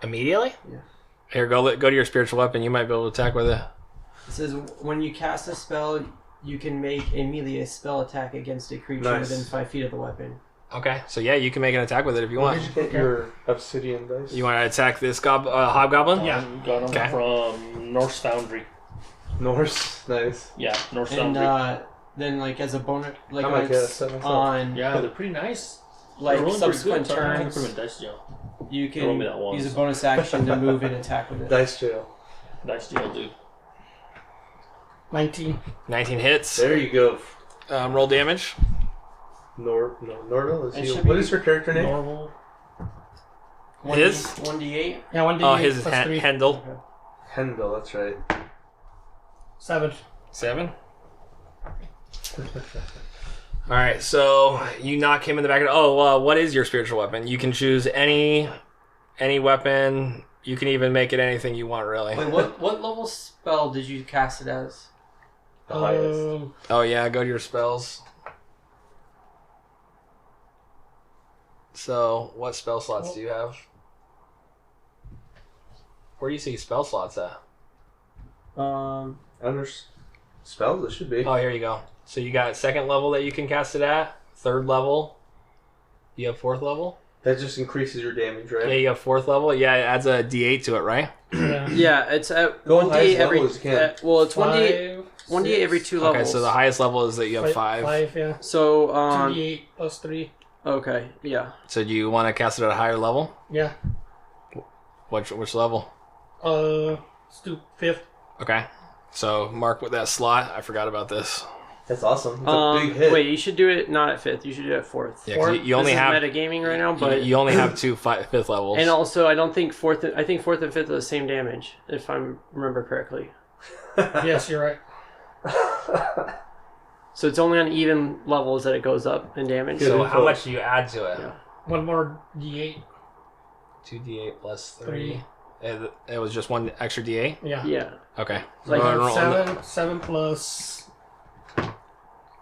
Immediately? Yeah. Here, go to your spiritual weapon. You might be able to attack with it. It says when you cast a spell, you can make a melee spell attack against a creature Nice. within 5 feet of the weapon. Okay, so yeah, you can make an attack with it if you want. Get your obsidian dice. You want to attack this hobgoblin? Yeah. Got them Okay. from Norse Foundry. Norse, nice. Yeah, Norse And Foundry. then, like as a bonus, like I might get a set myself. on Yeah, they're pretty nice. like They're rolling pretty subsequent good, so I'm gonna put turns, them in dice jail. you roll me can that once. use a bonus action to move and attack with it. Dice jail. Dice jail, dude. 19. 19 hits. There you go. Roll damage. Nordal is It you. should What be is your character name? Normal. His? 1d8. Yeah, 1d8 Oh, his is plus 3. Hendel. Hendel, that's right. 7. 7. All right, so you knock him in the back of the... Oh, what is your spiritual weapon? You can choose any weapon. You can even make it anything you want, really. Wait, what level spell did you cast it as? The highest. Oh, yeah, go to your spells. So, what spell slots do you have? Where do you see spell slots at? Under spells, it should be. Oh, here you go. So you got second level that you can cast it at. Third level. You have fourth level? That just increases your damage, right? Yeah, you have fourth level. Yeah, it adds a d8 to it, right? Yeah. Yeah, it's at Go 1d8 highest every. level as you can. Well, it's 1d8 5, 1d8 every 2 levels. Okay, so the highest level is that you have 5. 5, yeah. So 2d8 plus 3. okay, yeah. So do you want to cast it at a higher level? Yeah. Which level? Let's do 5th. Okay. So mark with that slot. I forgot about this. That's awesome. It's a big hit. Wait, you should do it not at 5th. You should do it at 4th. Yeah, 'cause you only this have is metagaming right now, but you only have 2 fifth levels. and also I don't think 4th. I think 4th and 5th are the same damage, if I remember correctly. Yes, you're right. So it's only on even levels that it goes up in damage. Good. So how much do you add to it? Yeah. One more d8. 2d8 plus 3. 3. It was just one extra d8? Yeah. Yeah. Okay. Like Go ahead and roll on 7 plus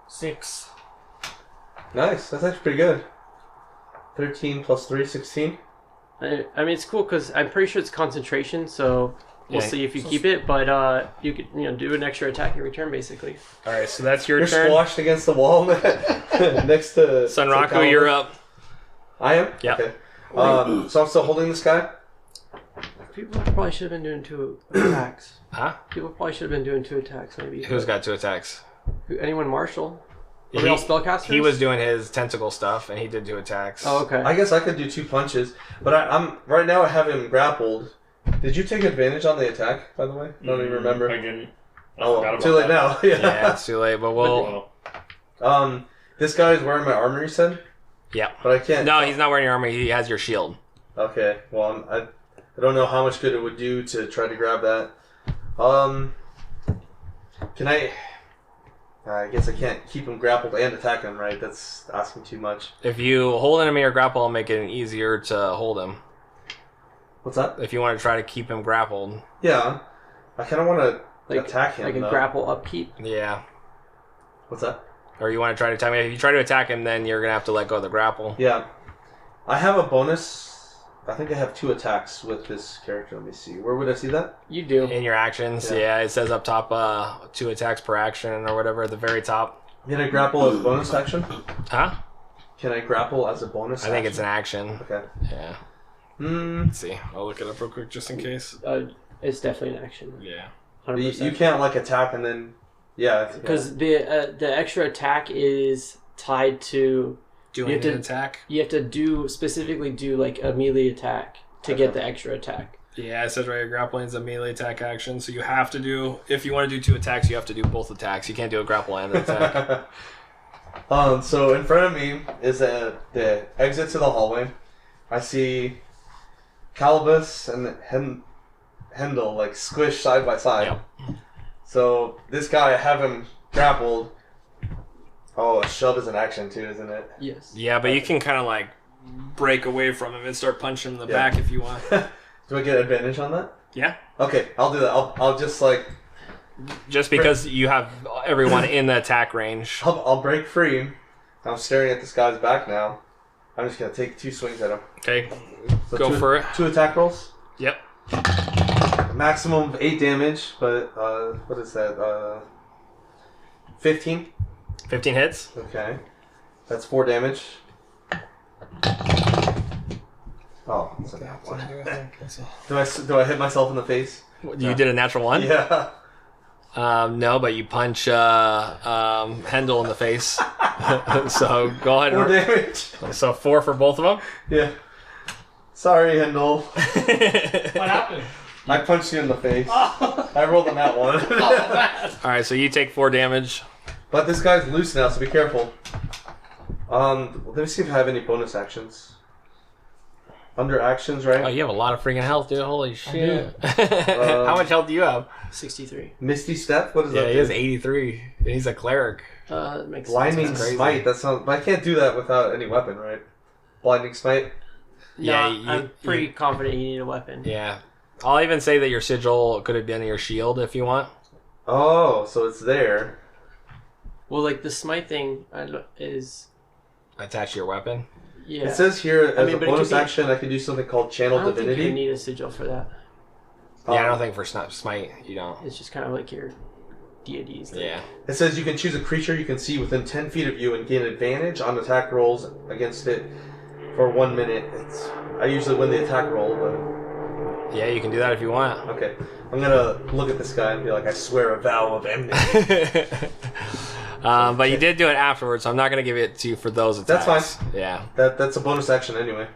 6. Nice. That's actually pretty good. 13 plus 3, 16. I mean, it's cool because I'm pretty sure it's concentration, so we'll Yeah. see if you keep it. But you could do an extra attack every turn, basically. All right, so that's your You're turn. squashed against the wall next to Sunraku, to you're up. I am? Yeah. Okay. So I'm still holding this guy? People probably should have been doing 2 attacks. Huh? People probably should have been doing 2 attacks, maybe. Who's got 2 attacks? Anyone? Marshall? Are we all spellcasters? He was doing his tentacle stuff, and he did 2 attacks. Oh, okay. I guess I could do 2 punches, but I'm right now I have him grappled. Did you take advantage on the attack, by the way? I don't even remember. I didn't. I Oh, forgot about too late that. now. Yeah, it's too late, but we'll... This guy is wearing my armor, you said? Yeah. But I can't... No, he's not wearing your armor. He has your shield. Okay, well, I don't know how much good it would do to try to grab that. Can I guess I can't keep him grappled and attack him, right? That's asking too much. If you hold enemy or grapple, it'll make it easier to hold him. What's that? If you want to try to keep him grappled. Yeah. I kind of want to attack him, Like a though. grapple upkeep. Yeah. What's that? Or you want to try to attack him. If you try to attack him, then you're going to have to let go of the grapple. Yeah. I have a bonus. I think I have 2 attacks with this character. Let me see. Where would I see that? You do. In your actions, Yeah. yeah, it says up top 2 attacks per action or whatever at the very top. Can I grapple as a bonus action? Huh? Can I grapple as a bonus I think action? it's an action. Okay. Yeah. Hmm. Let's see. I'll look it up real quick just in case. It's definitely an action. Yeah. 100%. You can't, attack and then... Yeah. Because the extra attack is tied to... Doing have to- an attack? You have to specifically do like a melee attack to get the extra attack. Yeah, it says right here, grappling is a melee attack action, so you have to do... If you want to do 2 attacks, you have to do both attacks. You can't do a grapple and an attack. So in front of me is the exit to the hallway. I see Calibus and Hendel squished side by side. Yep. So this guy, I have him grappled. Oh, a shove is an action too, isn't it? Yes. Yeah, but you can kind of break away from him and start punching him in the Yeah. back if you want. Do I get advantage on that? Yeah. Okay, I'll do that. I'll just like Just because you have everyone in the attack range. I'll break free. I'm staring at this guy's back now. I'm just gonna take 2 swings at him. Okay. So Go for it. 2 attack rolls. Yep. Maximum of 8 damage, but what is that? 15. 15 hits. Okay, that's 4 damage. Oh, that's a bad one. Do I hit myself in the face? You did a natural 1? Yeah. No, but you punch Hendel in the face. So go ahead. 4 damage. So 4 for both of them. Yeah. Sorry, Hendel. What happened? I punched you in the face. I rolled on that one. All right, so you take 4 damage. But this guy's loose now, so be careful. Let me see if I have any bonus actions. Under actions, right? Oh, you have a lot of freaking health, dude. Holy shit. How much health do you have? 63. Misty Step? What is Yeah, that? he has 83. He's a cleric. That makes Blinding sense. crazy. Smite. That sounds. But I can't do that without any weapon, right? Blinding Smite. Yeah, No, I'm pretty confident you need a weapon. Yeah. I'll even say that your sigil could have been your shield if you want. Oh, so it's there. Well, like the smite thing is. Attach your weapon. Yeah. It says here as but a it bonus could be- action, I can do something called I Channel don't think you Divinity. need a sigil for that. Yeah, I don't think for smite you don't. It's just kind of like your deities. thing. Yeah. It says you can choose a creature you can see within 10 feet of you and gain advantage on attack rolls against it for 1 minute. I usually win the attack roll, but Yeah, you can do that if you want. okay. I'm gonna look at this guy and be like, I swear a vow of enmity. But you did do it afterwards, so I'm not going to give it to you for those attacks. That's fine. Yeah. That's a bonus action anyway.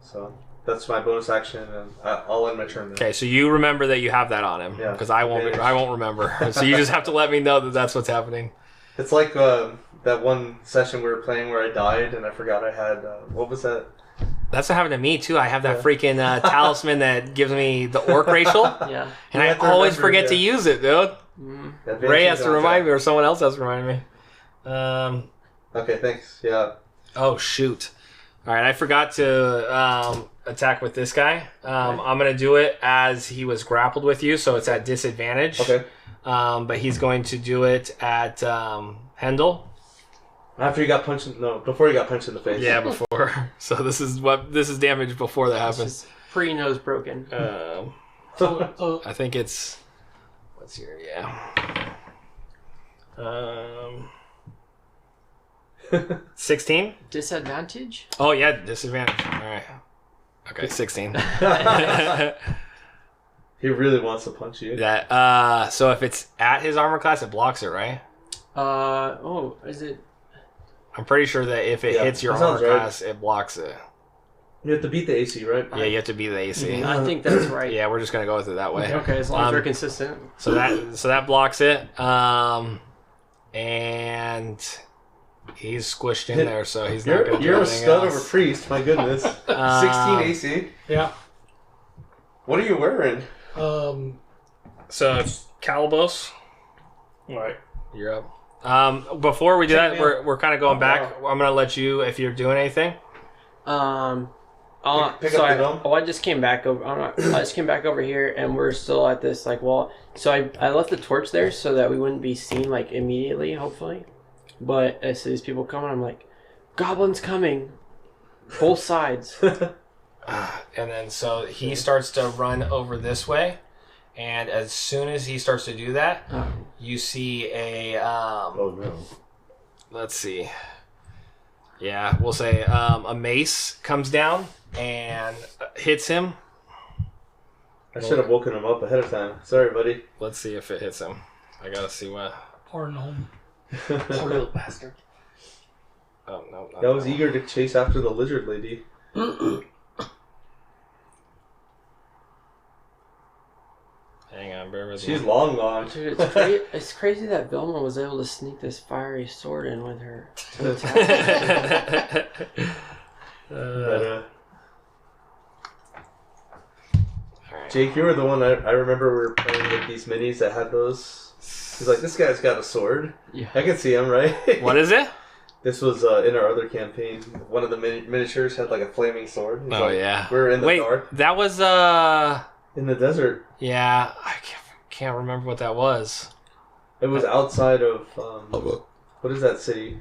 So that's my bonus action, and I'll end my turn then. Okay, so you remember that you have that on him, Yeah. because I won't remember. So you just have to let me know that that's what's happening. It's like that one session we were playing where I died and I forgot I had what was that? That's what happened to me too. I have that freaking talisman that gives me the orc racial, Yeah. and You I have to always remember, forget yeah. to use it, dude. Advantage Ray has to on remind me, attack. or someone else has to remind me. Okay, thanks. Yeah. Oh shoot! All right, I forgot to attack with this guy. I'm gonna do it as he was grappled with you, so it's at disadvantage. Okay. But he's going to do it at Hendel. After you got punched in, no, before you got punched in the face. Yeah, before. So this is damage before that It's happens. just pre-nose broken. So, I think it's what's here? Yeah. 16. Disadvantage? Oh yeah, disadvantage. All right. Okay, 16. He really wants to punch you. That. So if it's at his armor class, it blocks it, right? Is it? I'm pretty sure that if it Yeah, hits your that sounds armor right. class, it blocks it. You have to beat the AC, right? Yeah, you have to be the AC. I think that's right. Yeah, we're just gonna go with it that way. Okay, as long as they're consistent. So that blocks it. And he's squished in there, so he's not gonna do You're a anything stud else. over priest. My goodness. 16 AC. yeah. What are you wearing? So it's Calabos. Alright. You're up. Before we do Check that, me out. we're kind of going back. I'm gonna let you, if you're doing anything. Pick up the dome? I just came back over. I just came back over here, and we're still at this like wall. So I left the torch there so that we wouldn't be seen like immediately, hopefully. But as these people come, I'm like, goblins coming, both sides. And then so he starts to run over this way, and as soon as he starts to do that, you see a Oh no. let's see. Yeah, we'll say a mace comes down and hits him. I should have woken him up ahead of time. Sorry, buddy. Let's see if it hits him. I gotta see what. Poor gnome. Poor little bastard. Oh no! I was eager to chase after the lizard lady. Hang on, bear with She's me. long gone. Dude, it's crazy that Vilma was able to sneak this fiery sword in with her. To attack. But, Jake, you were the one I remember we were playing with these minis that had those. He's like, this guy's got a sword. Yeah. I can see him, right? What is it? This was in our other campaign. One of the miniatures had like a flaming sword. He's like, yeah. We were in the Wait, dark. that was In the desert. Yeah, I can't remember what that was. It was outside of what is that city?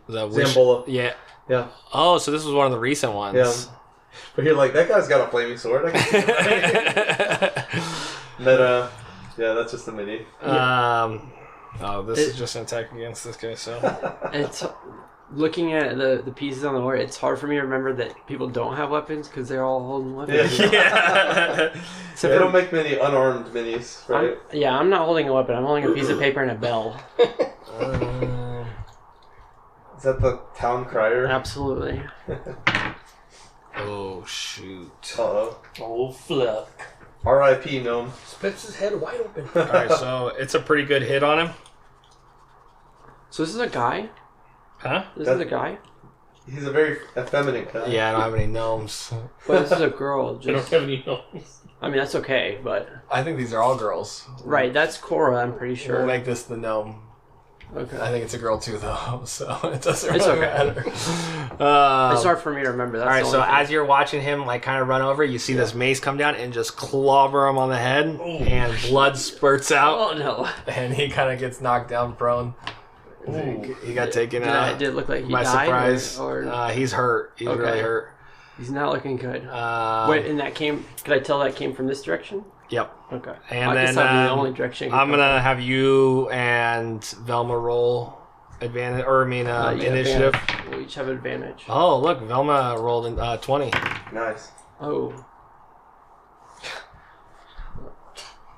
Zambola. Yeah. Yeah. Oh, so this was one of the recent ones. Yeah. But you're like, that guy's got a flaming sword. I can see that. Yeah, that's just a mini. This is just an attack against this guy. So It's looking at the pieces on the board. It's hard for me to remember that people don't have weapons because they're all holding weapons. yeah. So they don't make many unarmed minis, right? I'm not holding a weapon. I'm holding a piece of paper and a bell. Is that the town crier? Absolutely. Oh shoot! Uh-oh. Oh, flip. R.I.P. gnome. Splits his head wide open. All right, so it's a pretty good hit on him. So this is a guy? Huh? This is a guy? He's a very effeminate guy. Yeah, I don't have any gnomes. But this is a girl. I don't have any notes. I mean, that's okay, but... I think these are all girls. Right, that's Cora, I'm pretty sure. We'll make this the gnome. Okay. I think it's a girl too, though, so it doesn't It's really okay. matter. It's hard for me to remember. That's All right, the so only thing. as you're watching him like kind of run over, you see this mace come down and just clobber him on the head, and blood spurts out, Oh, no. and he kind of gets knocked down prone. He got taken out. Did it look like he My died? surprise. Or He's hurt. He's Okay. really hurt. he's not looking good. Wait. Wait, and that came... Could I tell that came from this direction? Yep. Okay. And I guess then that'd be the only direction. it could I'm come gonna have you and Velma roll advantage, or from. initiative. Advantage. We'll each have advantage. Oh, look, Velma rolled in 20. Nice. Oh.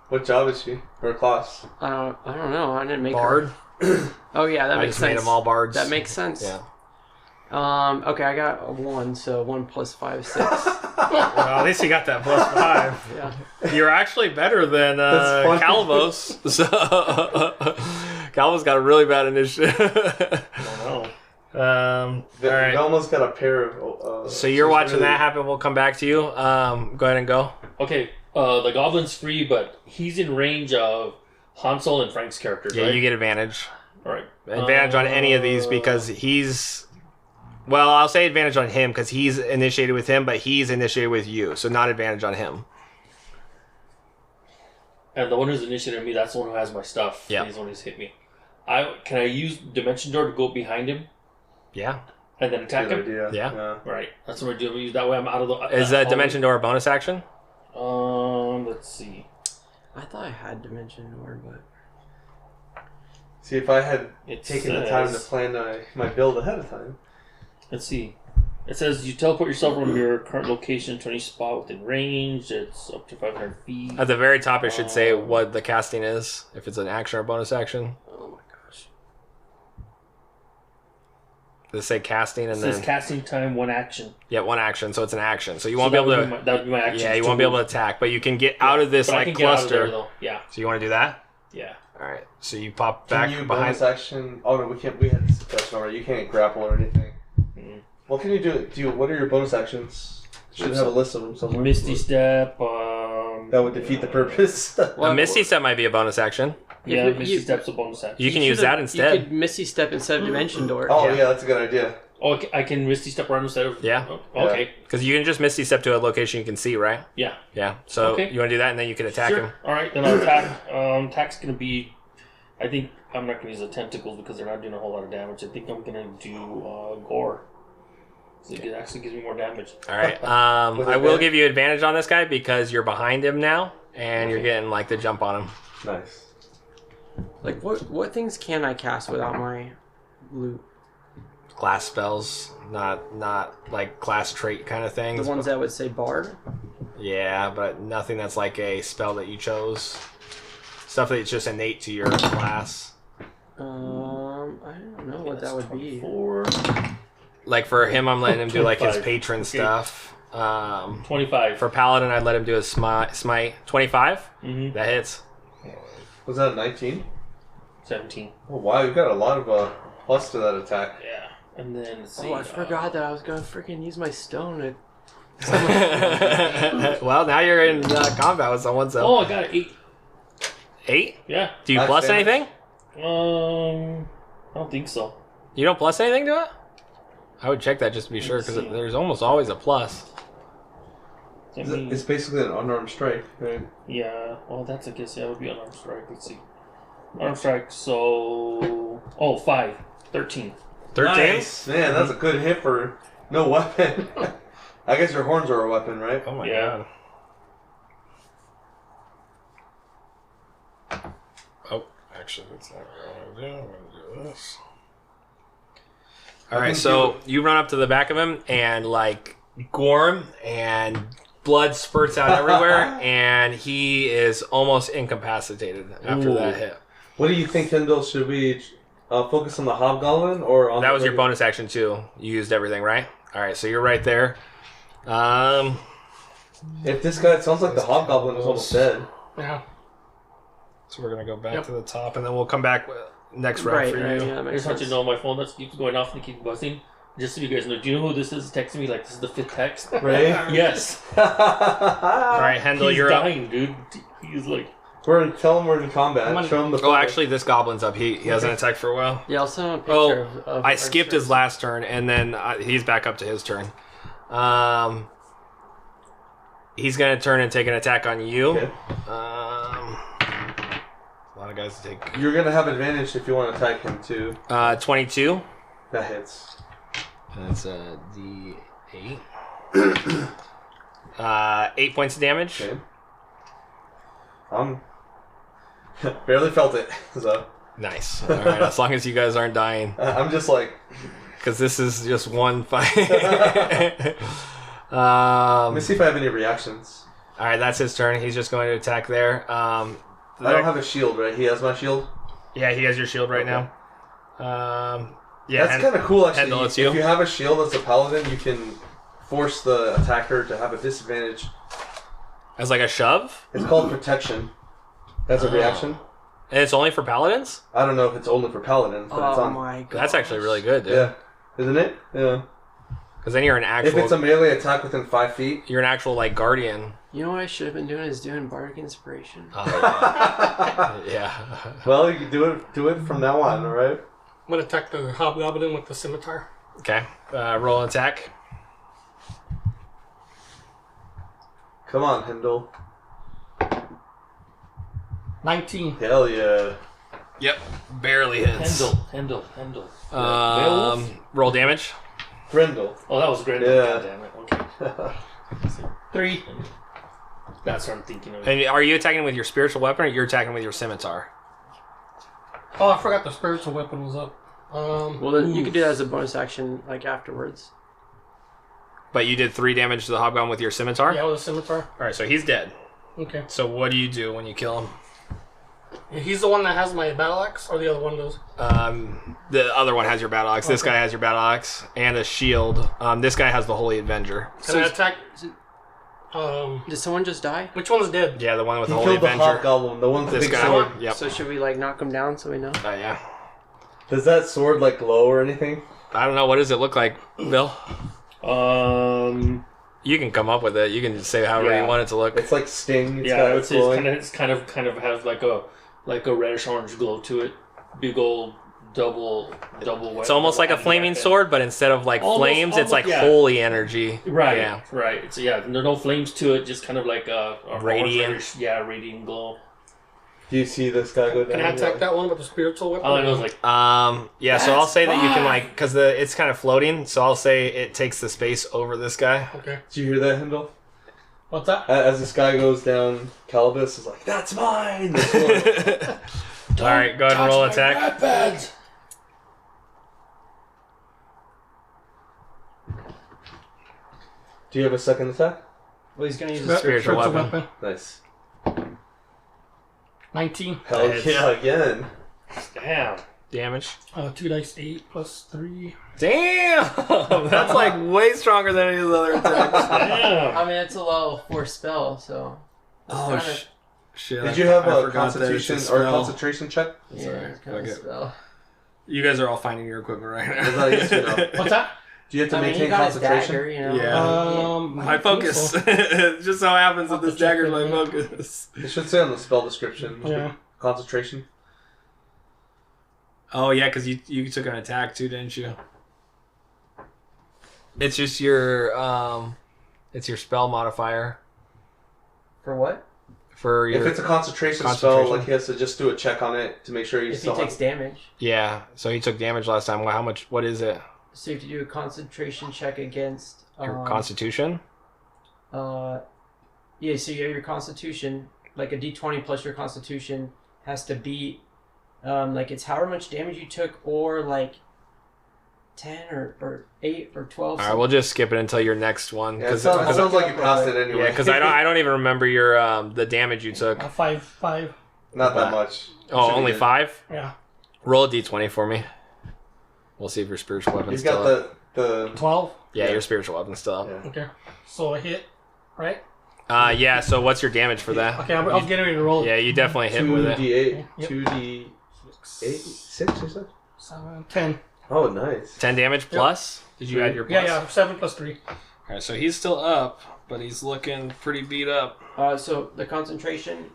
What job is she? Or class? I don't know. I didn't make Bard. her. Oh, yeah, that I makes just made sense. them all bards. That makes sense. Yeah. Okay, I got a 1, so 1 plus 5 is 6. Well, at least you got that +5. Yeah. You're actually better than That's funny. Calvos. So Calvos got a really bad initiative. I don't know. All right. Velma's got a pair of... So you're she's watching really- that happen. We'll come back to you. Go ahead and go. Okay, the goblin's free, but he's in range of Hansel and Frank's characters, Yeah, right? you get advantage. All right. Advantage on any of these because he's... Well, I'll say advantage on him because he's initiated with him, but he's initiated with you. So not advantage on him. And the one who's initiated me, that's the one who has my stuff. Yeah. He's the one who's hit me. Can I use Dimension Door to go behind him Yeah. and then attack Good him? idea. Yeah. Right. That's what I do. That way I'm out of the... Is that Dimension Door a bonus action? Let's see. I thought I had Dimension Door, but... See, if I had It taken the time to says- plan my build ahead of time. Let's see. It says you teleport yourself from your current location to any spot within range. It's up to 500 feet. At the very top, it should say what the casting is, if it's an action or bonus action. Oh my gosh. Does it say casting It and says then... casting time, 1 action. Yeah, 1 action, so it's an action. So you So won't be able that to... would be my action. Yeah, you won't be able to attack, but you can get out of this But I like can get out of cluster. there, though. Yeah. So you want to do that? Yeah. All right. So you pop Can back you behind. bonus action? Oh no, we can't. We had this discussion already. You can't grapple or anything. Mhm. What can you do? What are your bonus actions? Should have a list of them somewhere. Misty Step. That would defeat the purpose. A Misty Step might be a bonus action. Yeah, If Misty you- Step's a bonus action. You can use that instead. You could Misty Step instead of Dimension Door. Oh Yeah. yeah, that's a good idea. Oh, I can Misty Step around instead of... Yeah. Oh, okay. Because you can just Misty Step to a location you can see, right? Yeah. Yeah. So Okay. you want to do that, and then you can attack Sure. him. All right, then I'll attack. Attack's going to be... I think I'm not going to use the tentacles because they're not doing a whole lot of damage. I think I'm going to do gore. So it actually gives me more damage. All right. With I will advantage? give you advantage on this guy because you're behind him now, and you're Okay. getting like the jump on him. Nice. Like, what things can I cast without my loot? Class spells, not like class trait kind of The things. ones that would say Bard? Yeah, but nothing that's like a spell that you chose. Stuff that's just innate to your class. I don't know what that would be. 4, Like for him, I'm letting him do like his 25. patron Okay. stuff. 25. For Paladin, I'd let him do his smite. 25? Mhm. That hits. Was that a 19? 17. Oh wow, you've got a lot of plus to that attack. Yeah. And then, let's see. Oh, I forgot that I was going to freaking use my stone. Well, now you're in combat with someone, so. Oh, I got 8. 8? Yeah. Do you Max plus damage? anything? I don't think so. You don't plus anything to it? I would check that just to be sure, because there's almost always a plus. It's basically an unarmed strike, right? Yeah, well, that's, I guess, yeah, it would be an unarmed strike. Let's see. Unarmed strike, so... Oh, 5. 13. 13? Nice. Man, that's a good hit for no weapon. I guess your horns are a weapon, right? Oh my Yeah. god. Oh, actually, that's not what I want to do. I'm going to do this. Alright, so you run up to the back of him and, like, gore him, and blood spurts out everywhere, and he is almost incapacitated after that hit. What do you think, Kendall? Should we focus on the hobgoblin or on That was your bonus action, too. You used everything, right? Alright, so you're right there. If this guy, it sounds like the hobgoblin is almost dead. Yeah. So we're going to go back to the top, and then we'll come back next round for you. Yeah, that I makes just want you sense. to know my phone that keeps going off and keeps buzzing. Just so you guys know, do you know who this is texting me? Like, this is the 5th text. Right? Yes. Alright, Hendel, He's you're up. dying, dude. He's like... Tell him we're in combat. Show him the Oh, actually, this goblin's up. He hasn't attacked for a while. Yeah, I'll send him a picture of I our skipped his last turn, and then he's back up to his turn. He's going to turn and take an attack on you. Okay. A lot of guys to take. You're going to have advantage if you want to attack him, too. 22. That hits. That's a D8. 8 points of damage. Okay. Barely felt it, so... Nice. All right, as long as you guys aren't dying. I'm just like... Because this is just one fight. Let me see if I have any reactions. All right, that's his turn. He's just going to attack there. I don't have a shield, right? He has my shield? Yeah, he has your shield right now. Yeah, That's kind of cool, actually. Hendel, it's you. If you have a shield as a paladin, you can force the attacker to have a disadvantage. as like a shove. It's called protection. That's a reaction. And it's only for paladins? I don't know if it's only for paladins, but it's Oh on. my god. That's actually really good, dude. Yeah. Isn't it? Yeah. Because then you're an If actual... it's a melee attack within 5 feet. You're an actual, like, guardian. You know what I should have been doing is doing Bardic Inspiration. Yeah. Well, you can do it from now on, alright? I'm gonna attack the hobgoblin with the scimitar. Okay. Roll an attack. Come on, Hendel. 19. Hell yeah. Yep. Barely hits. Handle. Beowulf? Roll damage. Grendel. Oh, that was Grendel. Yeah. God damn it. Okay. 3. That's what I'm thinking of. And are you attacking with your spiritual weapon or you're attacking with your scimitar? Oh, I forgot the spiritual weapon was up. Well, then you could do that as a bonus action, like afterwards. But you did 3 damage to the hobgoblin with your scimitar? Yeah, with a scimitar. Alright, so he's dead. Okay. So what do you do when you kill him? He's the one that has my battle axe, or the other one does? The other one has your battle axe. This guy has your battle axe and a shield. This guy has the Holy Avenger. Can I attack? Did someone just die? Which one's dead? Yeah, the one with He the Holy killed the Avenger. hobgoblin, the one with the This big guy. sword. Yep. So should we like knock him down so we know? Yeah. Does that sword like glow or anything? I don't know. What does it look like, Bill? You can come up with it. You can just say however Yeah. you want it to look. It's like sting. It's Yeah, got I would say glowing. it's kind of has like a reddish orange glow to it. Big old double. It's almost like a flaming sword, but instead of like Almost- flames, it's like almost, yeah. holy energy. Right. Yeah. Right. It's there's no flames to it. Just kind of like a Radiant. orange, radiant glow. Do you see this guy go down? Can I attack that one with the spiritual weapon? All I know is like Yeah. So I'll say that you can like because it's kind of floating. So I'll say it takes the space over this guy. Okay. Did you hear that, Hendel? What's that? As this guy goes down, Calibus is like, "That's mine." The sword. All right, go ahead and roll attack. Do you have a second attack? Well, he's gonna use Sp- spiritual weapon. Nice. 19. Hell Nice. yeah, again. damn. Damage. 2 dice 8 plus 3. Damn, that's like way stronger than any of the other attacks. Damn. I mean, it's a level 4 spell, so. Oh shit! Did you have I a forgot that it's constitution a or spell. concentration check? Yeah, Sorry, it's kind of fuck a it. spell. You guys are all finding your equipment right Is now. that yes or no? What's that? Do you have to I mean, he maintain got his concentration? dagger, you know. Yeah. I My focus. think It just so happens that I'll this have to check dagger's my it, yeah. focus. It should say on the spell description. Yeah. Concentration. Oh yeah, because you took an attack too, didn't you? It's just your spell modifier For what? for your. If it's a concentration spell, Concentration. like he has to just do a check on it to make sure he's If he still takes damage. Yeah, so he took damage last time. How much? What is it? So you have to do a concentration check against Your Constitution. Yeah, so you have your constitution, like a d20 plus your constitution has to beat, like it's however much damage you took, or like 10 or 8 or 12. All right, we'll just skip it until your next one. Yeah, it sounds like you passed it anyway. Yeah, because I don't even remember your the damage you took. 5. Not that much. Oh, Should be only good. 5? Yeah. Roll a d20 for me. We'll see if your spiritual weapon's He's still got up. the 12. Yeah, yeah. your spiritual weapon's still up. yeah. Okay. So a hit, right? Yeah, so what's your damage for that? Okay, I was getting ready to roll. Yeah, you definitely hit with it. 2d8. Yep. 2d8? 6 or so? 7, 10. Oh, nice. 10 damage plus? Did you add your plus? Yeah, 7 plus 3. Alright, so he's still up, but he's looking pretty beat up. So the concentration,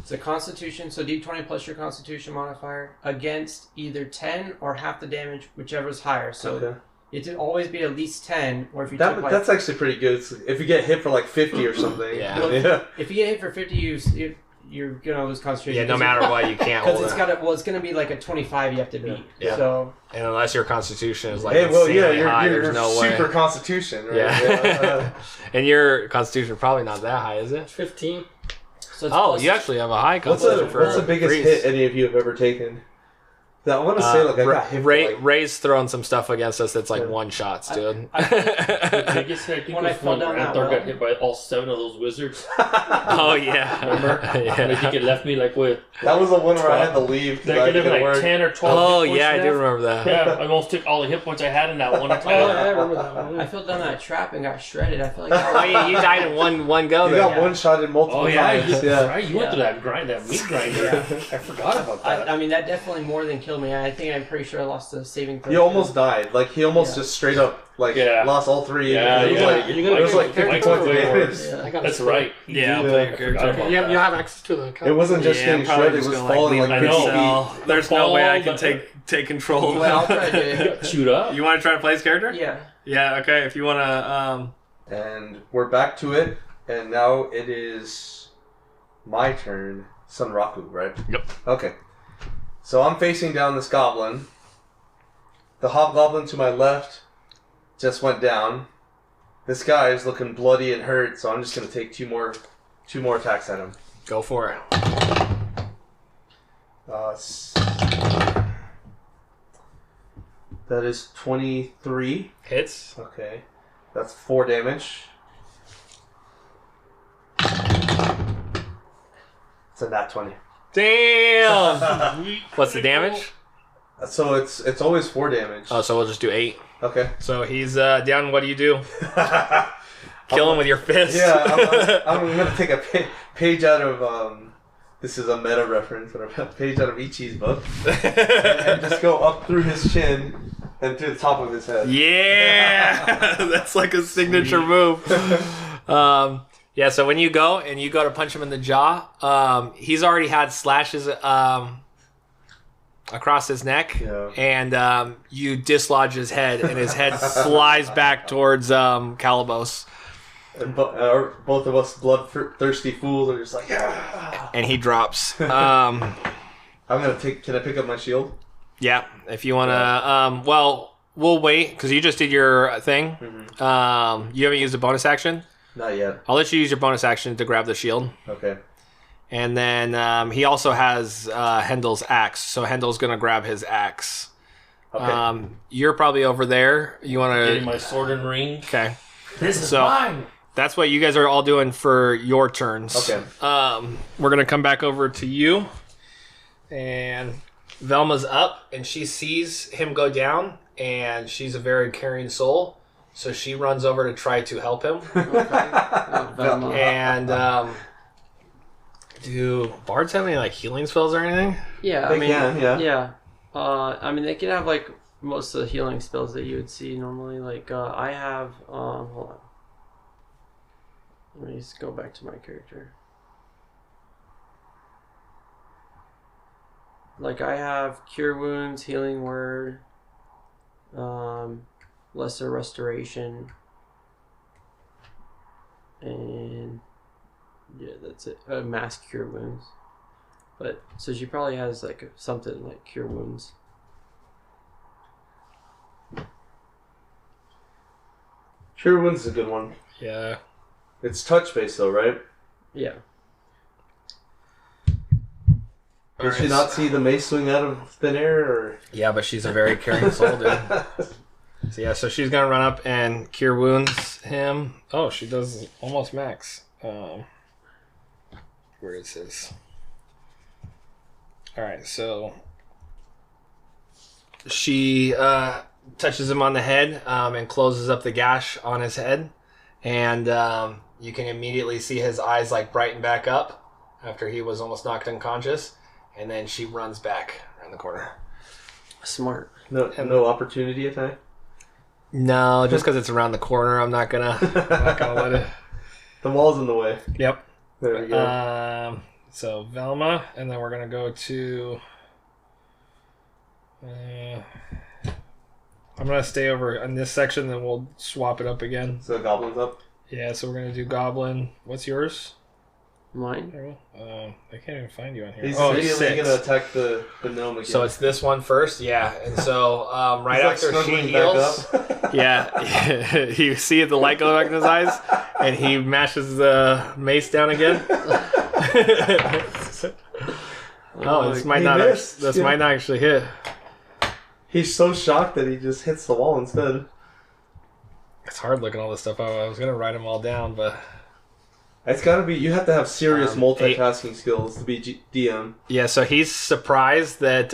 it's a constitution, so d20 plus your constitution modifier against either 10 or half the damage, whichever is higher. So Okay. it would always be at least 10, or if you took like, That's actually pretty good. If you get hit for like 50 or something. Yeah. Yeah. if you get hit for 50, you're gonna lose concentration. Yeah, no matter what, you can't Because hold it. it's gonna be like a 25 you have to beat. Yeah. So And unless your constitution is like Hey, well, yeah, insanely high, you're there's no super way. constitution, right? Yeah. And your constitution probably not that high, is it? 15. so it's Oh, plus- you actually have a high What's constitution for the biggest Greece. hit any of you have ever taken? I want to say like I got hit for, Ray, like, Ray's throwing some stuff against us that's like Yeah. one shots, dude. The biggest hit I think When I was fell when down that Anthor well. got hit by all 7 of those wizards. Oh yeah, Remember? And I think yeah. it left me like with that was the one where I had to leave. 'cause I like, didn't like work. 10 or 12 Oh hit points yeah, I do left. remember that. Yeah, I almost took all the hit points I had in that one Oh, yeah, I attack. remember that one. I fell down that trap and got shredded. I feel like Oh yeah, you died in one go. You There. got one shot in multiple Oh yeah, times. you, Yeah. right. You went through that grind, that meat grind. I forgot about that. I mean, that definitely more than killed me. I think I'm pretty sure I lost the saving throw. He almost died. Like he almost Yeah. just straight up like Yeah. lost all 3. Yeah, It was yeah. like, You're gonna it was get like your 50 character points of away. damage. I got That's a right. Yeah, I'll Yeah. play your I character. forgot about You that. have access to the account. It wasn't just Yeah, getting I'm probably shredded. It just was gonna falling leave like I know. 50 feet. There's no way I Fall, can but- take control. Well, I'll try to. Got chewed up. You want to try to play his character? Yeah. Yeah. Okay. If you want to, And we're back to it, and now it is my turn. Sunraku, right? Yep. Okay. So I'm facing down this goblin. The hobgoblin to my left just went down. This guy is looking bloody and hurt, so I'm just gonna take two more attacks at him. go for it. That is 23. Hits. Okay. That's 4 damage. It's a nat 20. Damn. What's the damage? So it's always 4 damage. Oh, so we'll just do 8. Okay. So he's down. What do you do? Kill him with your fist. Yeah, I'm gonna take a page out of this is a meta reference, but a page out of Ichi's book, and just go up through his chin and through the top of his head. Yeah, that's like a signature move. Yeah, so when you go to punch him in the jaw, he's already had slashes across his neck, Yeah. and you dislodge his head, and his head flies back towards Calabos, And both of us bloodthirsty fools are just like, yeah. and he drops. I'm gonna take. Can I pick up my shield? Yeah, if you want to. Well, we'll wait because you just did your thing. Mm-hmm. You haven't used a bonus action. Not yet. I'll let you use your bonus action to grab the shield. Okay. And then he also has Hendel's axe, so Hendel's gonna grab his axe. Okay. You're probably over there. You want Getting to? my sword and ring. Okay, This is So- mine. that's what you guys are all doing for your turns. Okay. We're gonna come back over to you, and Velma's up, and she sees him go down, and she's a very caring soul, so she runs over to try to help him. Velma. And do bards have any like healing spells or anything? Yeah, They I mean, can, yeah. yeah. I mean, they can have like most of the healing spells that you would see normally. Like, I have. Hold on. Let me just go back to my character. like I have Cure Wounds, Healing Word, Lesser Restoration, and yeah, that's it. Mass Cure Wounds. But so she probably has like something like Cure Wounds. Cure Wounds is a good one. Yeah. It's touch based though, right? Yeah. Did she not see the mace swing out of thin air? Or? Yeah, but she's a very caring soul, dude. So yeah, so she's gonna run up and Cure Wounds him. Oh, she does almost max. Where is this? All right, so she touches him on the head and closes up the gash on his head, and you can immediately see his eyes like brighten back up after he was almost knocked unconscious, and then she runs back around the corner. Smart. No opportunity attack. No, just because it's around the corner, I'm not gonna let it. The wall's in the way. Yep. There we go. So Velma, and then we're gonna go to. I'm gonna stay over in this section, then we'll swap it up again. So Goblin's up. Yeah, so we're gonna do Goblin. What's yours? Mine? I can't even find you on here. He's Oh, immediately 6. gonna attack the gnome again. So it's this one first, yeah. And so right He's, after like, she snuggling heals, back up. yeah, you see the light go back in his eyes, and he mashes the mace down again. Oh, this might He not. missed. This Yeah. might not actually hit. He's so shocked that he just hits the wall instead. It's hard looking all this stuff up. I was gonna write them all down, but It's gotta be. You have to have serious 8. multitasking skills to be DM. yeah. So he's surprised that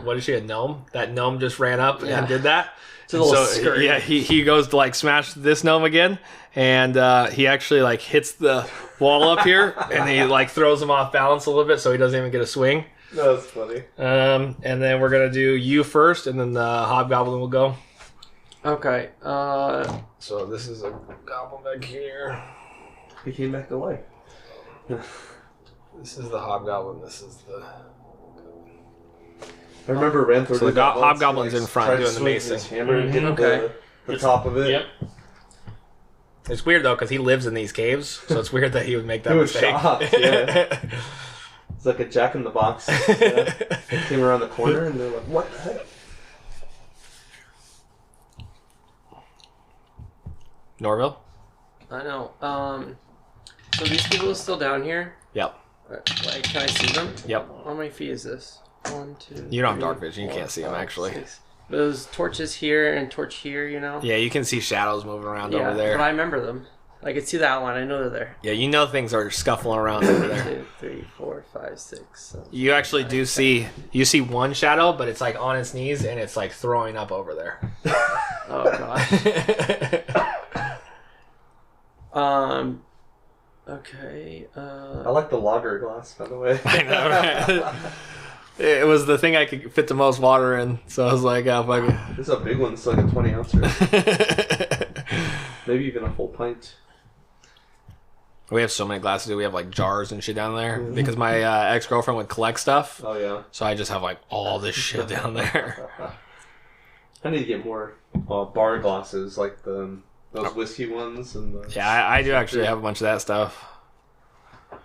what is she, a gnome? That gnome just ran up and did that. It's a little So scary. yeah, he goes to like smash this gnome again, and he actually like hits the wall up here, and he like throws him off balance a little bit, so he doesn't even get a swing. No, that's funny. And then we're gonna do you first, and then the hobgoblin will go. Okay. So this is a goblin back here. He came back to life. This is the hobgoblin. This is the. I remember Ranthor. So the did that once. hobgoblin's He, in front tried to doing the swing macing. his hammer and hit Okay. the top of it. Yep. It's weird though because he lives in these caves, so it's weird that he would make that He was mistake. shocked, yeah. It's like a Jack in the Box. Yeah. Came around the corner and they're like, "What the heck?" Norville. I know. So these people are still down here. Yep. Like, can I see them? Yep. How many feet is this? 1, 2. You don't have 3, dark vision. You 4, can't see them 5, actually. 6. Those torches here and torch here, you know. Yeah, you can see shadows moving around Yeah, over there. but I remember them. I can see the outline. I know they're there. Yeah, you know things are scuffling around over there. 2, 3, 4, 5, 6, 7. You actually do see one shadow, but it's like on its knees and it's like throwing up over there. Oh gosh. Okay. I like the lager glass, by the way. I know, right? It was the thing I could fit the most water in, so I was like, oh, fuck it. This is a big one. It's like a 20 ouncer. Maybe even a full pint. We have so many glasses, dude. We have like jars and shit down there because my ex-girlfriend would collect stuff. Oh, yeah. So I just have like all this shit down there. I need to get more bar glasses, like those whiskey ones. And the... Yeah, I do actually have a bunch of that stuff.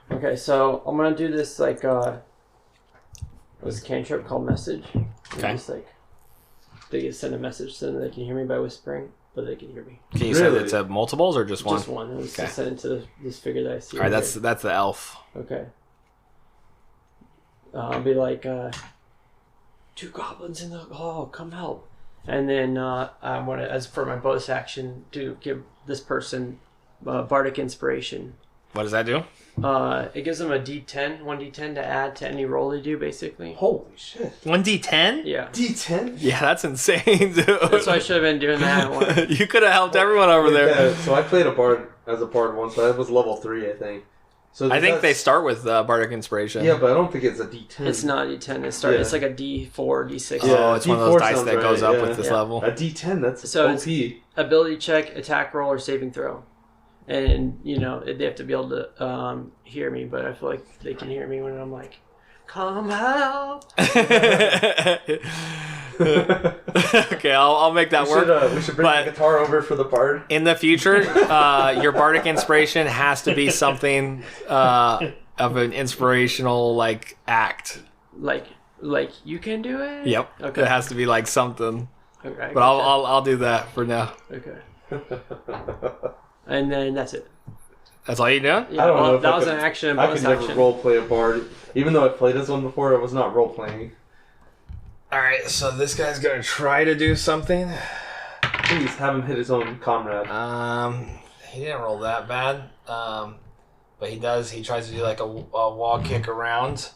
Okay, so I'm gonna do this like this cantrip called message. Okay. Just like they can send a message so that they can hear me by whispering, but they can hear me. Can you Really? send it to multiples or just one? Just one. It was Okay. to send it to this figure that I see. All right, right that's the elf. here. Okay. I'll be like, 2 goblins in the hall, come help. And then I want to, as for my bonus action, to give this person bardic inspiration. What does that do? It gives them a D10, 1d10 to add to any roll they do, basically. Holy shit. 1d10? Yeah. D10? Yeah, that's insane, dude. That's why I should have been doing that. You could have helped everyone over there. Yeah, so I played as a bard once, but I was level 3, I think. So I think they that's- start with bardic inspiration. Yeah, but I don't think it's a D10. It's not D10. It's like a D4, D6. Oh, it's one of those D4 dice sounds that goes right, up with this Yeah. level. A D10, that's So OP. Ability check, attack roll, or saving throw. And, they have to be able to hear me, but I feel like they can hear me when I'm like, Come help. Okay, I'll make that work. We should bring But- the guitar over for the bard. In the future, your bardic inspiration has to be something of an inspirational like act. Like you can do it. Yep. Okay. It has to be like something. Okay. But I'll do that for now. Okay. And then that's it. That's all you do? Yeah, I don't know if that I was could- an action and I bonus could never action. role play a bard, even though I played as one before. I was not role playing. All right. So this guy's gonna try to do something. Please have him hit his own comrade. He didn't roll that bad. But he does. He tries to do like a wall kick around,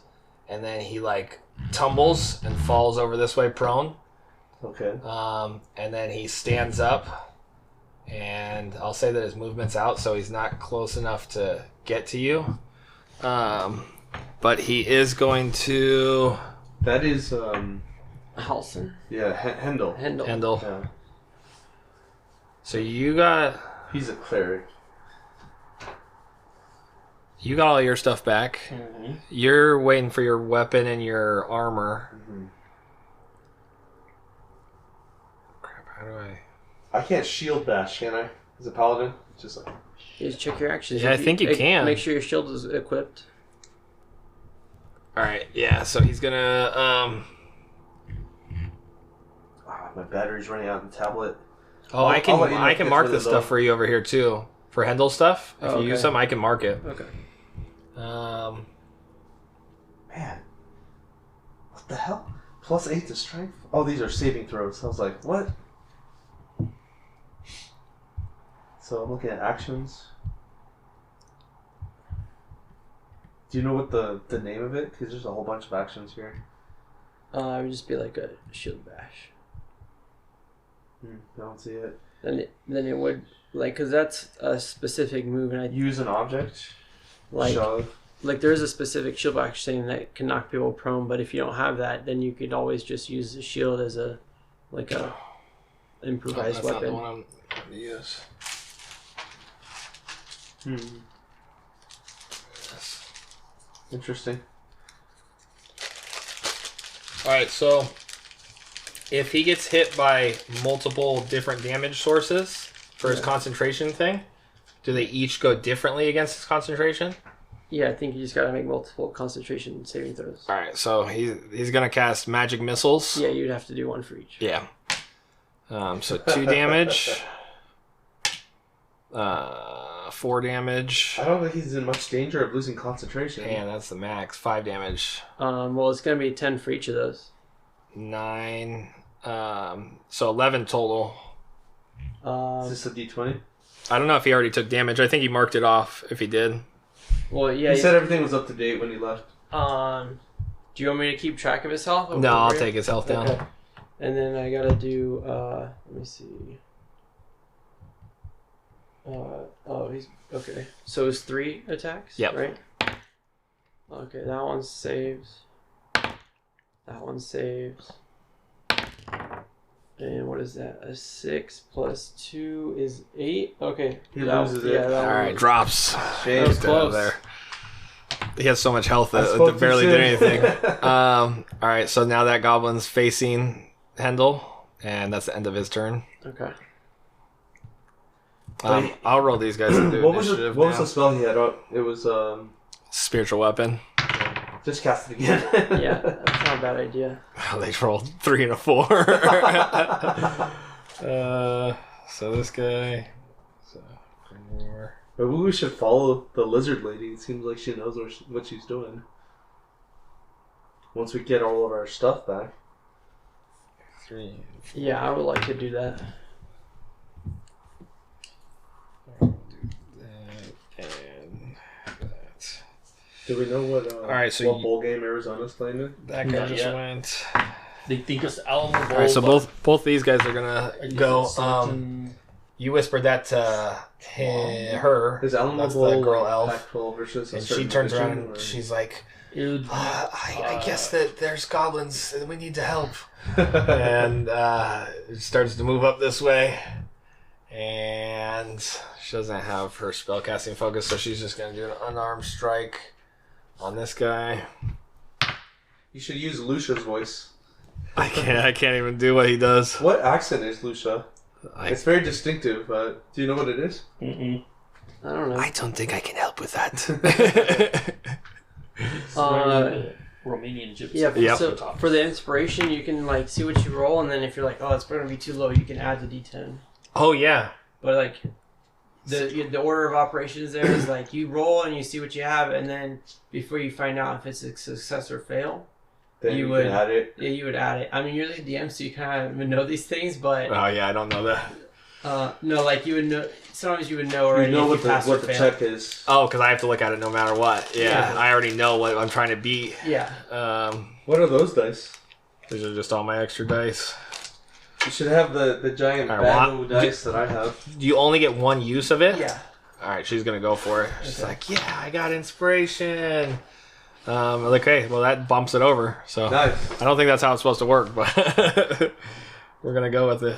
and then he like tumbles and falls over this way prone. Okay. And then he stands up, and I'll say that his movement's out, so he's not close enough to get to you. But he is going to That is Halson. yeah, Hendel. Hendel. Yeah. So you got He's a cleric. all your stuff back. Mm-hmm. You're waiting for your weapon and your armor. Mm-hmm. Crap, how do I? I can't shield bash, can I? As a paladin, just like You just check your actions. Yeah, I think you can. Make sure your shield is equipped. All right, yeah. So he's gonna. my battery's running out on the tablet. Oh, I'll let you know I if can it's mark really this low. stuff for you over here too. For Hendel stuff, if Oh, you use okay. them, I can mark it. Okay. Man, what the hell? +8 to strength? Oh, these are saving throws. I was like, what? So I'm looking at actions. Do you know what the name of it? Because there's a whole bunch of actions here. It would just be like a shield bash. I don't see it. Then it would like because that's a specific move, and I Use an object. like Shove. like there is a specific shield bash thing that can knock people prone. But if you don't have that, then you could always just use the shield as a improvised That's not the weapon. one I'm going to use. Interesting. All right, so if he gets hit by multiple different damage sources for his concentration thing, do they each go differently against his concentration? Yeah, I think you just gotta make multiple concentration saving throws. All right, so he's gonna cast magic missiles. Yeah, you'd have to do one for each. Yeah. So 2 damage. 4 damage. I don't think he's in much danger of losing concentration. And that's the max. 5 damage. Well, it's gonna be 10 for each of those. 9. So 11 total. Is this a D20? I don't know if he already took damage. I think he marked it off if he did. Well, yeah. He said everything was up to date when he left. Do you want me to keep track of his health? No, I'll take his health down. Okay. And then I gotta do. Let me see. He's okay. So it's 3 attacks. Yep. Right. Okay, that one saves. That one saves. And what is that? A 6 plus 2 is 8. Okay. He loses it. that All one- right, drops. Shame. That was Get out of close. there. He has so much health I that spoke it barely too did soon. anything. All right, so now that goblin's facing Hendel, and that's the end of his turn. Okay. I'll roll these guys and do What was initiative what was now. the spell he had? It was Spiritual weapon. just cast it again. Yeah, that's not a bad idea. They rolled 3 and a 4. So this guy. So 4. Maybe we should follow the lizard lady. It seems like she knows what she's doing. Once we get all of our stuff back. 3. Yeah, I would like to do that. And that. Do we know what? All right, so what bowl game Arizona's playing in? That guy Not just yet. went. They think it's Alamo Bowl. All right, so but both these guys are gonna I guess go. it's certain- You whispered that to her. Is Alamo That's Bowl the girl like elf. Pac-12 versus a And she certain turns around division, and or- she's like, Dude, I guess that there's goblins and we need to help. And it starts to move up this way. And she doesn't have her spellcasting focus, so she's just going to do an unarmed strike on this guy. You should use Lucia's voice. I can't even do what he does. What accent is Lucia? It's very distinctive. Do you know what it is? Mm-mm. I don't know. I don't think I can help with that. It's very Romanian gypsy. Yeah, Yep. so for the inspiration, you can like see what you roll, and then if you're like, oh, it's going to be too low, you can add the D10. Oh yeah. But like the order of operations there is like you roll and you see what you have, and then before you find out if it's a success or fail, Then you you would can add it. Yeah, you would add it. I mean, you're the DM, so you kind of know these things, but Oh yeah, I don't know that. no, like you would know. Sometimes you would know already. You know if what you the fail. check is. Oh, because I have to look at it no matter what. Yeah, Yeah. I already know what I'm trying to beat. Yeah. What are those dice? These are just all my extra dice. You should have the giant All right, bamboo dice that I have. Do you only get one use of it? Yeah. All right, she's gonna go for it. She's Okay. like, "Yeah, I got inspiration." Okay, well that bumps it over. So Nice. I don't think that's how it's supposed to work, but we're gonna go with it.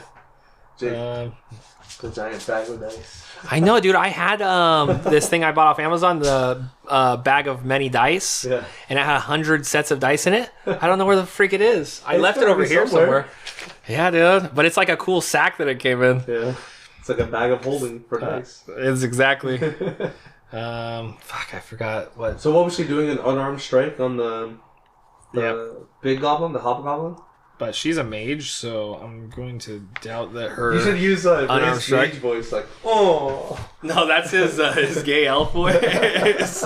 Jake, Um, the giant bag of dice. I know, dude. I had this thing I bought off Amazon, the bag of many dice, Yeah. and it had 100 sets of dice in it. I don't know where the freak it is. I It's left it gotta over be here somewhere. somewhere. Yeah, dude. But it's like a cool sack that it came in. Yeah. It's like a bag of holding for dice. It's exactly. Fuck, I forgot what. So what was she doing? An unarmed strike on the big goblin, the hobgoblin? But she's a mage, so I'm going to doubt that her. You should use a unarmed raised strike? mage voice, like, oh. No, that's his gay elf voice.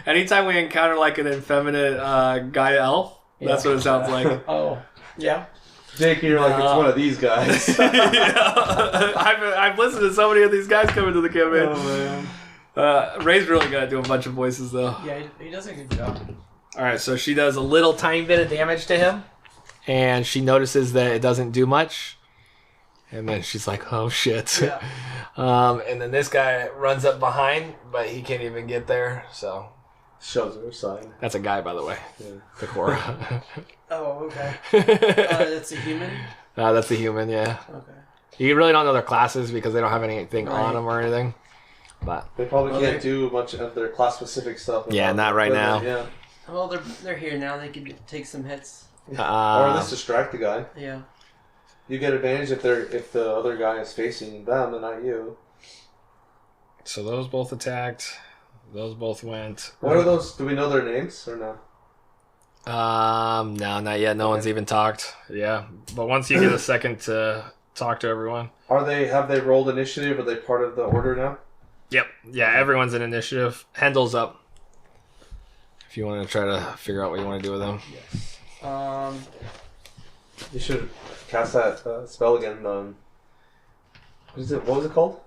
Anytime we encounter like an effeminate guy elf, that's what it sounds like. Oh. Yeah. Jake, you're like, it's one of these guys. Yeah. I've listened to so many of these guys come into the campaign. Oh, man. Ray's really good at doing a bunch of voices though. Yeah, he does a good job. All right, so she does a little tiny bit of damage to him, and she notices that it doesn't do much, and then she's like, "Oh shit!" Yeah. And then this guy runs up behind, but he can't even get there. So Shoves her aside. that's a guy, by the way. Yeah. The core. Oh, okay. That's a human. That's the human. Yeah. Okay. You really don't know their classes because they don't have anything on Right. them or anything. But They probably Well, can't do much of their class-specific stuff. Yeah, not right now. Yeah. Well, they're here now. They could take some hits. Or at least distract the guy. Yeah. You get advantage if the other guy is facing them and not you. so those both attacked. Those both went. What are those? Do we know their names or no? No, not yet. No one's even talked. Yeah, but once you get a second to talk to everyone. Have they rolled initiative? Are they part of the order now? Yep. Yeah, everyone's in initiative. Hendel's up. If you want to try to figure out what you want to do with them. You should cast that spell again. What was it called?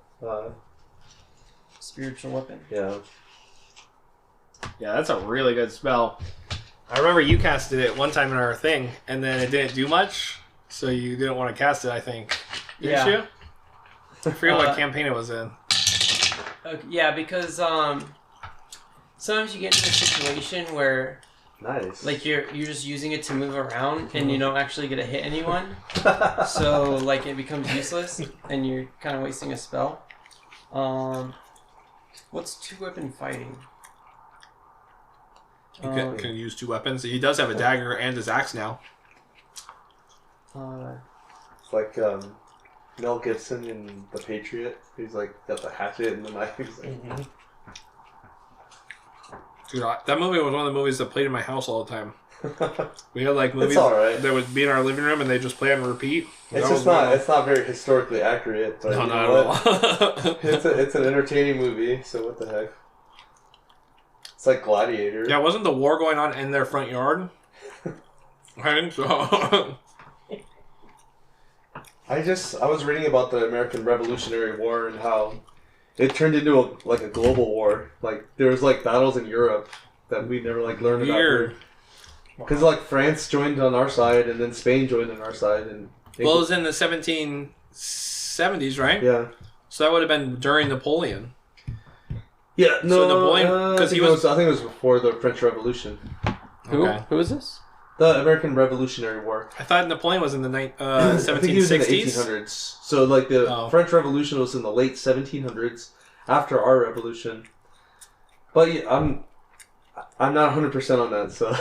Spiritual weapon. Yeah. Yeah, that's a really good spell. I remember you casted it one time in our thing, and then it didn't do much, so you didn't want to cast it, I think. Didn't Yeah. you? I forget what campaign it was in. Okay, yeah, because sometimes you get into a situation where Nice. like you're just using it to move around and you don't actually get to hit anyone, so like it becomes useless and you're kind of wasting a spell. What's two-weapon fighting? You can use two weapons. He does have a dagger and his axe now. It's like Mel Gibson in The Patriot. He's like got the hatchet and the knife. He's like, Dude, that movie was one of the movies that played in my house all the time. We had like movies alright. that would be in our living room and they just play on repeat. It's That just was one not. of It's not very historically accurate. But them. No, you not know at what? all. It's an entertaining movie. So what the heck? It's like Gladiator. Yeah, wasn't the war going on in their front yard? I think so. I was reading about the American Revolutionary War and how it turned into a global war. Like there was like battles in Europe that we never like learned Weird. about. Because like France joined on our side and then Spain joined on our side and Well, it was in the 1770s, right? yeah. So that would have been during Napoleon. Yeah, no, So Napoleon- 'cause he was- I think it was before the French Revolution. Who? Okay. Who is this? The American Revolutionary War. I thought Napoleon was in the I think he was in the 1760s. 1800s. So like the Oh. French Revolution was in the late 1700s, after our revolution. But yeah, I'm not 100% on that. So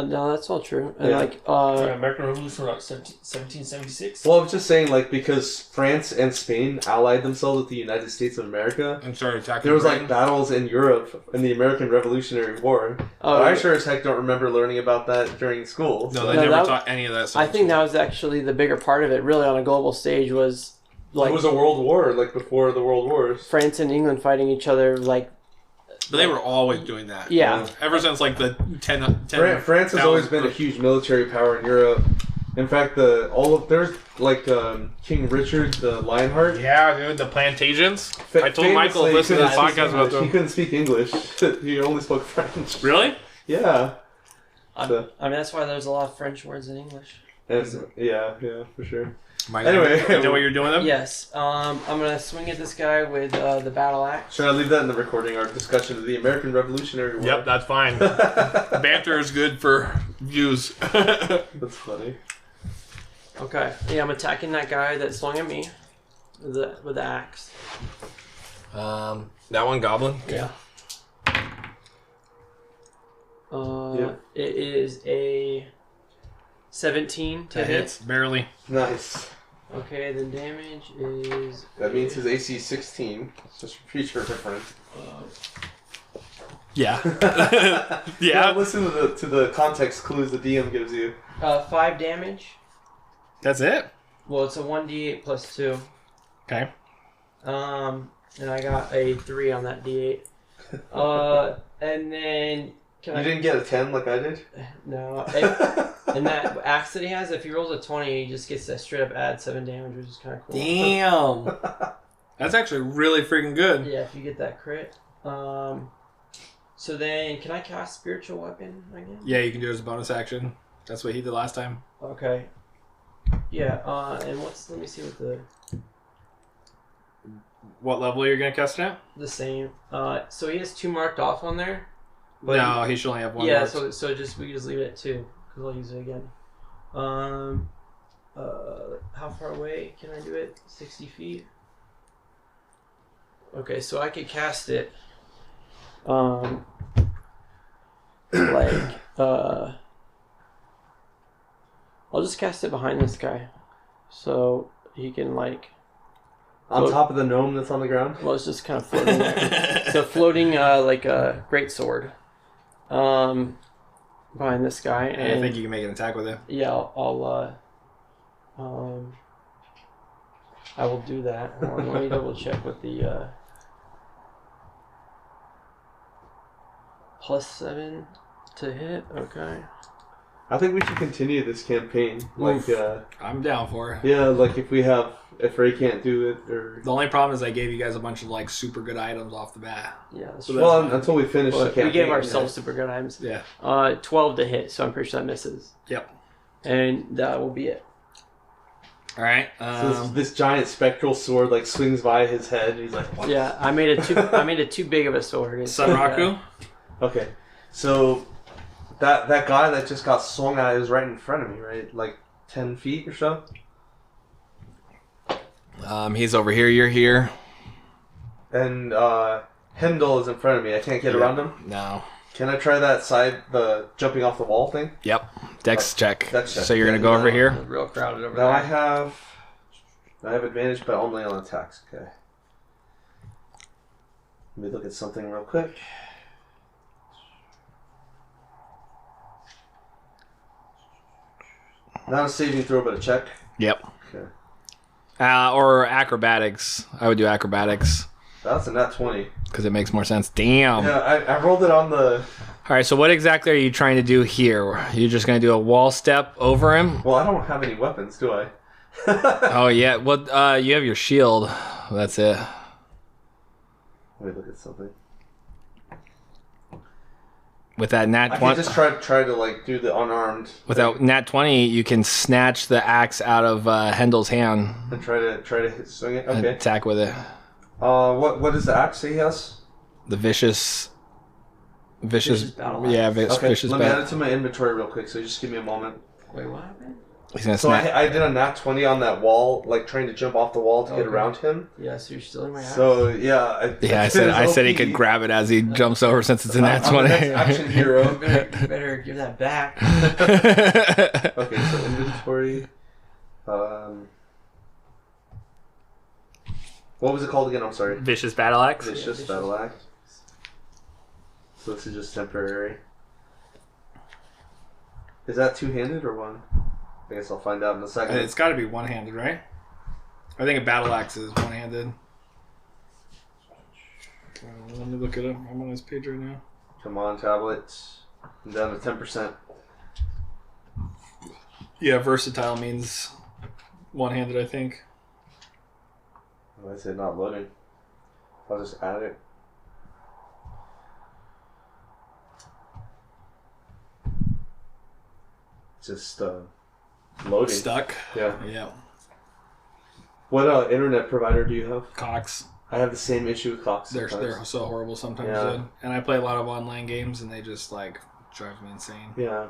No, that's all true. And Yeah. American Revolution was 1776. Well, I was just saying, like, because France and Spain allied themselves with the United States of America, And started attacking. there was, like, Britain. battles in Europe in the American Revolutionary War. Oh, But I yeah. sure as heck don't remember learning about that during school. No, so- they No, never that- taught any of that stuff. I think that was actually the bigger part of it, really, on a global stage, was like it was a world war, like, before the world wars. France and England fighting each other, like, But they were always doing that. yeah. Ever since like the 10 France has always been a huge military power in Europe. In fact, there's like King Richard the Lionheart. Yeah, dude, the plantations. I told Michael to Famously, listen to this he couldn't speak podcast about English. He them. couldn't speak English. He only spoke French. Really? Yeah. I mean, that's why there's a lot of French words in English. And, yeah, for sure. Mike, Anyway. you know what you're doing with them? Yes, I'm gonna swing at this guy with the battle axe. Should I leave that in the recording? Our discussion of the American Revolutionary War. Yep, that's fine. Banter is good for views. That's funny. Okay, yeah, I'm attacking that guy that swung at me with the axe. That one goblin. Yeah. Yep. It is a 17 to That hit. hits barely. Nice. Okay, the damage is. That means his AC is 16. It's just feature different. Yeah. Yeah, yeah. listen to the context clues the DM gives you. 5 damage. That's it. Well, it's a 1d8 plus 2. Okay. And I got a 3 on that d8. And then can You I? didn't get a 10 like I did? No. And that axe that he has, if he rolls a 20, he just gets to straight up add 7 damage, which is kind of cool. Damn. That's actually really freaking good. Yeah, if you get that crit. So then, can I cast Spiritual Weapon again? Yeah, you can do it as a bonus action. That's what he did last time. Okay. Yeah, and let me see what What level are you going to cast it at? the same. So he has 2 marked off on there. No, he should only have one. Yeah, marked. so we can just leave it at 2, because I'll use it again. How far away can I do it? 60 feet? Okay, so I could cast it, I'll just cast it behind this guy, so he can, like, On top of the gnome that's on the ground? well, it's just kind of floating there. So floating, like a great sword, behind this guy, And and I think you can make an attack with it. yeah, I will do that. Hold on, let me double check with the +7 to hit. Okay. I think we should continue this campaign. Like, I'm down for it. yeah, like if Ray can't do it, or... The only problem is I gave you guys a bunch of like super good items off the bat. Yeah. That's So true. Well, fine. until we finish the But campaign. we gave ourselves super good items. Yeah. 12 to hit, so I'm pretty sure that misses. Yep. And that will be it. All right. So this giant spectral sword like swings by his head, and he's like, "What?" Yeah, I made it too big of a sword. It's Sunraku. Okay, so that guy that just got swung at is right in front of me, right? Like 10 feet or so. He's over here. You're here. And Hendel is in front of me. I can't get around him. No. Can I try that the jumping off the wall thing? Yep. Dex check. Dex check. So you're gonna go over here. It's real crowded over Now there. I have advantage, but only on attacks. Okay. Let me look at something real quick. Not a saving throw, but a check. Yep. Okay. Or acrobatics. I would do acrobatics That's a nat 20. because it makes more sense. Damn. Yeah, I rolled it on the... All right. So what exactly are you trying to do here? You're just gonna do a wall step over him? Well, I don't have any weapons, do I? Oh yeah. Well, you have your shield. That's it. Let me look at something. With that nat I 20, can just try to like do the unarmed without nat 20, you can snatch the axe out of Hendel's hand and try to swing it. and Okay. attack with it. What is the axe he has? The vicious Vicious battle axe. yeah, Okay. vicious Let me add battle. it to my inventory real quick. So just give me a moment. Wait, what happened? He's gonna So snap. I did a nat 20 on that wall, like trying to jump off the wall to get Okay. around him. Yeah, so you're still in my axe. So yeah, Yeah, I said he could grab it as he jumps over since it's a nat 20. Action hero. You better give that back. Okay, so inventory. What was it called again? I'm sorry. Vicious battle axe. Vicious battle axe. So this is just temporary. Is that two-handed or one? I guess I'll find out in a second. It's got to be one-handed, right? I think a battle axe is one-handed. Let me look it up. I'm on this page right now. Come on, tablet. I'm down to 10%. Yeah, versatile means one-handed, I think. Why is it not loading? I'll just add it. Just loading. Stuck. Yeah. Yeah. What internet provider do you have? Cox. I have the same issue with Cox. They're sometimes. so horrible sometimes, Yeah. dude. And I play a lot of online games, and they just like drive me insane. Yeah.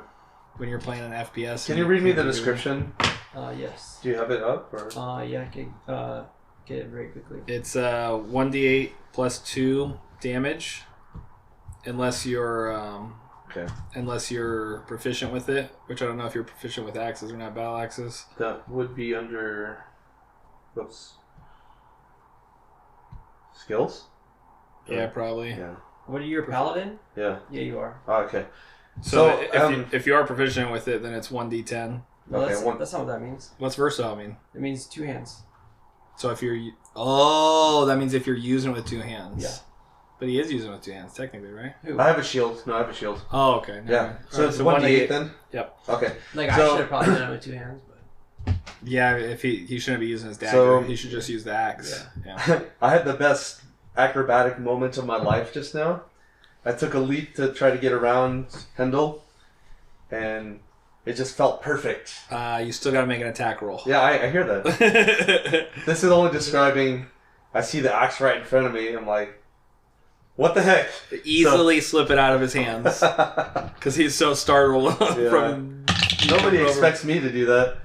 When you're playing an FPS. Can you read me the description? Yes. Do you have it up? Or? Yeah, get it very quickly. It's 1d8 plus 2 damage, unless you're Okay. unless you're proficient with it. Which I don't know if you're proficient with axes or not. Battle axes. That would be under. Whoops. Skills? Yeah, probably. Yeah. What are you, a paladin? Yeah. Yeah, you are. Oh, okay. So, if you are proficient with it, then it's 1d10. No, Okay, that's not what that means. What's versatile mean? It means two hands. So if you're that means if you're using it with two hands. Yeah. But he is using it with two hands, technically, right? Who? I have a shield. No, I have a shield. Oh, okay. never Yeah. mind. So Alright, it's 1d8 1d8 then? Yep. Okay. Like, I So- should have probably done it with two hands, but... Yeah, if he shouldn't be using his dagger. So- He should just use the axe. Yeah. I had the best acrobatic moment of my life just now. I took a leap to try to get around Hendel, and it just felt perfect. You still got to make an attack roll. Yeah, I hear that. This is only describing, I see the axe right in front of me, I'm like, what the heck? Easily slip it out of his hands because he's so startled from. Nobody expects me to do that.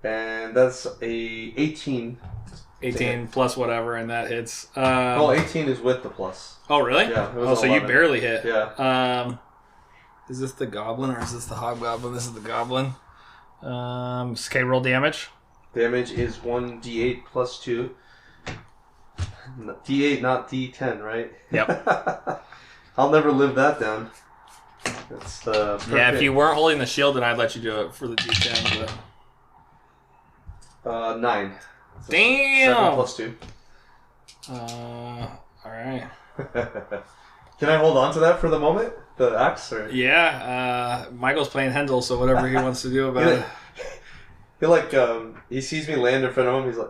And that's a 18. 18 plus whatever, and that hits. 18 is with the plus. Oh, really? Yeah, it was Oh, so you 11. barely hit. Yeah. Is this the goblin or is this the hobgoblin? This is the goblin. Okay, roll damage. Damage is 1d8 plus 2. D8, not D10, right? Yep. I'll never live that down. That's Yeah, if you weren't holding the shield, then I'd let you do it for the D10. But... 9. So Damn! 7 plus 2. Alright. Can I hold on to that for the moment? The axe? Or? Yeah, Michael's playing Hendel, so whatever he wants to do about it. He he sees me land in front of him, he's like,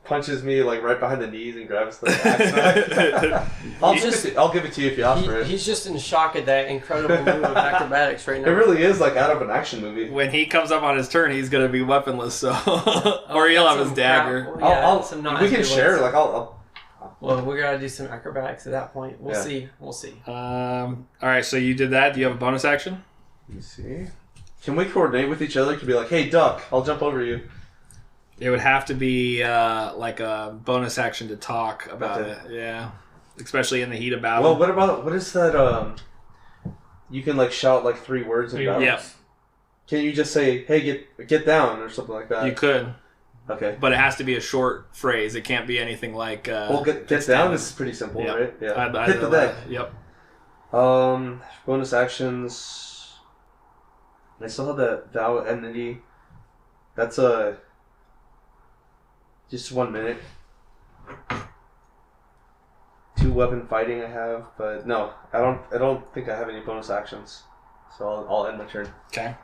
punches me like right behind the knees and grabs the axe. I'll give it to you if you ask for it. He's just in shock at that incredible move of acrobatics right now. It really is like out of an action movie. When he comes up on his turn, he's going to be weaponless, so... or he'll have his dagger. We can share. Like Well, we're gonna do some acrobatics at that point. We'll Yeah. see. We'll see. Alright, so you did that. Do you have a bonus action? Let me see. Can we coordinate with each other to be like, hey, duck, I'll jump over you? It would have to be like a bonus action to talk about Okay. it. Yeah. Especially in the heat of battle. Well, what is that, you can like shout like 3 words in battle? Yeah. Can you just say, hey, get down or something like that? You could. Okay. But it has to be a short phrase. It can't be anything like... Well, get down is pretty simple, Yep. right? Yeah. I'd Hit the deck. Yep. Bonus actions. I still have that Vow Enmity. That's just 1 minute. 2 weapon fighting I have, but no, I don't think I have any bonus actions. So I'll end my turn. Okay.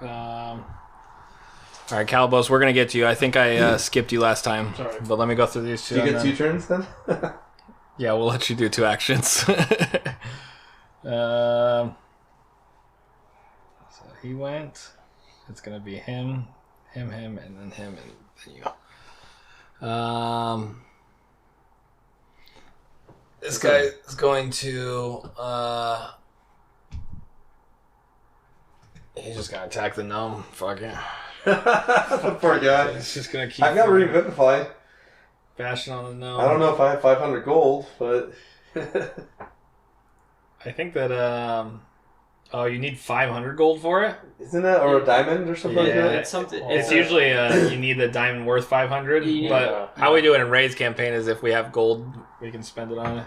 All right, Calabos, we're going to get to you. I think I skipped you last time. Sorry. But let me go through these two. Do you and get then- 2 turns then? Yeah, we'll let you do 2 actions. So he went. It's going to be him, and then him, and then you. This guy is going to... he's just going to attack the gnome. Fuck yeah. The poor guy. It's just gonna keep. I got Revivify. bashing on the no. I don't know if I have 500 gold, but I think that oh, you need 500 gold for it. isn't that or a diamond or something like Yeah. that? It's something. It's a- usually you need the diamond worth 500. Yeah. But how we do it in Ray's campaign is if we have gold, we can spend it on it.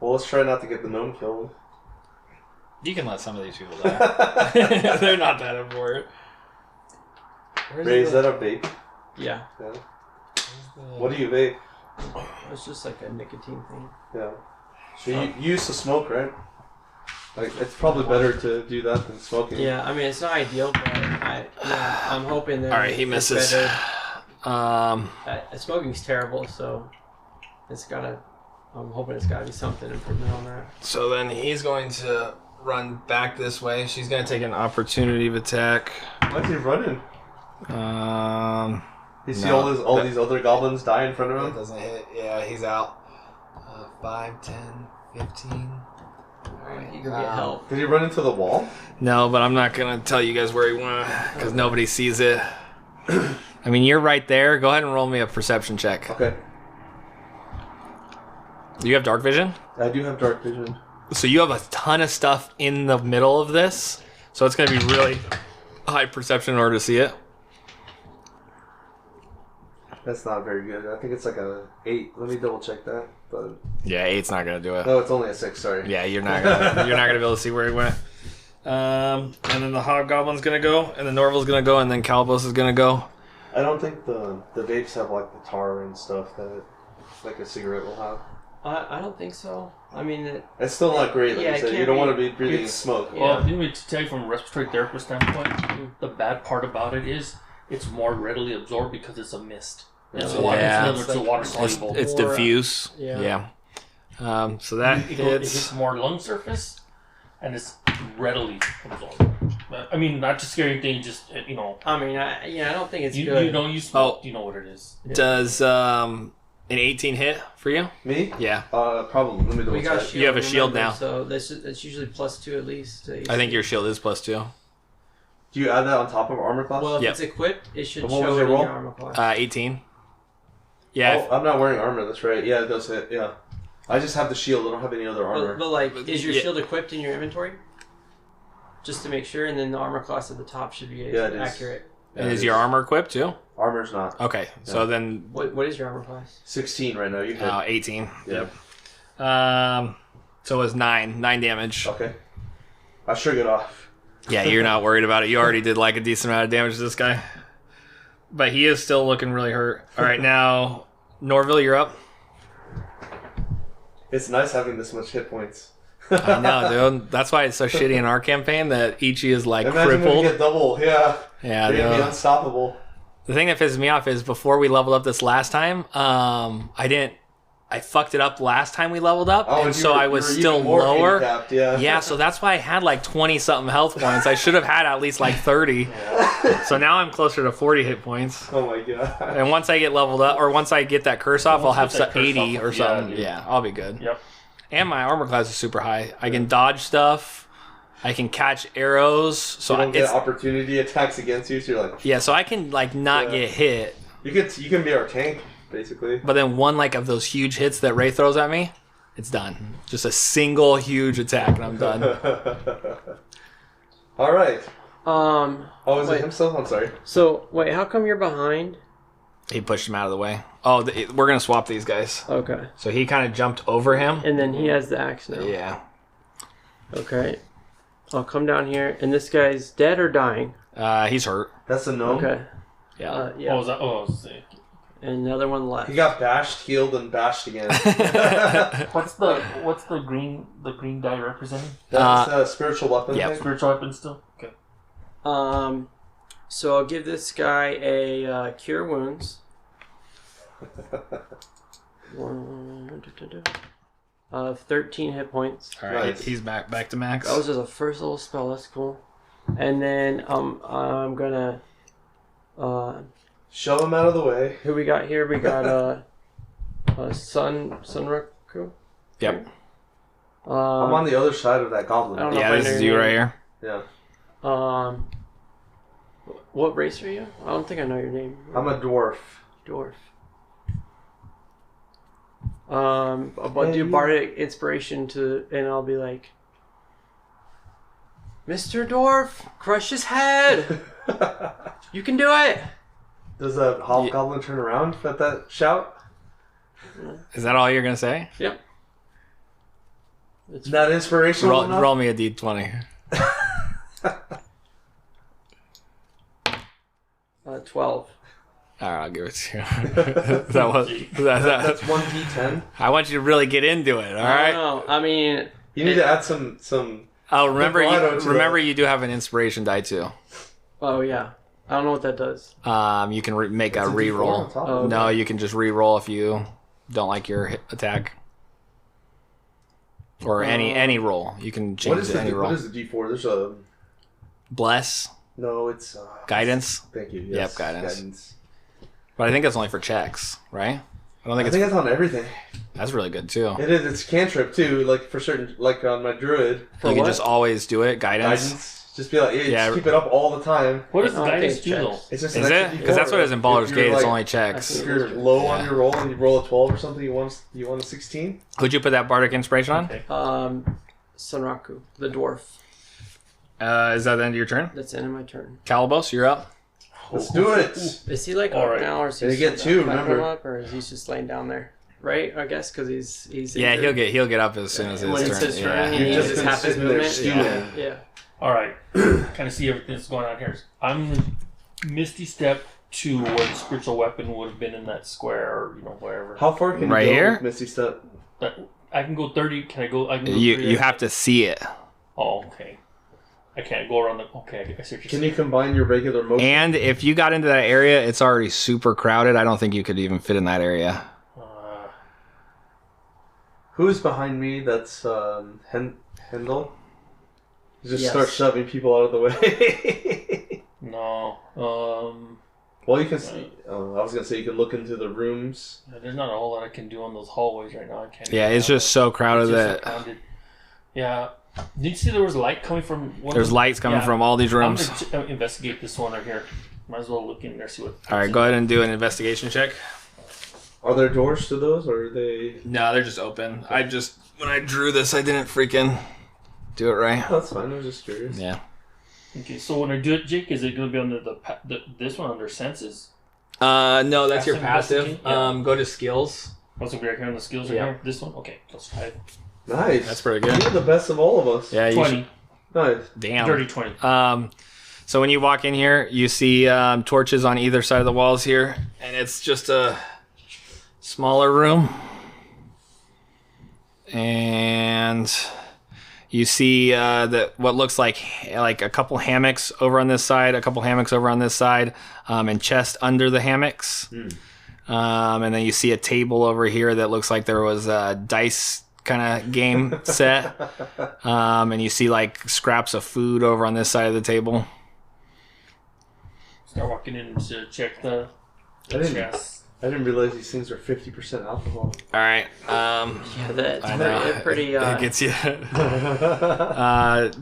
Well, let's try not to get the gnome killed. You can let some of these people die. They're not that important. Ray, is that a vape? Yeah, Yeah. What do you vape? it's just like a nicotine thing. Yeah. So you used to smoke, right? Like it's probably better to do that than smoking. Yeah, I mean it's not ideal, but I'm hoping that. All right, he it's misses. better. So Smoking's terrible, so it's gotta. I'm hoping it's gotta be something improvement on that. then he's going to run back this way. She's going to take an opportunity of attack. Why's he running? You see No, all these other goblins die in front of That him? doesn't hit. Yeah, he's out. 5, 10, 15. Alright, you go get help. Did he run into the wall? No, but I'm not going to tell you guys where he went because nobody sees it. I mean, you're right there. Go ahead and roll me a perception check. Okay. Do you have dark vision? I do have dark vision. So you have a ton of stuff in the middle of this. So it's going to be really high perception in order to see it. That's not very good. I think it's like a 8. Let me double check that. But Yeah, 8's not going to do it. no, it's only a 6. Sorry. Yeah, you're not gonna be able to see where he went. And then the hobgoblin's gonna go, and the Norval's gonna go, and then Calabos is gonna go. I don't think the vapes have like the tar and stuff that like a cigarette will have. I don't think so. I mean, It's still not great. Like Yeah, you it said, you can't don't be- want to be breathing in it's- smoke. Yeah. Well, let me tell you from a respiratory therapist standpoint, the bad part about it is it's more readily absorbed because it's a mist. It's Yeah. water. Yeah. It's a water soluble. It's Or, diffuse. yeah. So that It hits. hits more lung surface, and it's readily absorbed. But, I mean, not to scare anything. Just I mean, I don't think it's you good. know, you smoke. You know what it is. Does an 18 hit for you? Me? Yeah. Probably. Let me double We got check. shield. You have a shield remember, now. so that's usually +2 at least. I think your shield is +2. Do you add that on top of armor class? Well, if Yep. it's equipped, it should What show was it your in roll? your armor class. 18. Yeah. Oh, I'm not wearing armor. That's right. Yeah, it does hit. Yeah. I just have the shield. I don't have any other armor. But like, is your Yeah. shield equipped in your inventory? Just to make sure, and then the armor class at the top should be Yeah, it is. accurate. And is your armar equipped too? Armor's not. Okay. So then What is your armor class? 16 right now. You hit. 18. Yeah. So it was 9 damage. Okay. I shook it off. Yeah, you're not worried about it. You already did like a decent amount of damage to this guy. But he is still looking really hurt. All right, now, Norville, you're up. It's nice having this much hit points. I know, dude. That's why it's so shitty in our campaign that Ichi is like Imagine when crippled. we get double. Yeah. Yeah, They're gonna be dude. unstoppable. The thing that pisses me off is before we leveled up this last time, I fucked it up last time we leveled up, and and so I was you were still even more lower. handicapped, yeah. Yeah, so that's why I had like 20 something health points. I should have had at least like 30. So now I'm closer to 40 hit points. Oh my god. And once I get leveled up, or once I get that curse off, I'll Once you have get that curse 80 off, or yeah, something. dude. Yeah, I'll be good. Yep. And my armor class is super high. I can dodge stuff. I can catch arrows. So You don't get it's opportunity attacks against you, so you're like, yeah. So I can like not Yeah. get hit. you can be our tank, basically. But then one like of those huge hits that Ray throws at me, it's done. Just a single huge attack and I'm done. All right. Oh, Is it himself? I'm sorry. So wait, how come you're behind? He pushed him out of the way. Oh, we're gonna swap these guys. Okay, So he kind of jumped over him. and then he has the axe now. Yeah. Okay, I'll come down here, and this guy's dead or dying. He's hurt. That's a gnome. Okay. Yeah. Yeah. Oh, is that? Oh, sick. And another one left. He got bashed, healed, and bashed again. What's the green die representing? That's a spiritual weapon. yeah. thing. Spiritual weapon still. Okay. So I'll give this guy a cure wounds. 13 hit points. All right. Nice. He's back to max. That was just a first little spell. That's cool. And then I'm gonna Shove him out of the way. who we got here? We got Sunraku. Yep. I'm on the other side of that goblin. I don't know Yeah, if I this know is your you name. right here. Yeah. What race are you? I don't think I know your name. I'm a dwarf. Dwarf. I'll do bardic inspiration and I'll be like, Mr. Dwarf, crush his head. You can do it. Does a hobgoblin turn around at that shout? Is that all you're gonna say? Yep. It's not inspirational enough? Roll me a d20. 12. All right, I'll give it to you. That's 1d10. I want you to really get into it. All right. No, I mean, You need to add some. Oh, remember bravado to you do have an inspiration die too. oh yeah, I don't know what that does. You can make a It's a D4 on reroll. top. Oh, No, you can just reroll if you don't like your attack. Or any roll. You can change any roll. What is the d4? There's a. Bless. No, it's. Guidance. Thank you. Yep, Yes, guidance. But I think that's only for checks, right? I don't think I think it's on everything. that's really good too. It is. It's cantrip too. Like for certain, like on my druid. For You can what? just always do it. Guidance. Guidance. Just be like, Yeah. just keep it up all the time. What does I don't guidance think do though? checks. It's just Is an it? extra Because that's D4. what it is in Baldur's If you're, Gate. It's like, only checks. If you're low on Yeah. your roll and you roll a 12 or something, you want a 16. Who'd you put that bardic inspiration on? Okay. Sunraku, the dwarf. Is that the end of your turn? That's the end of my turn. Calibos, you're up. Let's do it. Is he like All up right. now, or is he Did he get still two, down? Can I remember? pull him up, or is he just laying down there? Right, I guess, because he's Yeah, injured. he'll get up as soon as When his it's turn. his turn, Yeah. he You've just uses been half his sitting there movement. stewing. Yeah. All right, kind of see everything that's going on here. I'm gonna Misty Step to where the spiritual weapon would have been in that square, or wherever. How far can Right you go here? with Misty Step? I can go 30. Can I go? I can go 30. You have to see it. Oh, okay. I can't go around the. Okay, I see what you're Can saying. you combine your regular motion? And if you got into that area, it's already super crowded. I don't think you could even fit in that area. Who's behind me? That's Hendel. Just Yes. start shoving people out of the way. No. Well, you can see. I was gonna say you can look into the rooms. There's not a whole lot I can do on those hallways right now. I can't. Yeah, it's just so crowded that Yeah. Did you see there was light coming from one there's of the, lights coming from all these rooms. I'm gonna investigate this one right here. Might as well look in there, see what. All right, go ahead and do an investigation check. Are there doors to those, or are they? No, they're just open. When I drew this, I didn't freaking do it right. Oh, that's fine. I was just curious. Yeah. Okay, so when I do it, Jake, is it going to be under this one under senses? No, that's your Passive passive. investigate? Yeah. Go to skills. Oh, so we're right here on the skills right Yeah. here. This one, okay, +5. Nice. That's pretty good. You're the best of all of us. Yeah, you 20, Nice. damn. dirty 20. So when you walk in here, you see torches on either side of the walls here, and it's just a smaller room. And you see what looks like a couple hammocks over on this side, a couple hammocks over on this side, and chest under the hammocks. And then you see a table over here that looks like there was a dice kind of game set. And you see like scraps of food over on this side of the table. Start walking in to check the chest. I didn't realize these things are 50% alcohol. All right. Yeah, that's I know. pretty It gets you.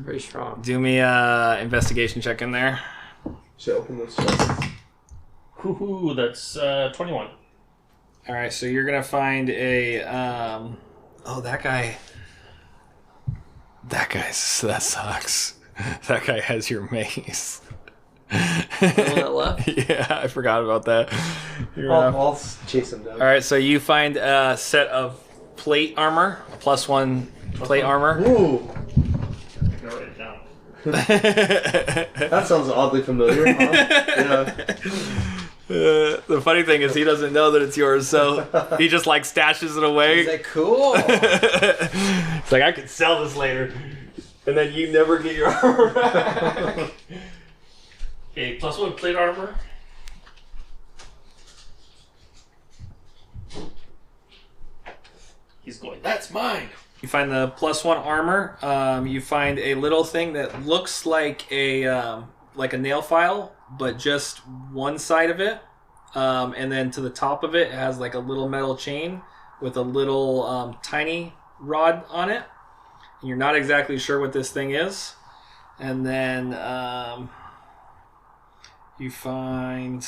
pretty strong. Do me a investigation check in there. Should I open those chests? Woohoo, that's 21. All right, so you're gonna find a. That guy. That sucks. That guy has your mace. The one that left? Yeah, I forgot about that. I'll chase them down. All right, so you find a set of plate armor, a +1 plate armor. Ooh, I'm gonna write it down. that sounds oddly familiar. Huh? Yeah. The funny thing is he doesn't know that it's yours, so he just like stashes it away. Is that cool? It's like, I could sell this later, and then you never get your armor back. Okay, +1 plate armor. He's going, that's mine. You find the +1 armor. You find a little thing that looks like a nail file, but just one side of it. And then to the top of it has like a little metal chain with a little tiny rod on it. And you're not exactly sure what this thing is. And then you find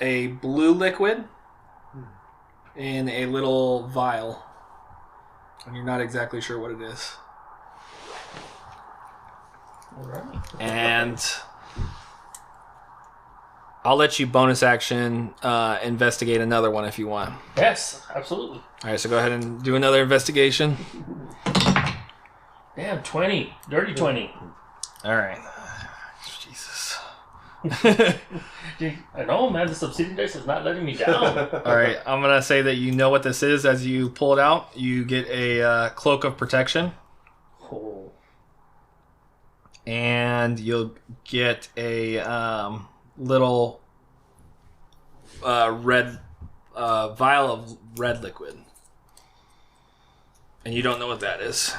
a blue liquid in a little vial. And you're not exactly sure what it is. Alright. And I'll let you bonus action investigate another one if you want. Yes, absolutely. All right, so go ahead and do another investigation. Damn, 20. Dirty 20. All right. Jesus. Dude, I know, man. The obsidian dice is not letting me down. All right, I'm going to say that you know what this is. As you pull it out, you get a cloak of protection. Oh. And you'll get a little red vial of red liquid. And you don't know what that is.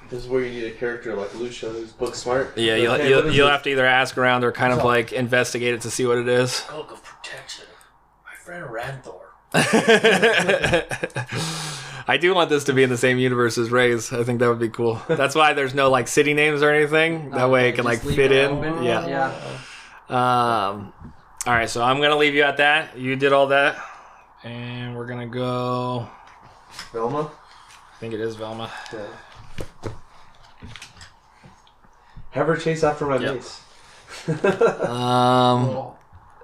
This is where you need a character like Lucia who's book smart. Yeah, you'll have to either ask around or kind of like investigate it to see what it is. Cloak of protection. My friend Ranthor. I do want this to be in the same universe as Ray's. I think that would be cool. That's why there's no like city names or anything. That way it can like Just leave fit it in. open. Yeah. Yeah. All right, so I'm gonna leave you at that. You did all that, and we're gonna go. Velma? I think it is Velma. Yeah. Have her chase after my Yep. mace.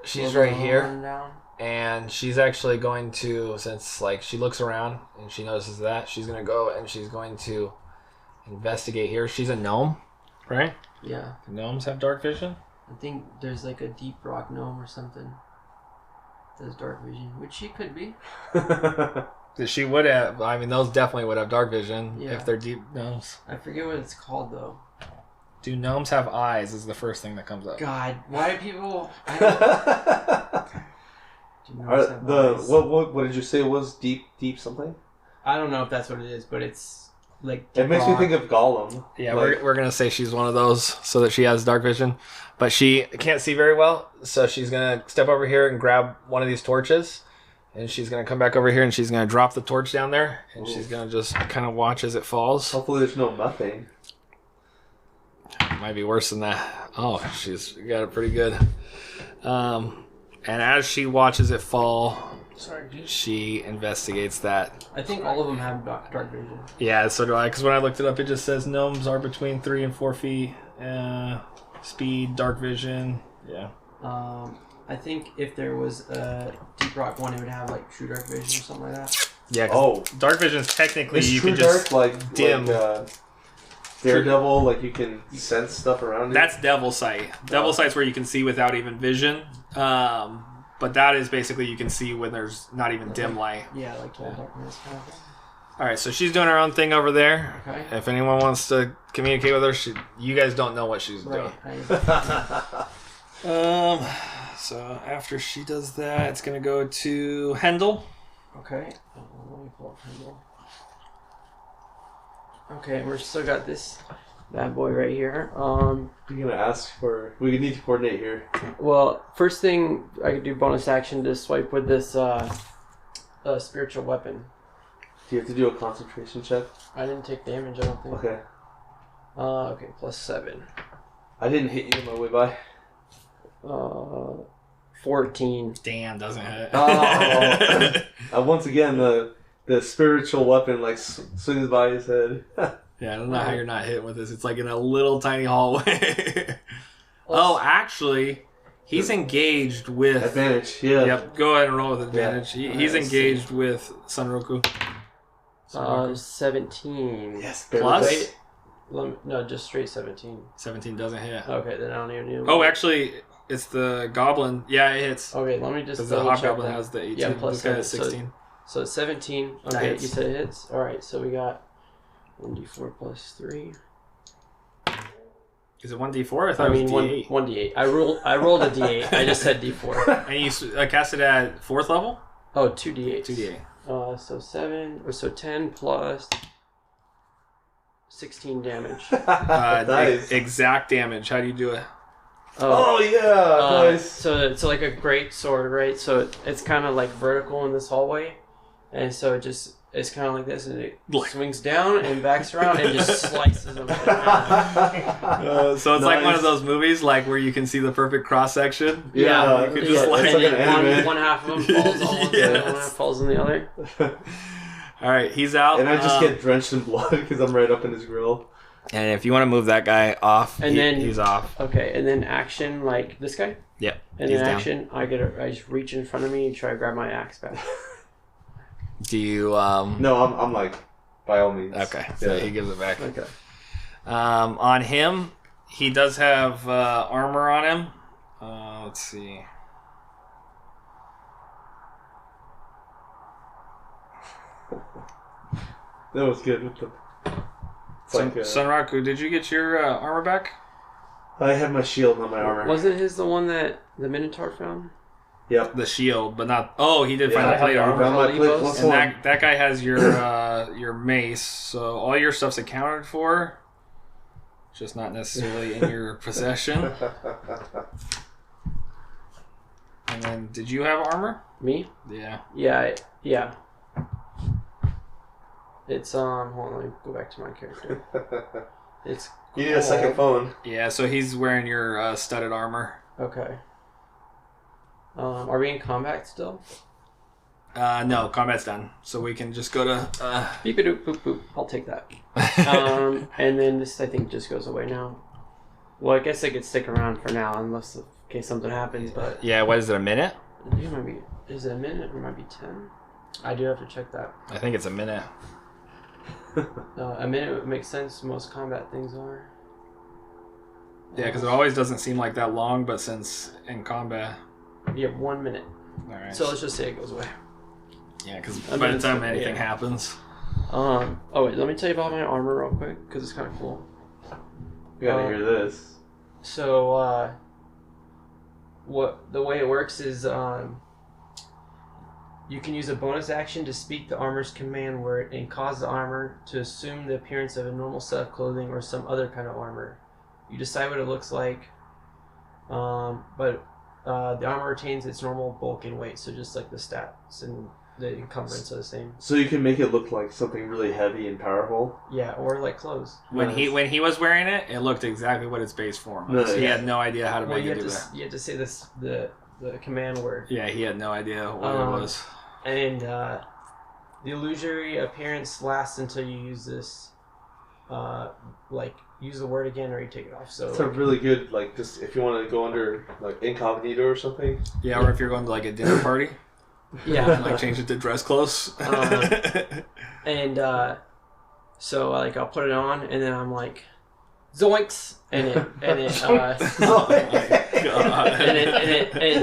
She's right here. Down. And she's actually going to, since like she looks around and she notices that, she's gonna go and she's going to investigate here. She's a gnome, right? Yeah. Gnomes have dark vision. I think there's like a deep rock gnome or something. Does dark vision, which she could be. She would have. I mean, those definitely would have dark vision Yeah. if they're deep gnomes. I forget what it's called though. Do gnomes have eyes? Is the first thing that comes up. God, why do people? I don't, do gnomes have eyes? What did you say was deep something? I don't know if that's what it is, but it's like. It makes me rock. think of Gollum. Yeah, Like- we're gonna say she's one of those so that she has dark vision, but she can't see very well. So she's gonna step over here and grab one of these torches, and she's gonna come back over here and she's gonna drop the torch down there, and she's gonna just kind of watch as it falls. Hopefully there's no methane. It might be worse than that. Oh, she's got it pretty good. And as she watches it fall, Sorry, dude. she investigates that. I think all of them have dark vision. Yeah, so do I. Because when I looked it up, it just says gnomes are between 3 and 4 feet. Speed, dark vision. Yeah. I think if there was a deep rock one, it would have like true dark vision or something like that. Yeah. 'Cause dark vision is technically It's you true can just dark, like dim. Daredevil, like you can sense stuff around you. That's devil sight. Devil sight's where you can see without even vision. But that is basically you can see when there's not even dim light. Yeah, like total darkness kind of thing. All right, so she's doing her own thing over there. Okay. If anyone wants to communicate with her, you guys don't know what she's doing. Right. So after she does that, it's gonna go to Hendel. Okay. Let me pull up Handle. Okay, we're still got this bad boy right here. You're gonna ask for. We need to coordinate here. Well, first thing I could do bonus action to swipe with this spiritual weapon. Do you have to do a concentration check? I didn't take damage, I don't think. Okay. Okay, +7. I didn't hit you on my way by. 14. Damn, doesn't hit. Once again, the spiritual weapon like swings by his head. Yeah, I don't know how you're not hit with this. It's like in a little tiny hallway. Oh, actually, he's engaged with... Advantage, yeah. Yep, go ahead and roll with advantage. Yeah. He's engaged with Sunroku. 17. Yes, Plus? Wait, no, just straight 17. 17 doesn't hit. Okay, then I don't even need. Oh, actually, it's the goblin. Yeah, it hits. Okay, let me just Because the double check hobgoblin that. has the 18. Yeah, plus this guy has 7, 16. So it's 17. That Okay, hits. you said it hits. All right, so we got 1d4 plus 3. Is it 1d4? I thought it was d8. 1d8. I rolled a d8. I just said d4. And you cast it at 4th level? Oh, 2d8. 2d8. So 7, or so 10 plus 16 damage. Nice. Exact damage. How do you do it? Oh yeah, nice. So it's like a great sword, right? So it's kind of like vertical in this hallway, and so it just is kind of like this, and it swings down and backs around and just slices them in half. So it's like one of those movies, like where you can see the perfect cross section. Yeah, you could just like it's like an anime. one half of them falls on one side, and one half falls on the other. All right, he's out, And I just get drenched in blood because I'm right up in his grill. And if you want to move that guy off, And then he's off. Okay, and then action like this guy. Yep. And he's then down. action, I just reach in front of me and try to grab my axe back. Do you? No, I'm like, by all means. Okay, so Yeah. he gives it back. Okay. On him, he does have armor on him. Let's see. That was good. With the... It's like, Sunraku, did you get your armor back? I have my shield on my armor. Wasn't his the one that the Minotaur found? Yep. The shield, but not. Oh, he did find Yeah, the plate I armor. found my All plate evos. plus And one. that guy has your mace, so all your stuff's accounted for. Just not necessarily in your possession. And then, did you have armor? Me? Yeah. Yeah. It's hold on, let me go back to my character. It's You need a second phone. Yeah, so he's wearing your studded armor. Okay. Are we in combat still? No, combat's done. So we can just go to... Beep a doop boop boop. I'll take that. And then this I think just goes away now. Well, I guess I could stick around for now unless in case something happens. But Yeah, what is it, a minute? I think it might be. Is it a minute or it might be 10? I do have to check that. I think it's a minute. A minute would make sense. Most combat things are. Yeah, because it always doesn't seem like that long, but since in combat... You have 1 minute. Alright. So let's just say it goes away. Yeah, because I by mean, the time it's- anything yeah. happens... Oh wait, let me tell you about my armor real quick because it's kind of cool. You gotta hear this. So the way it works is you can use a bonus action to speak the armor's command word and cause the armor to assume the appearance of a normal set of clothing or some other kind of armor. You decide what it looks like, but the armor retains its normal bulk and weight, so just like the stats and the encumbrance are the same. So you can make it look like something really heavy and powerful. Yeah, or like clothes. When he was wearing it, it looked exactly what its base form was. Nice. He had no idea how to Well, make you it have do to that. you have to say this the command word. Yeah, he had no idea what it was. And the illusory appearance lasts until you use this, use the word again or you take it off. So It's a really good, like, just if you want to go under, like, incognito or something. Yeah, or if you're going to like a dinner party, yeah, like change it to dress clothes. and so like I'll put it on and then I'm like, zoinks, and it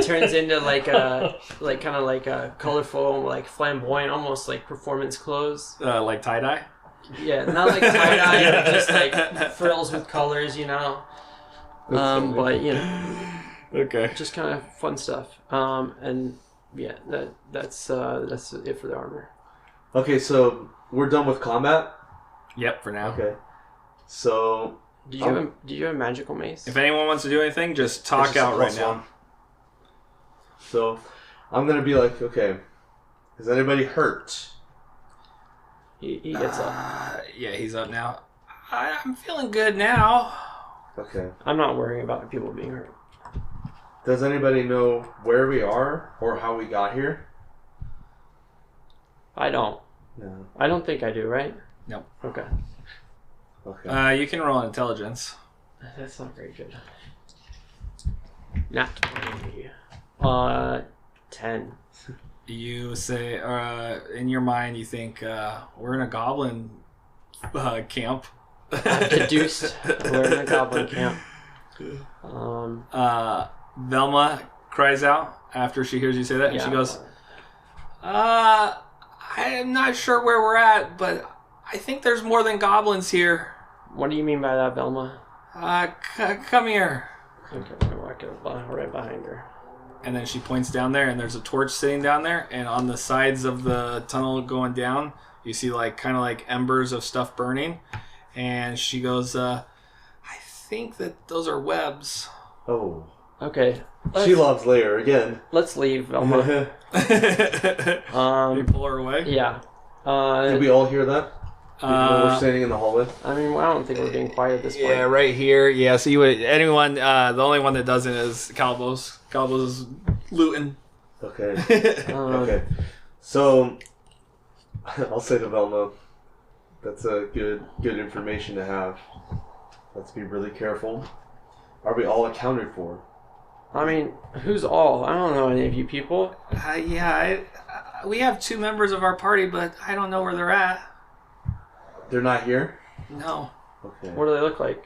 turns into like a colorful, like flamboyant, almost like performance clothes. Like tie dye. Yeah, not like tie dye, but just like frills with colors, you know. But you know, Okay. just kind of fun stuff. And yeah, that's it for the armor. Okay, so we're done with combat. Yep. For now. Okay. So Did you have a magical mace? If anyone wants to do anything, just it's talk just a out right plus now. one. So I'm gonna be like, okay, is anybody hurt? He gets up. Yeah, he's up now. I'm feeling good now. Okay. I'm not worrying about people being hurt. Does anybody know where we are or how we got here? I don't. No. I don't think I do, right? Nope. Okay. Okay. You can roll intelligence. That's not very good. Not 20. 10. You say, in your mind, you think, we're in a goblin camp. I've deduced we're in a goblin camp. Velma cries out after she hears you say that, and she goes, I am not sure where we're at, but I think there's more than goblins here. What do you mean by that, Velma? Come here. Okay, I'm gonna walk right behind her. And then she points down there, and there's a torch sitting down there, and on the sides of the tunnel going down, you see like kind of like embers of stuff burning. And she goes, I think that those are webs. Oh. Okay. She loves layer again. Let's leave, Velma. You pull her away? Yeah. Did we all hear that? Even though we're standing in the hallway. I mean, I don't think we're being quiet at this point. Yeah, right here. Yeah, so you would anyone. The only one that doesn't is Calbos. Calbos is looting. Okay. Okay. So I'll say to Velma, that's a good information to have. Let's be really careful. Are we all accounted for? I mean, who's all? I don't know any of you people. We have 2 members of our party, but I don't know where they're at. They're not here? No. Okay. What do they look like?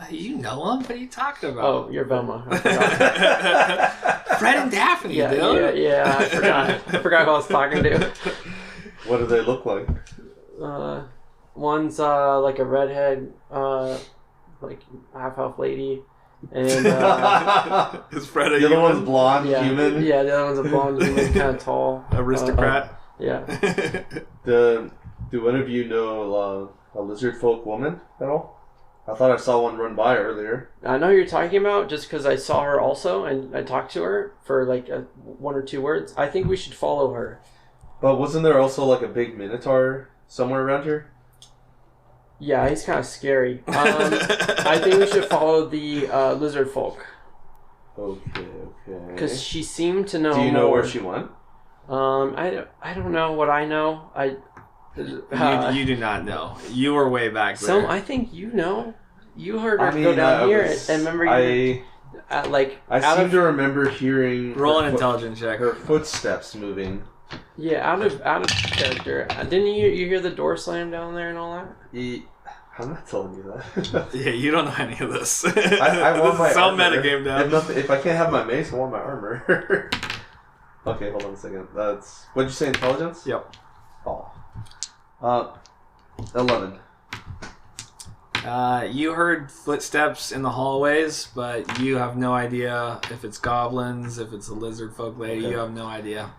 You know them? What are you talking about? Oh, you're Velma. I forgot. Fred and Daphne, yeah, dude. yeah, I forgot. I forgot who I was talking to. What do they look like? One's like a redhead, like half-elf lady. And Is Fred a the other human? one's blonde, human? Yeah, the other one's a blonde human, kind of tall. Aristocrat? Yeah. Do any of you know a lizard folk woman at all? I thought I saw one run by earlier. I know who you're talking about just because I saw her also and I talked to her for like 1 or 2 words. I think we should follow her. But wasn't there also like a big minotaur somewhere around here? Yeah, he's kind of scary. I think we should follow the lizard folk. Okay. Because she seemed to know. Do you know more. where she went? I don't know what I know. You do not know. You were way back there. I think you know. You heard her go down here, and remember you I seem to remember hearing roll an intelligence check. Her footsteps moving. Yeah, out of character. Didn't you hear the door slam down there and all that? I'm not telling you that. Yeah, you don't know any of this. I want my some armor. metagame down. If I can't have my mace, I want my armor. Okay, hold on a second. What'd you say, intelligence? Yep. Oh. 11. You heard footsteps in the hallways, but you have no idea if it's goblins, if it's a lizard folk lady. Okay. You have no idea.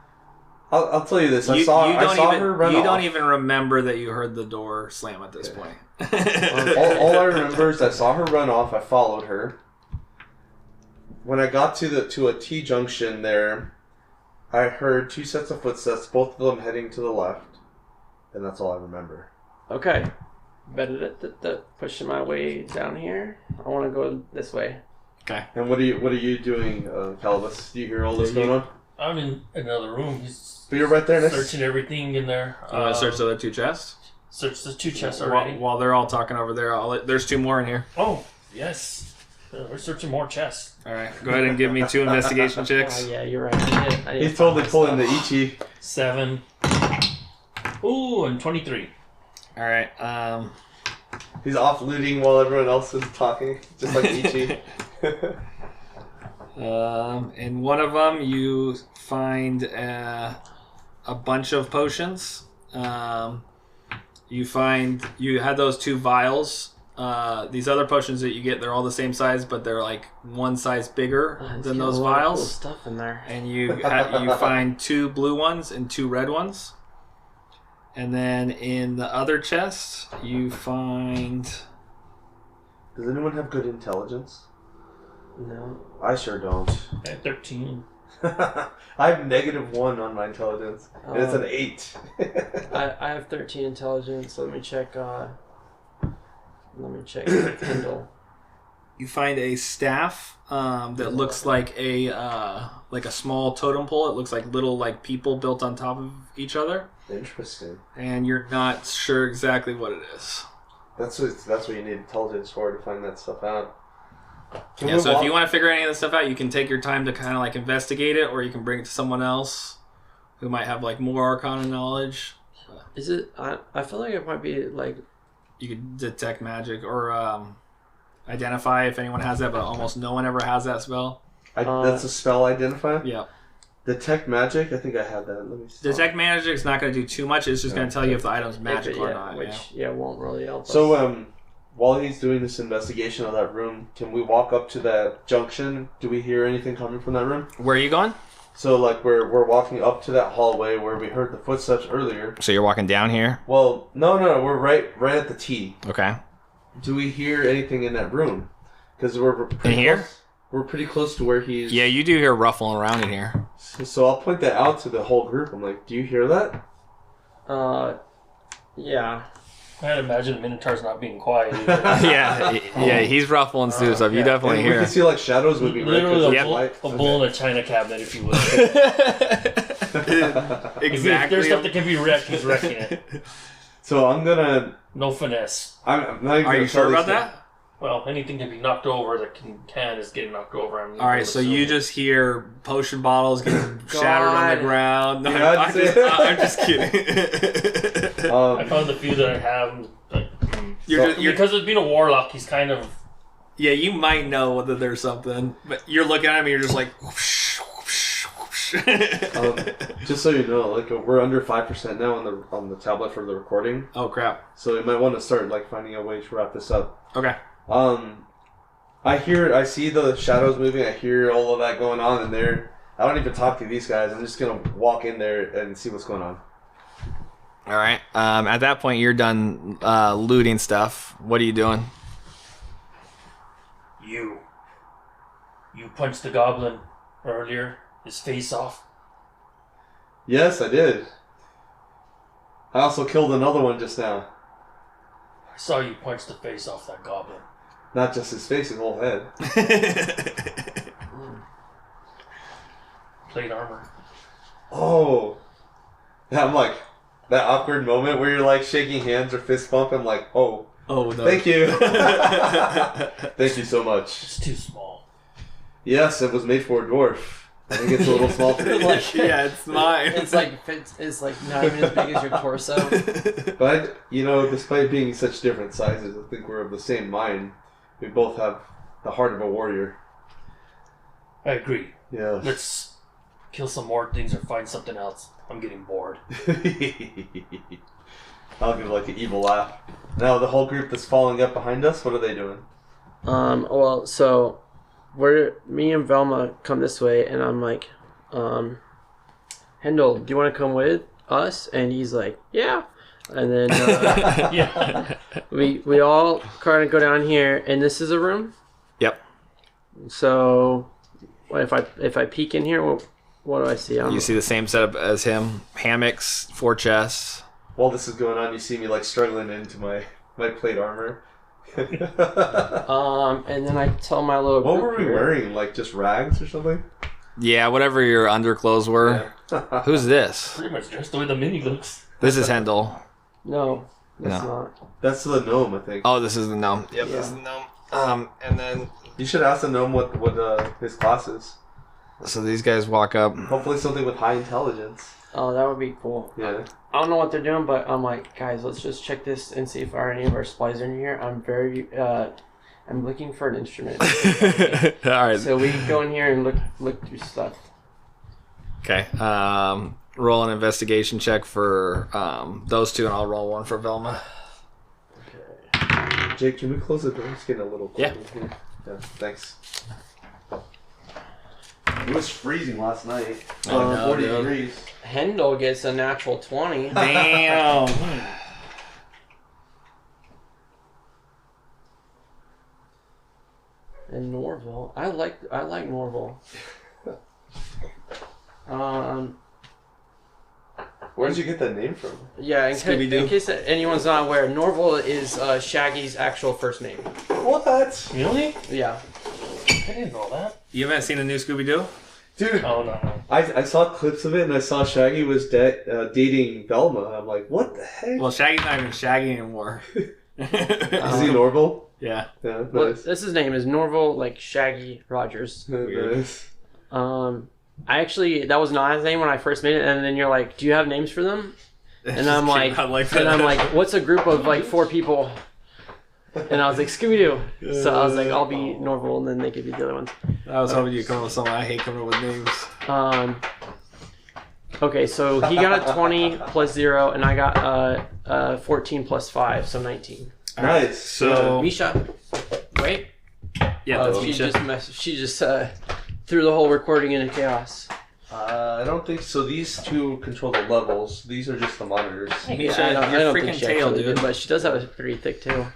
I'll tell you this. I saw her run off. You don't even remember that you heard the door slam at this point. all I remember is I saw her run off. I followed her. When I got to a T junction there, I heard 2 sets of footsteps, both of them heading to the left, and that's all I remember. Okay. Better pushing my way down here. I want to go this way. Okay. And what are you doing, Calvus? Do you hear all this going on? I'm in another room. But you're right there next. Searching everything in there. You want to search the other 2 chests? Search the 2 chests already. While they're all talking over there, there's 2 more in here. Oh, yes. We're searching more chests. All right, go ahead and give me 2 investigation checks. Oh, yeah, you're right. I did He's totally pulling the Ichi. 7. Ooh, and 23. All right. He's off looting while everyone else is talking, just like Ichi. In one of them, you find a bunch of potions. You had those 2 vials. These other potions that you get, they're all the same size, but they're like 1 size bigger than those vials. Cool stuff in there. And you find 2 blue ones and 2 red ones. And then in the other chest, you find... Does anyone have good intelligence? No. I sure don't. I have 13. I have -1 on my intelligence, and it's an 8. I have 13 intelligence. Let me check Kindle. You find a staff that looks like a small totem pole. It looks like little people built on top of each other. Interesting. And you're not sure exactly what it is. That's what you need intelligence for, to find that stuff out. So if you want to figure any of this stuff out, you can take your time to kind of investigate it, or you can bring it to someone else who might have more arcana knowledge. Is it? I feel like it might be you could detect magic or identify if anyone has that, but almost no one ever has that spell. That's a spell identify? Yeah. Detect magic? I think I had that. Let me see. Detect magic is not going to do too much. It's just going to tell you if the item's magical or not. Which won't really help us. So while he's doing this investigation of that room, can we walk up to that junction? Do we hear anything coming from that room? Where are you going? So we're walking up to that hallway where we heard the footsteps earlier. So you're walking down here? Well, no, we're right at the T. Okay. Do we hear anything in that room? Because we're pretty here? Close. We're pretty close to where he's... Yeah, you do hear ruffling around in here. So I'll point that out to the whole group. I'm like, do you hear that? Yeah. I'd imagine Minotaur's not being quiet either. yeah, he's ruffling through stuff. You definitely And we hear. can see like shadows moving. Literally Right? a bull in a china cabinet, if you will. If there's stuff that can be wrecked, he's wrecking it. So I'm gonna. No finesse. I'm not even Are you gonna sure tell about these that? Well, anything can be knocked over that can is getting knocked over. I'm All right, so you just hear potion bottles getting shattered on the ground. No, Yeah, I'm just kidding. I found the few that I have. Like, you're because it's been a warlock, he's kind of. yeah, you might know whether there's something, but you're looking at him and you're just like. Whoosh, whoosh, whoosh. Just so you know, like we're under 5% now on the tablet for the recording. Oh crap! So you might want to start like finding a way to wrap this up. Okay. I see the shadows moving. I hear all of that going on in there. I don't even talk to these guys. I'm just gonna walk in there and see what's going on. All right. At that point, you're done looting stuff. What are you doing? You punched the goblin earlier. His face off. Yes, I did. I also killed another one just now. I saw you punch the face off that goblin. Not just his face, his whole head. Plate armor. Oh. Yeah, I'm like, that awkward moment where you're like shaking hands or fist bump. I'm like, oh, Oh no! thank you. Thank you so much. It's too small. Yes, it was made for a dwarf. I think it's a little small for you. Yeah, it's mine. It's like not even as big as your torso. But, despite being such different sizes, I think we're of the same mind. We both have the heart of a warrior. I agree. Yeah. Let's kill some more things or find something else. I'm getting bored. I'll give like an evil laugh. Now, the whole group that's following up behind us, what are they doing? Well, so me and Velma come this way, and I'm like, Hendel, do you want to come with us? And he's like, yeah. And then Yeah. we all kind of go down here, and this is a room. Yep. So if I peek in here, what do I see? You see the same setup as him: hammocks, 4 chests. While this is going on, you see me like struggling into my plate armor. And then I tell my little What group were we here- wearing? Like just rags or something? Yeah, whatever your underclothes were. Yeah. Who's this? Pretty much just the way the mini looks. This is Hendel. No, that's No. not. That's the gnome, I think. Oh, this is the gnome. Yep, Yeah. this is the gnome. And then You should ask the gnome what his class is. so these guys walk up. Hopefully something with high intelligence. Oh, that would be cool. Yeah. I don't know what they're doing, but I'm like, guys, let's just check this and see if any of our supplies are in here. I'm looking for an instrument. All right. So we go in here and look through stuff. Okay. Roll an investigation check for those two, and I'll roll one for Velma. Jake, can we close the door? It's getting a little cold Yeah. here. Yeah, thanks. It was freezing last night. Oh, no, 40 dude. degrees. Hendel gets a natural 20. Damn. And Norval. I like Norval. Where did you get that name from? Yeah, in Scooby-Doo. case anyone's not aware, Norval is Shaggy's actual first name. What? Really? Yeah. I didn't know that. You haven't seen a new Scooby-Doo? Dude, Oh, no. I saw clips of it and I saw Shaggy was dating Velma. I'm like, what the heck? Well, Shaggy's not even Shaggy anymore. Is he Norval? Yeah. Yeah, Well, nice. this his name is Norval, like Shaggy Rogers. Nice. I actually that was not his name when I first made it, and then you're like, "Do you have names for them?" And I'm like, "What's a group of like 4 people?" And I was like, Scooby Doo. So I was like, I'll be Norval, and then they could be the other ones. I was hoping you'd come up with something. I hate coming up with names. Okay, so he got a 20 plus 0, and I got 14 plus 5, so 19. Nice. So Misha, wait. yeah, that's She Misha. just threw the whole recording into chaos. I don't think so. These two control the levels. These are just the monitors. Misha, I your don't think freaking she tail, actually dude. did, but she does have a pretty thick tail.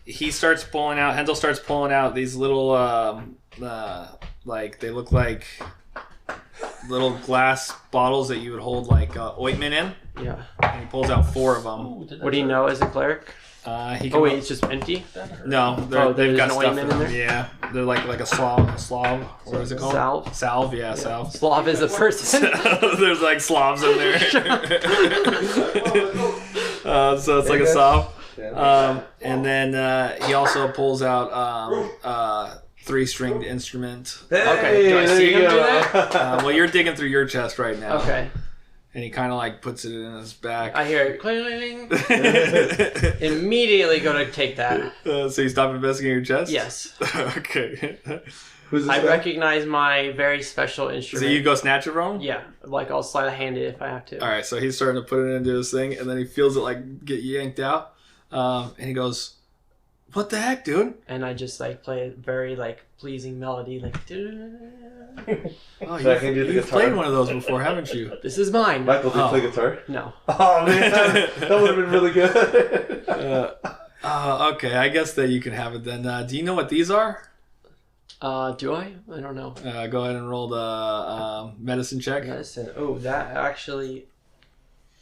He starts pulling out. Hendel starts pulling out these little, like they look like little glass bottles that you would hold like ointment in. Yeah. And he pulls out 4 of them. Ooh, did that What do you hurt? know as a cleric? He Oh wait, it's just empty. That hurt. no, Oh, they've there's got an stuff ointment in in them. there? Yeah, they're like a slav. What is it called? Salve. Salve, yeah, salve. Slav is a person. There's like Slavs in there. So it's like a salve. And then he also pulls out 3-stringed instrument. Okay, do I see him do that? Well, you're digging through your chest right now. Okay. And he kind of like puts it in his back. I hear it. Cling. Immediately gonna take that. So you stop investigating your chest? Yes. Okay. Who's this I guy? recognize my very special So instrument. you go snatch it from him? Yeah, like I'll slide a hand it if I have to. All right, so he's starting to put it into his thing, and then he feels it like get yanked out, and he goes, "What the heck, dude?" And I just like play a very like pleasing melody, like. Oh, So I can do the you've guitar? played one of those before, haven't you? This is mine. Michael, do you Oh. play guitar? No. Oh man, that would have been really good. Okay, I guess that you can have it then. Do you know what these are? Do I? I don't know. Go ahead and roll the medicine check. Medicine. Oh, that actually.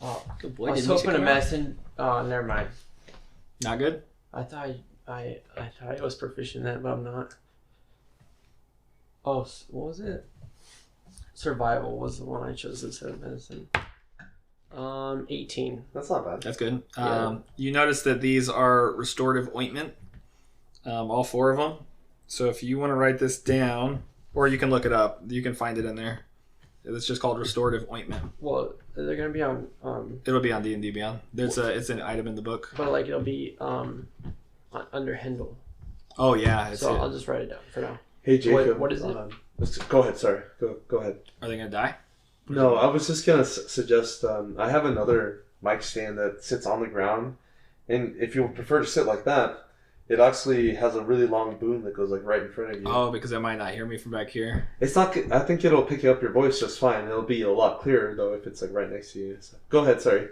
Oh, Good boy. I was didn't you hoping a come out? medicine. Oh, never mind. Not good. I thought I thought I was proficient in that, but I'm not. Oh, what was it? Survival was the one I chose instead of medicine. 18. That's not bad. That's good. Yeah. You notice that these are restorative ointment, all 4 of them. So if you want to write this down, or you can look it up, you can find it in there. It's just called restorative ointment. Well, they're gonna be on It'll be on D&D Beyond. It's an item in the book. but like it'll be under Handle. Oh yeah, it's So it. I'll just write it down for now. Hey Jacob, What is it? Go ahead. Sorry, go ahead. Are they gonna die? No, I was just gonna suggest. I have another mic stand that sits on the ground, and if you prefer to sit like that, it actually has a really long boom that goes like right in front of you. Oh, because they might not hear me from back here. It's not. I think it'll pick up your voice just fine. It'll be a lot clearer though if it's like right next to you. So, go ahead. Sorry.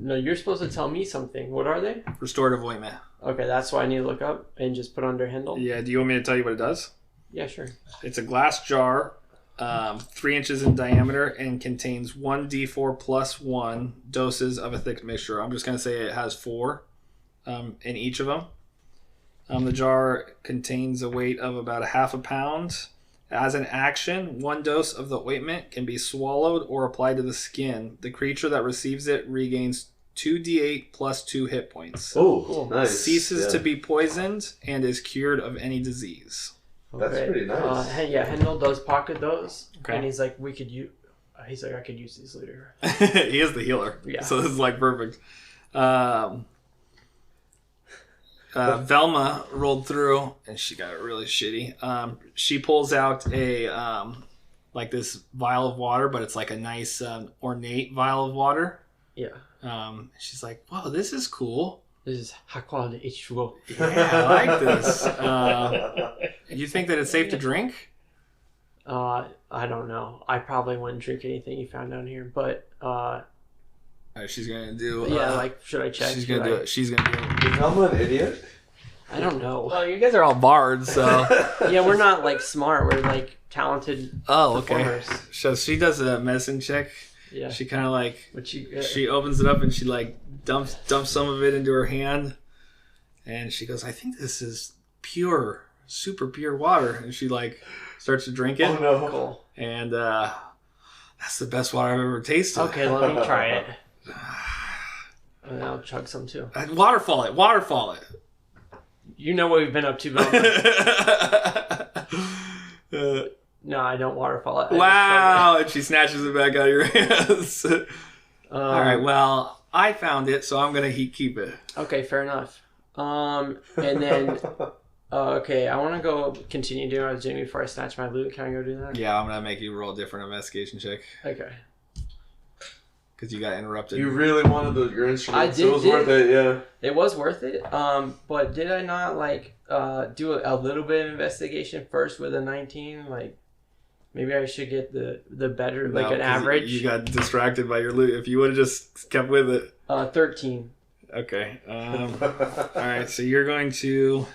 No, you're supposed to tell me something. What are they? Restorative ointment. Okay, that's what I need to look up and just put under Handle. Yeah. Do you want me to tell you what it does? Yeah, sure. It's a glass jar, 3 inches in diameter, and contains 1d4 plus 1 doses of a thick mixture. I'm just going to say it has 4 in each of them. The jar contains a weight of about 1/2 pound. As an action, 1 dose of the ointment can be swallowed or applied to the skin. The creature that receives it regains 2d8 plus 2 hit points. Oh, Cool. nice. Ceases Yeah. to be poisoned and is cured of any disease. That's pretty nice. Yeah, Handel does pocket those. Okay. And he's like, I could use these later. He is the healer. Yeah. So this is like perfect. Velma rolled through and she got really shitty. She pulls out a like this vial of water, but it's like a nice ornate vial of water. Yeah. She's like, "Whoa, this is cool. This is high quality Ichigo. Yeah, I like this." You think that it's safe to drink? I don't know. I probably wouldn't drink anything you found down here, but She's gonna do. yeah, like should I check? She's gonna do it. She's gonna do it. Is Velma an idiot? I don't know. Well, you guys are all bards, so. Yeah, we're not like smart. We're like talented Oh, okay. performers. So she does a medicine check. Yeah. She kind of like But she opens it up and she like dumps some of it into her hand, and she goes, "I think this is pure, super pure water." And she like starts to drink it. Oh no. cool. And that's the best water I've ever tasted. Okay, let me try it. And I'll chug some too. Waterfall it. You know what we've been up to, Bill. No, I don't waterfall it. I just Wow! And she snatches it back out of your hands. chug it. All right. Well, I found it, so I'm gonna keep it. Okay, fair enough. And then, okay, I want to go continue doing what I was doing before I snatch my loot. Can I go do that? Yeah, I'm gonna make you roll a different investigation check Okay. because you got interrupted. You really wanted your instrument. I So it was did. worth it. Yeah. It was worth it. But did I not like do a little bit of investigation first with a 19? Like, maybe I should get the better, like No, an 'cause average. You got distracted by your loot. If you would have just kept with it. 13. Okay. All right. So you're going to.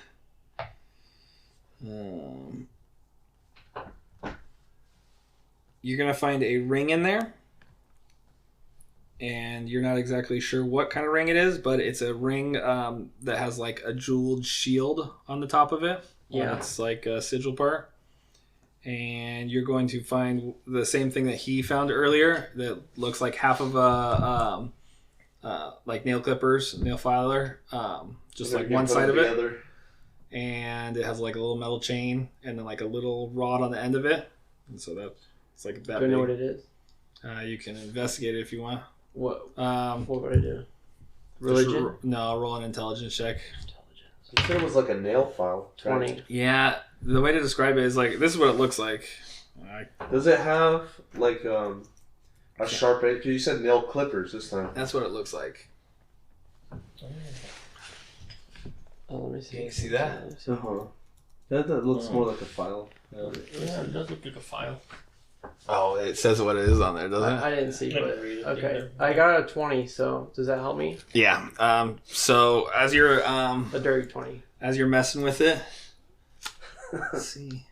You're gonna find a ring in there. and you're not exactly sure what kind of ring it is, but it's a ring that has like a jeweled shield on the top of it. Yeah. It's like a sigil part. And you're going to find the same thing that he found earlier that looks like half of a like nail clippers, nail filer, just like one side of it. And it has like a little metal chain and then like a little rod on the end of it. And so it's like that. Do you know what it is? You can investigate it if you want. What What would I do? Religion? No, roll an intelligence check. You said it was like a nail file. 20. Yeah, the way to describe it is like, this is what it looks like. Does it have like a sharp edge? You said nail clippers this time. That's what it looks like. Oh, let me see. Can you see that? Uh-huh. That looks more like a file. Yeah, it does look like a file. Oh, it says what it is on there, doesn't it? I didn't see, Never but read it okay. either. I got a 20, so does that help me? Yeah. So as you're A dirty 20. as you're messing with it, let's see.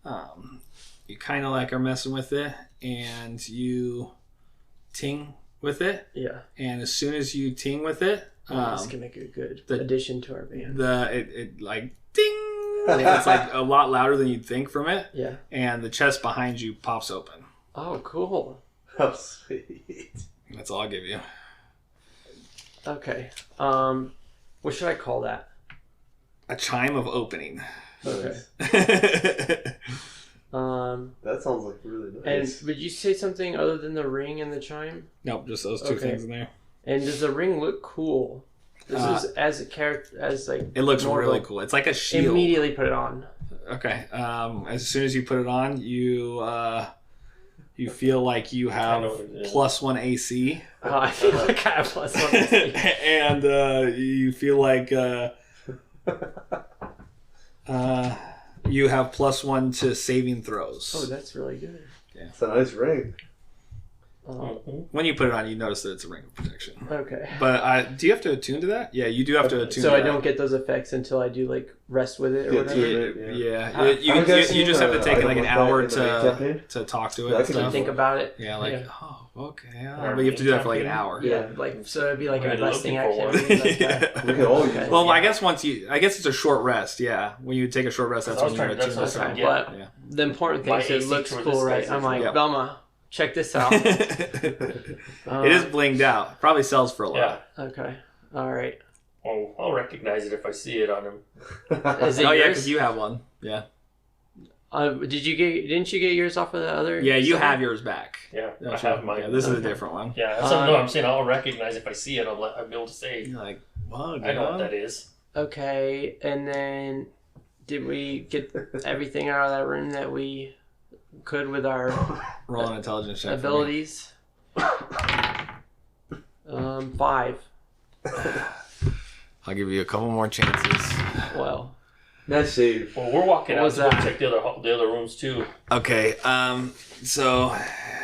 You kind of like are messing with it, and you ting with it, Yeah. and as soon as you ting with it, This can make a good the- addition to our band. it like ding. It's like a lot louder than you'd think from it, Yeah. and the chest behind you pops open. Oh, cool. How sweet. That's all I'll give you. Okay. What should I call that? A chime of opening. Okay. That sounds like really And nice. would you say something other than the ring and the chime? Nope, just those two Okay. things in there. And does the ring look cool? This is as a character, as like It looks more of really a- cool. It's like a shield. Immediately put it on. Okay. As soon as you put it on, you feel like you have know what it is. +1 AC, Oh, I feel like I have plus one. and you feel like you have +1 to saving throws. Oh, that's really good. It's a nice ring. When you put it on, you notice that it's a ring of protection. Okay. But do you have to attune to that? Yeah, you do have to attune. So to I that. don't get those effects until I do like rest with it or Yeah, whatever. Yeah, you I'm guessing, just have to take like an item hour like that in the campaign? to talk to it. Yeah, I and can stuff. Think about it. Yeah, like Yeah. oh, okay, but you have to do that for like an hour. Yeah, like so it'd be like We're a resting looking for one. activity. Like that. We can all use Okay. it. Well, I guess I guess it's a short rest. Yeah, when you take a short rest, that's I when was you trying- attune that's what I was yourself. Okay, Yeah. but Yeah. the important thing My is it AC looks for cool, this right? guy's I'm like, Yep. Velma, check this out. It is blinged out. Probably sells for a lot. Yeah. Okay. All right. Oh, I'll recognize it if I see it on him. Is it Oh yeah, yours? because you have one. Yeah. Didn't you get yours off of the other? Yeah, you side? have yours back. Yeah, Don't I you? have mine. Yeah, this is a Okay. different one. Yeah, that's no, I'm saying I'll recognize if I see it. I'll be able to say, You're like, well, I know what that is. Okay, and then did we get everything out of that room that we could with our Roll an intelligence check. for me. abilities? 5. I'll give you a couple more chances. Well, Nice save. Well, we're walking What out was to go that? check the other rooms too. Okay. So,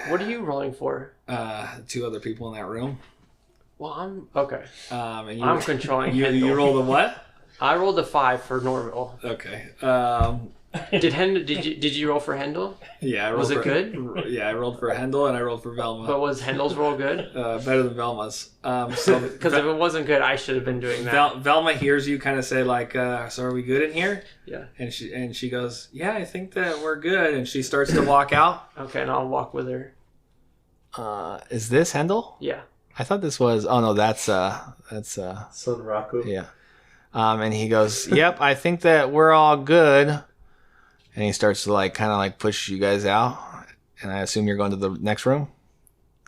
what are you rolling for? 2 other people in that room. Well, I'm okay. And you, I'm controlling. you Hendel. rolled a what? I rolled a 5 for Norville. Okay. Did you roll for Hendel? Yeah. I rolled Was it for, good? Yeah, I rolled for Hendel and I rolled for Velma. But was Hendel's roll good? Better than Velma's. So Because if it wasn't good, I should have been doing that. Velma hears you kind of say like, "So are we good in here?" Yeah. And she goes, "Yeah, I think that we're good." And she starts to walk out. Okay, and I'll walk with her. Is this Hendel? Yeah. I thought this was. Oh no, that's Son Raku. yeah. And he goes, "Yep, I think that we're all good." And he starts to like kind of like push you guys out. And I assume you're going to the next room.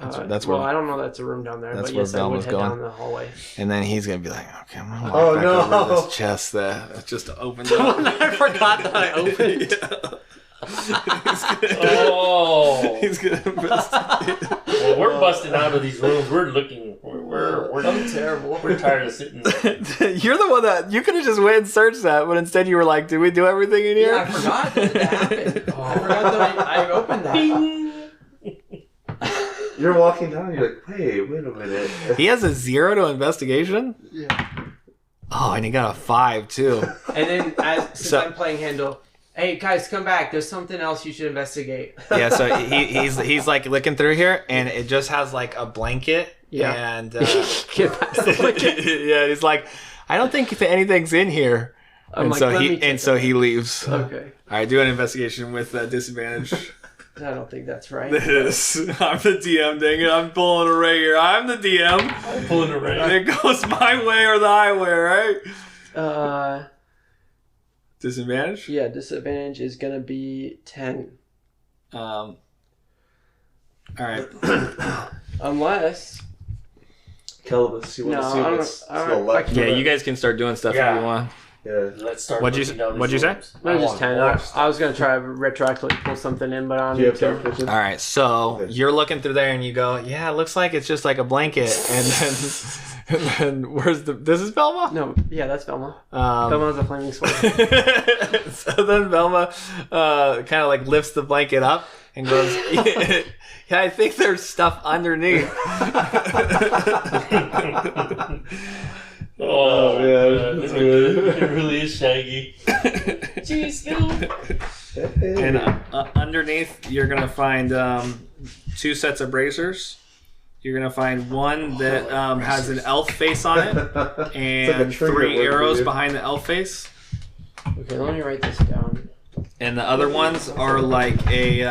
That's well, where. I don't know that's a room down there, that's but where yes, I would Velma's head going. down the hallway. And then he's gonna be like, "Okay, I'm gonna walk Oh, back no. over to this chest that just opened up." I forgot that I opened. Oh, He's gonna investigate. well, we're busting out of these rooms. We're looking. We're I'm terrible. We're tired of sitting. You're the one that you could have just went and searched that, but instead you were like, "Did we do everything in here?" Yeah, I forgot that it happened. I forgot that I opened that. You're walking down, you're like, wait a minute. He has a 0 to investigation. Yeah. Oh, and he got a 5 too. And then, since So- I'm playing Handle, Hey guys, come back. There's something else you should investigate. Yeah, so he's like looking through here, and it just has like a blanket. Yeah. And Get past the blanket. yeah, he's like, I don't think anything's in here. I'm And like, so let me check he leaves. Okay. All right, do an investigation with disadvantage. I don't think that's right. This. I'm the DM, dang it. I'm pulling a Ray here. I'm the DM. I'm pulling a Ray. It goes my way or the highway, right? Disadvantage? Yeah, disadvantage is gonna be 10. All right. Unless. Calibus, you want No, to see I don't- what's I don't- to the left? I can't- Yeah, you guys can start doing stuff if you want. Yeah. Let's start. What'd you looking down say? these rooms. No, just want 10. lost. I was gonna try to retroactively pull something in, but I don't Do you need have dark to. vision? All right, so Okay. you're looking through there and you go, yeah, it looks like it's just like a blanket. And then where's this is Velma? No, yeah, that's Velma. Velma has a flaming sword. So then Velma kind of like lifts the blanket up and goes, yeah, I think there's stuff underneath. Oh yeah, it's good. It really is shaggy. Jeez, yo. And underneath, you're going to find 2 sets of bracers. You're going to find one that has an elf face on it and trigger 3 word for arrows you. behind the elf face. Okay, let me write this down. And the other ones are like a...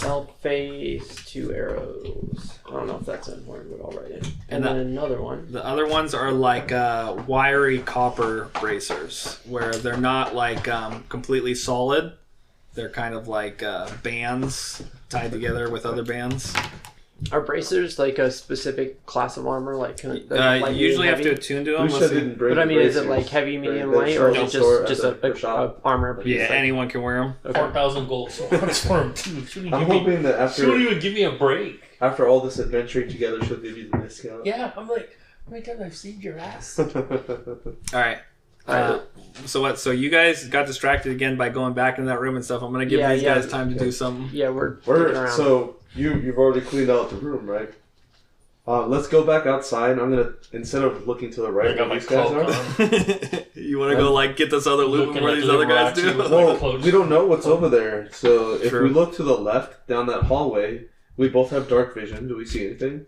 Elf face, 2 arrows. I don't know if that's important, but I'll write it. And And then another one. The other ones are like wiry copper bracers, where they're not like completely solid. They're kind of like bands tied together with other bands. Are bracers like a specific class of armor? Like, You light, usually have medium, to attune to We them. should Let's see. didn't break But I mean, is it bracers. like heavy, medium, They light, or is sell it store just at the shop. a armor piece? Yeah, like- anyone can wear them. Okay. 4,000 gold swords for him too. Shouldn't I'm give me- hoping that shouldn't after even give me a break. all this adventuring together, she'll give you the discount. Yeah, I'm like, how many times I've saved your ass? All right. So what? So you guys got distracted again by going back in that room and stuff. I'm gonna give Yeah, these yeah. guys time to do something. Yeah, we're digging around. So you've already cleaned out the room, right? Let's go back outside. I'm gonna, instead of looking to the right I got where my these guys cloak are. on. You want to go like get this other loot Looking where at these the other guys rocks do? with Well, clothes. we don't know what's over there. So if True. we look to the left down that hallway, we both have dark vision. Do we see anything?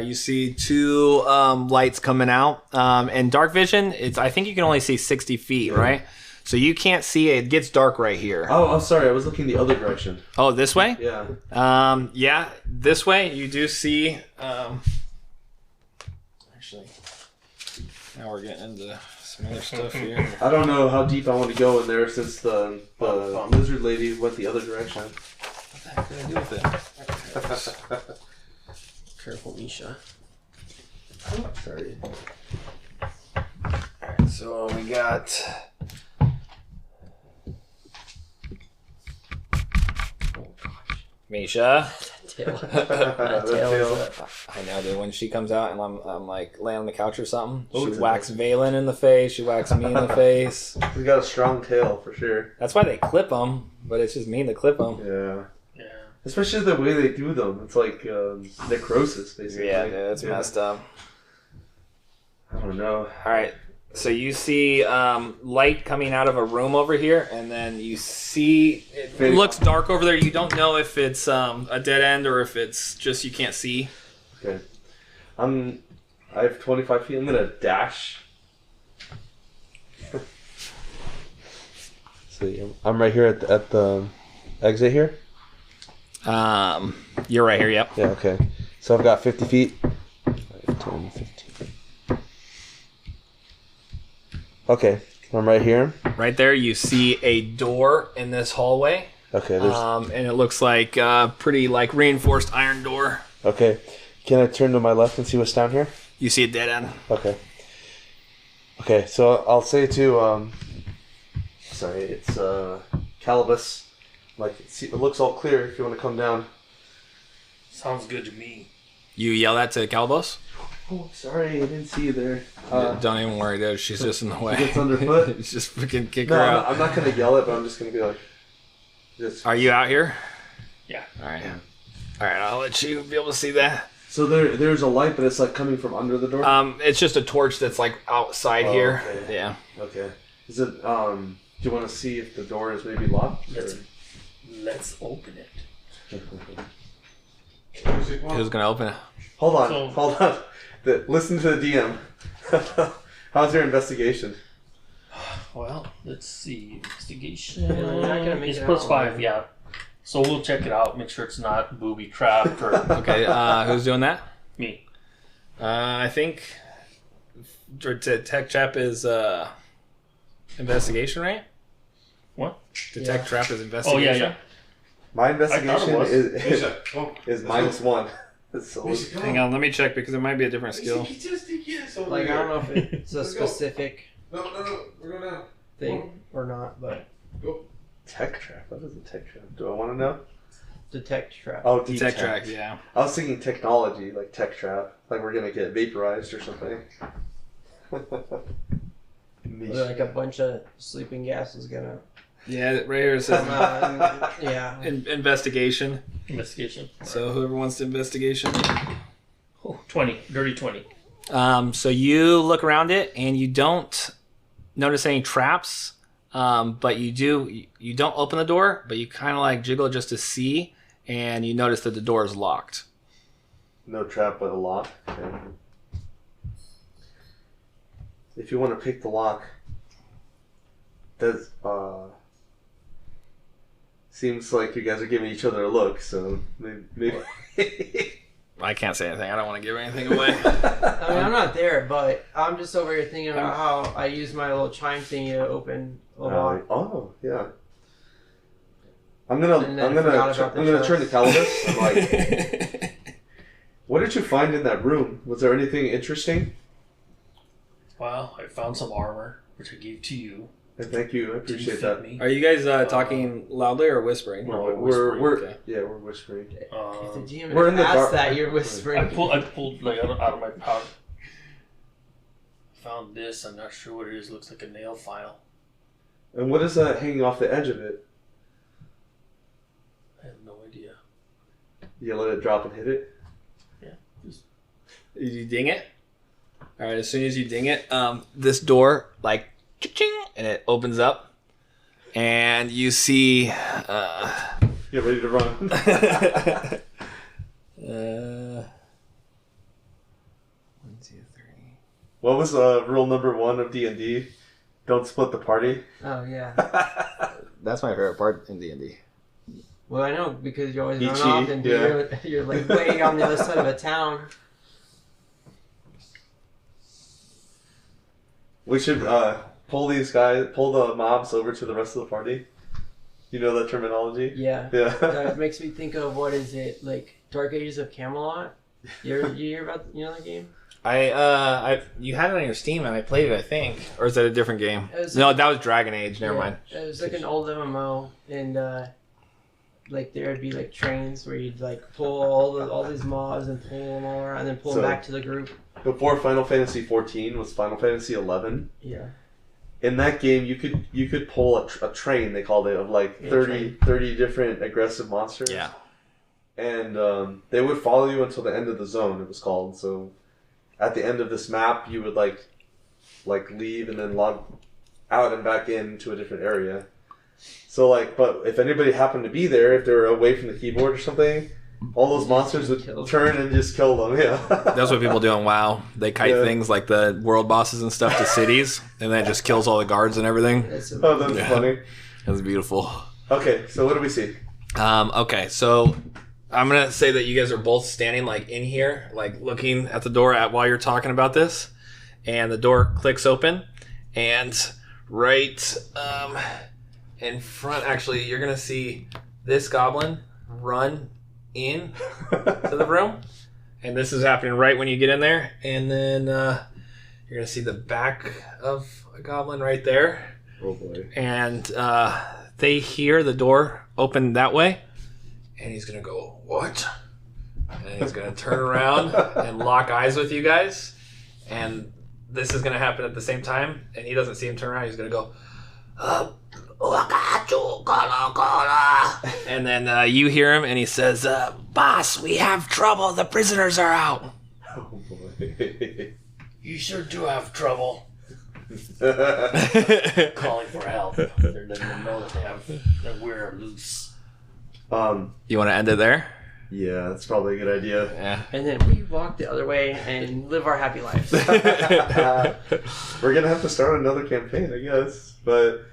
You see 2 lights coming out, and dark vision. I think you can only see 60 feet, right? So you can't see it. It gets dark right here. Oh, I'm sorry. I was looking the other direction. Oh, this way? Yeah. Yeah, this way you do see. Actually, now we're getting into some other stuff here. I don't know how deep I want to go in there since the lizard lady went the other direction. What the heck did I do with it? Careful, Misha. Sorry. Alright, so we got. Misha. Tail. That tail is tail. I know, dude. When she comes out and I'm like laying on the couch or something, Oh, she it's whacks Valen in the face. She whacks me in the face. He's got a strong tail for sure. That's why they clip them, but it's just mean to clip them. Yeah. Yeah. Especially the way they do them. It's like necrosis, basically. Yeah, dude, it's messed up. I don't know. All right, so you see light coming out of a room over here, and then you see it looks dark over there. You don't know if it's a dead end or if it's just you can't see. Okay. I have 25 feet. I'm gonna dash. See, I'm right here at the exit here. You're right here. Yep. Yeah. Okay. So I've got 50 feet. 10, 15. Okay. I'm right here. Right there, you see a door in this hallway. Okay. And it looks like pretty like reinforced iron door. Okay. Can I turn to my left and see what's down here? You see a dead end. Okay. Okay, so I'll say to sorry, it's Calibus. Like it looks all clear if you want to come down. Sounds good to me. You yell that to Calibos? Oh, sorry, I didn't see you there. Don't even worry, dude. She's just in the way. She gets underfoot? Just freaking kick No, her out. I'm not gonna yell it, but I'm just gonna be like, just. Are you out here? Yeah. All right. All right. I'll let you be able to see that. So there's a light, but it's like coming from under the door. It's just a torch that's like outside Oh, here. okay. Yeah. Okay. Is it Do you want to see if the door is maybe locked? Let's open it. Who's gonna open it? Hold on, So- hold on. Listen to the DM. How's your investigation? Well, let's see. Investigation. Yeah, they're not gonna make It's it plus out. 5, yeah. So we'll check it out. Make sure it's not booby trapped or Okay, who's doing that? me. I think detect trap is investigation, right? What? Detect Yeah. trap is Oh investigation. yeah. My I thought investigation it was. is -1. So Hang on, let me check because it might be a different skill. Like I don't know if it's a specific No, we're going down. thing or not, but tech trap. What is a tech trap? Do I want to know? detect trap. Oh, Detect track, yeah. I was thinking technology, like tech trap, like we're gonna get vaporized or something. Or like a bunch of sleeping gas is gonna Yeah, right here it says come out. And, yeah. investigation. Investigation. So whoever wants to investigation. Oh, 20. Dirty 20. So you look around it and you don't notice any traps, but you don't open the door, but you kind of like jiggle just to see, and you notice that the door is locked. No trap, but a lock. Okay. If you want to pick the lock, does seems like you guys are giving each other a look. So maybe. I can't say anything. I don't want to give anything away. I mean, I'm not there, but I'm just over here thinking about how I use my little chime thingy to open a lock. Oh yeah. I'm And gonna then I forgot about the turn to chest. Calvus. I'm like, what did you find in that room? Was there anything interesting? Well, I found some armor, which I gave to you. And thank you, I Didn't appreciate fit that. me. Are you guys talking loudly or whispering? No, we're we're whispering, okay. yeah, we're whispering. If the Um, DM We're in the asks dark- that, you're whispering. I pulled like out of my pouch. Found this. I'm not sure what it is. Looks like a nail file. And what is that hanging off the edge of it? I have no idea. You let it drop and hit it? Did you ding it? All right. As soon as you ding it, this door like ching, and it opens up, and you see. Get ready to run. 1, 2, 3. What was rule number 1 of D&D? Don't split the party. Oh, yeah. That's my favorite part in D&D. Well, I know, because you always run Ichi, off and yeah. you're like way on the other side of a town. We should pull the mobs over to the rest of the party. You know that terminology? Yeah. Yeah. That makes me think of, what is it, like Dark Ages of Camelot? You hear about, that game? You had it on your Steam and I played it, I think. Or is that a different game? It was No, like- that was Dragon Age. Never Yeah. mind. It was like an old MMO, and like there would be like trains where you'd like pull all these mobs and pull them all around, and then pull So- them back to the group. Before Final Fantasy 14 was Final Fantasy 11. Yeah. In that game, you could pull a train, they called it, of like Yeah, 30 different aggressive monsters. Yeah. And they would follow you until the end of the zone, it was called. So at the end of this map, you would like leave and then log out and back into a different area. So but if anybody happened to be there, if they were away from the keyboard or something, all those monsters would Kill them. turn and just kill them. Yeah. That's what people do in WoW. They kite Yeah. things like the world bosses and stuff to cities, and then it just kills all the guards and everything. It's Oh, that's Yeah. funny. That's beautiful. Okay, so what do we see? Okay, so I'm gonna say that you guys are both standing like in here, like looking at the door while you're talking about this, and the door clicks open, and right in front, actually, you're gonna see this goblin run in to the room, and this is happening right when you get in there, and then you're gonna see the back of a goblin right there. Oh boy. And they hear the door open that way, and he's gonna go, "What?" And he's gonna turn around and lock eyes with you guys, and this is gonna happen at the same time. And he doesn't see him turn around. He's gonna go, and then you hear him, and he says, "Boss, we have trouble. The prisoners are out." Oh boy. You sure do have trouble. calling for help. They don't even know that we're loose. You want to end it there? Yeah, that's probably a good idea. Yeah. And then we walk the other way and live our happy lives. We're gonna have to start another campaign, I guess. But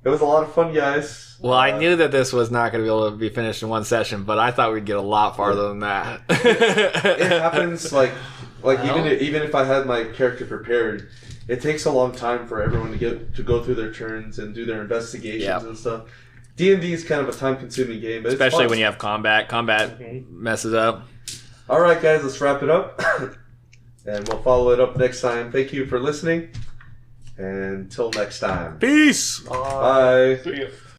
it was a lot of fun, guys. Well, I knew that this was not going to be able to be finished in one session, but I thought we'd get a lot farther than that. It happens like even if I had my character prepared, it takes a long time for everyone to go through their turns and do their investigations and stuff. D&D is kind of a time-consuming game, but Especially it's when you have combat. Combat messes up. All right, guys, let's wrap it up, and we'll follow it up next time. Thank you for listening, and until next time. Peace! Bye. See ya.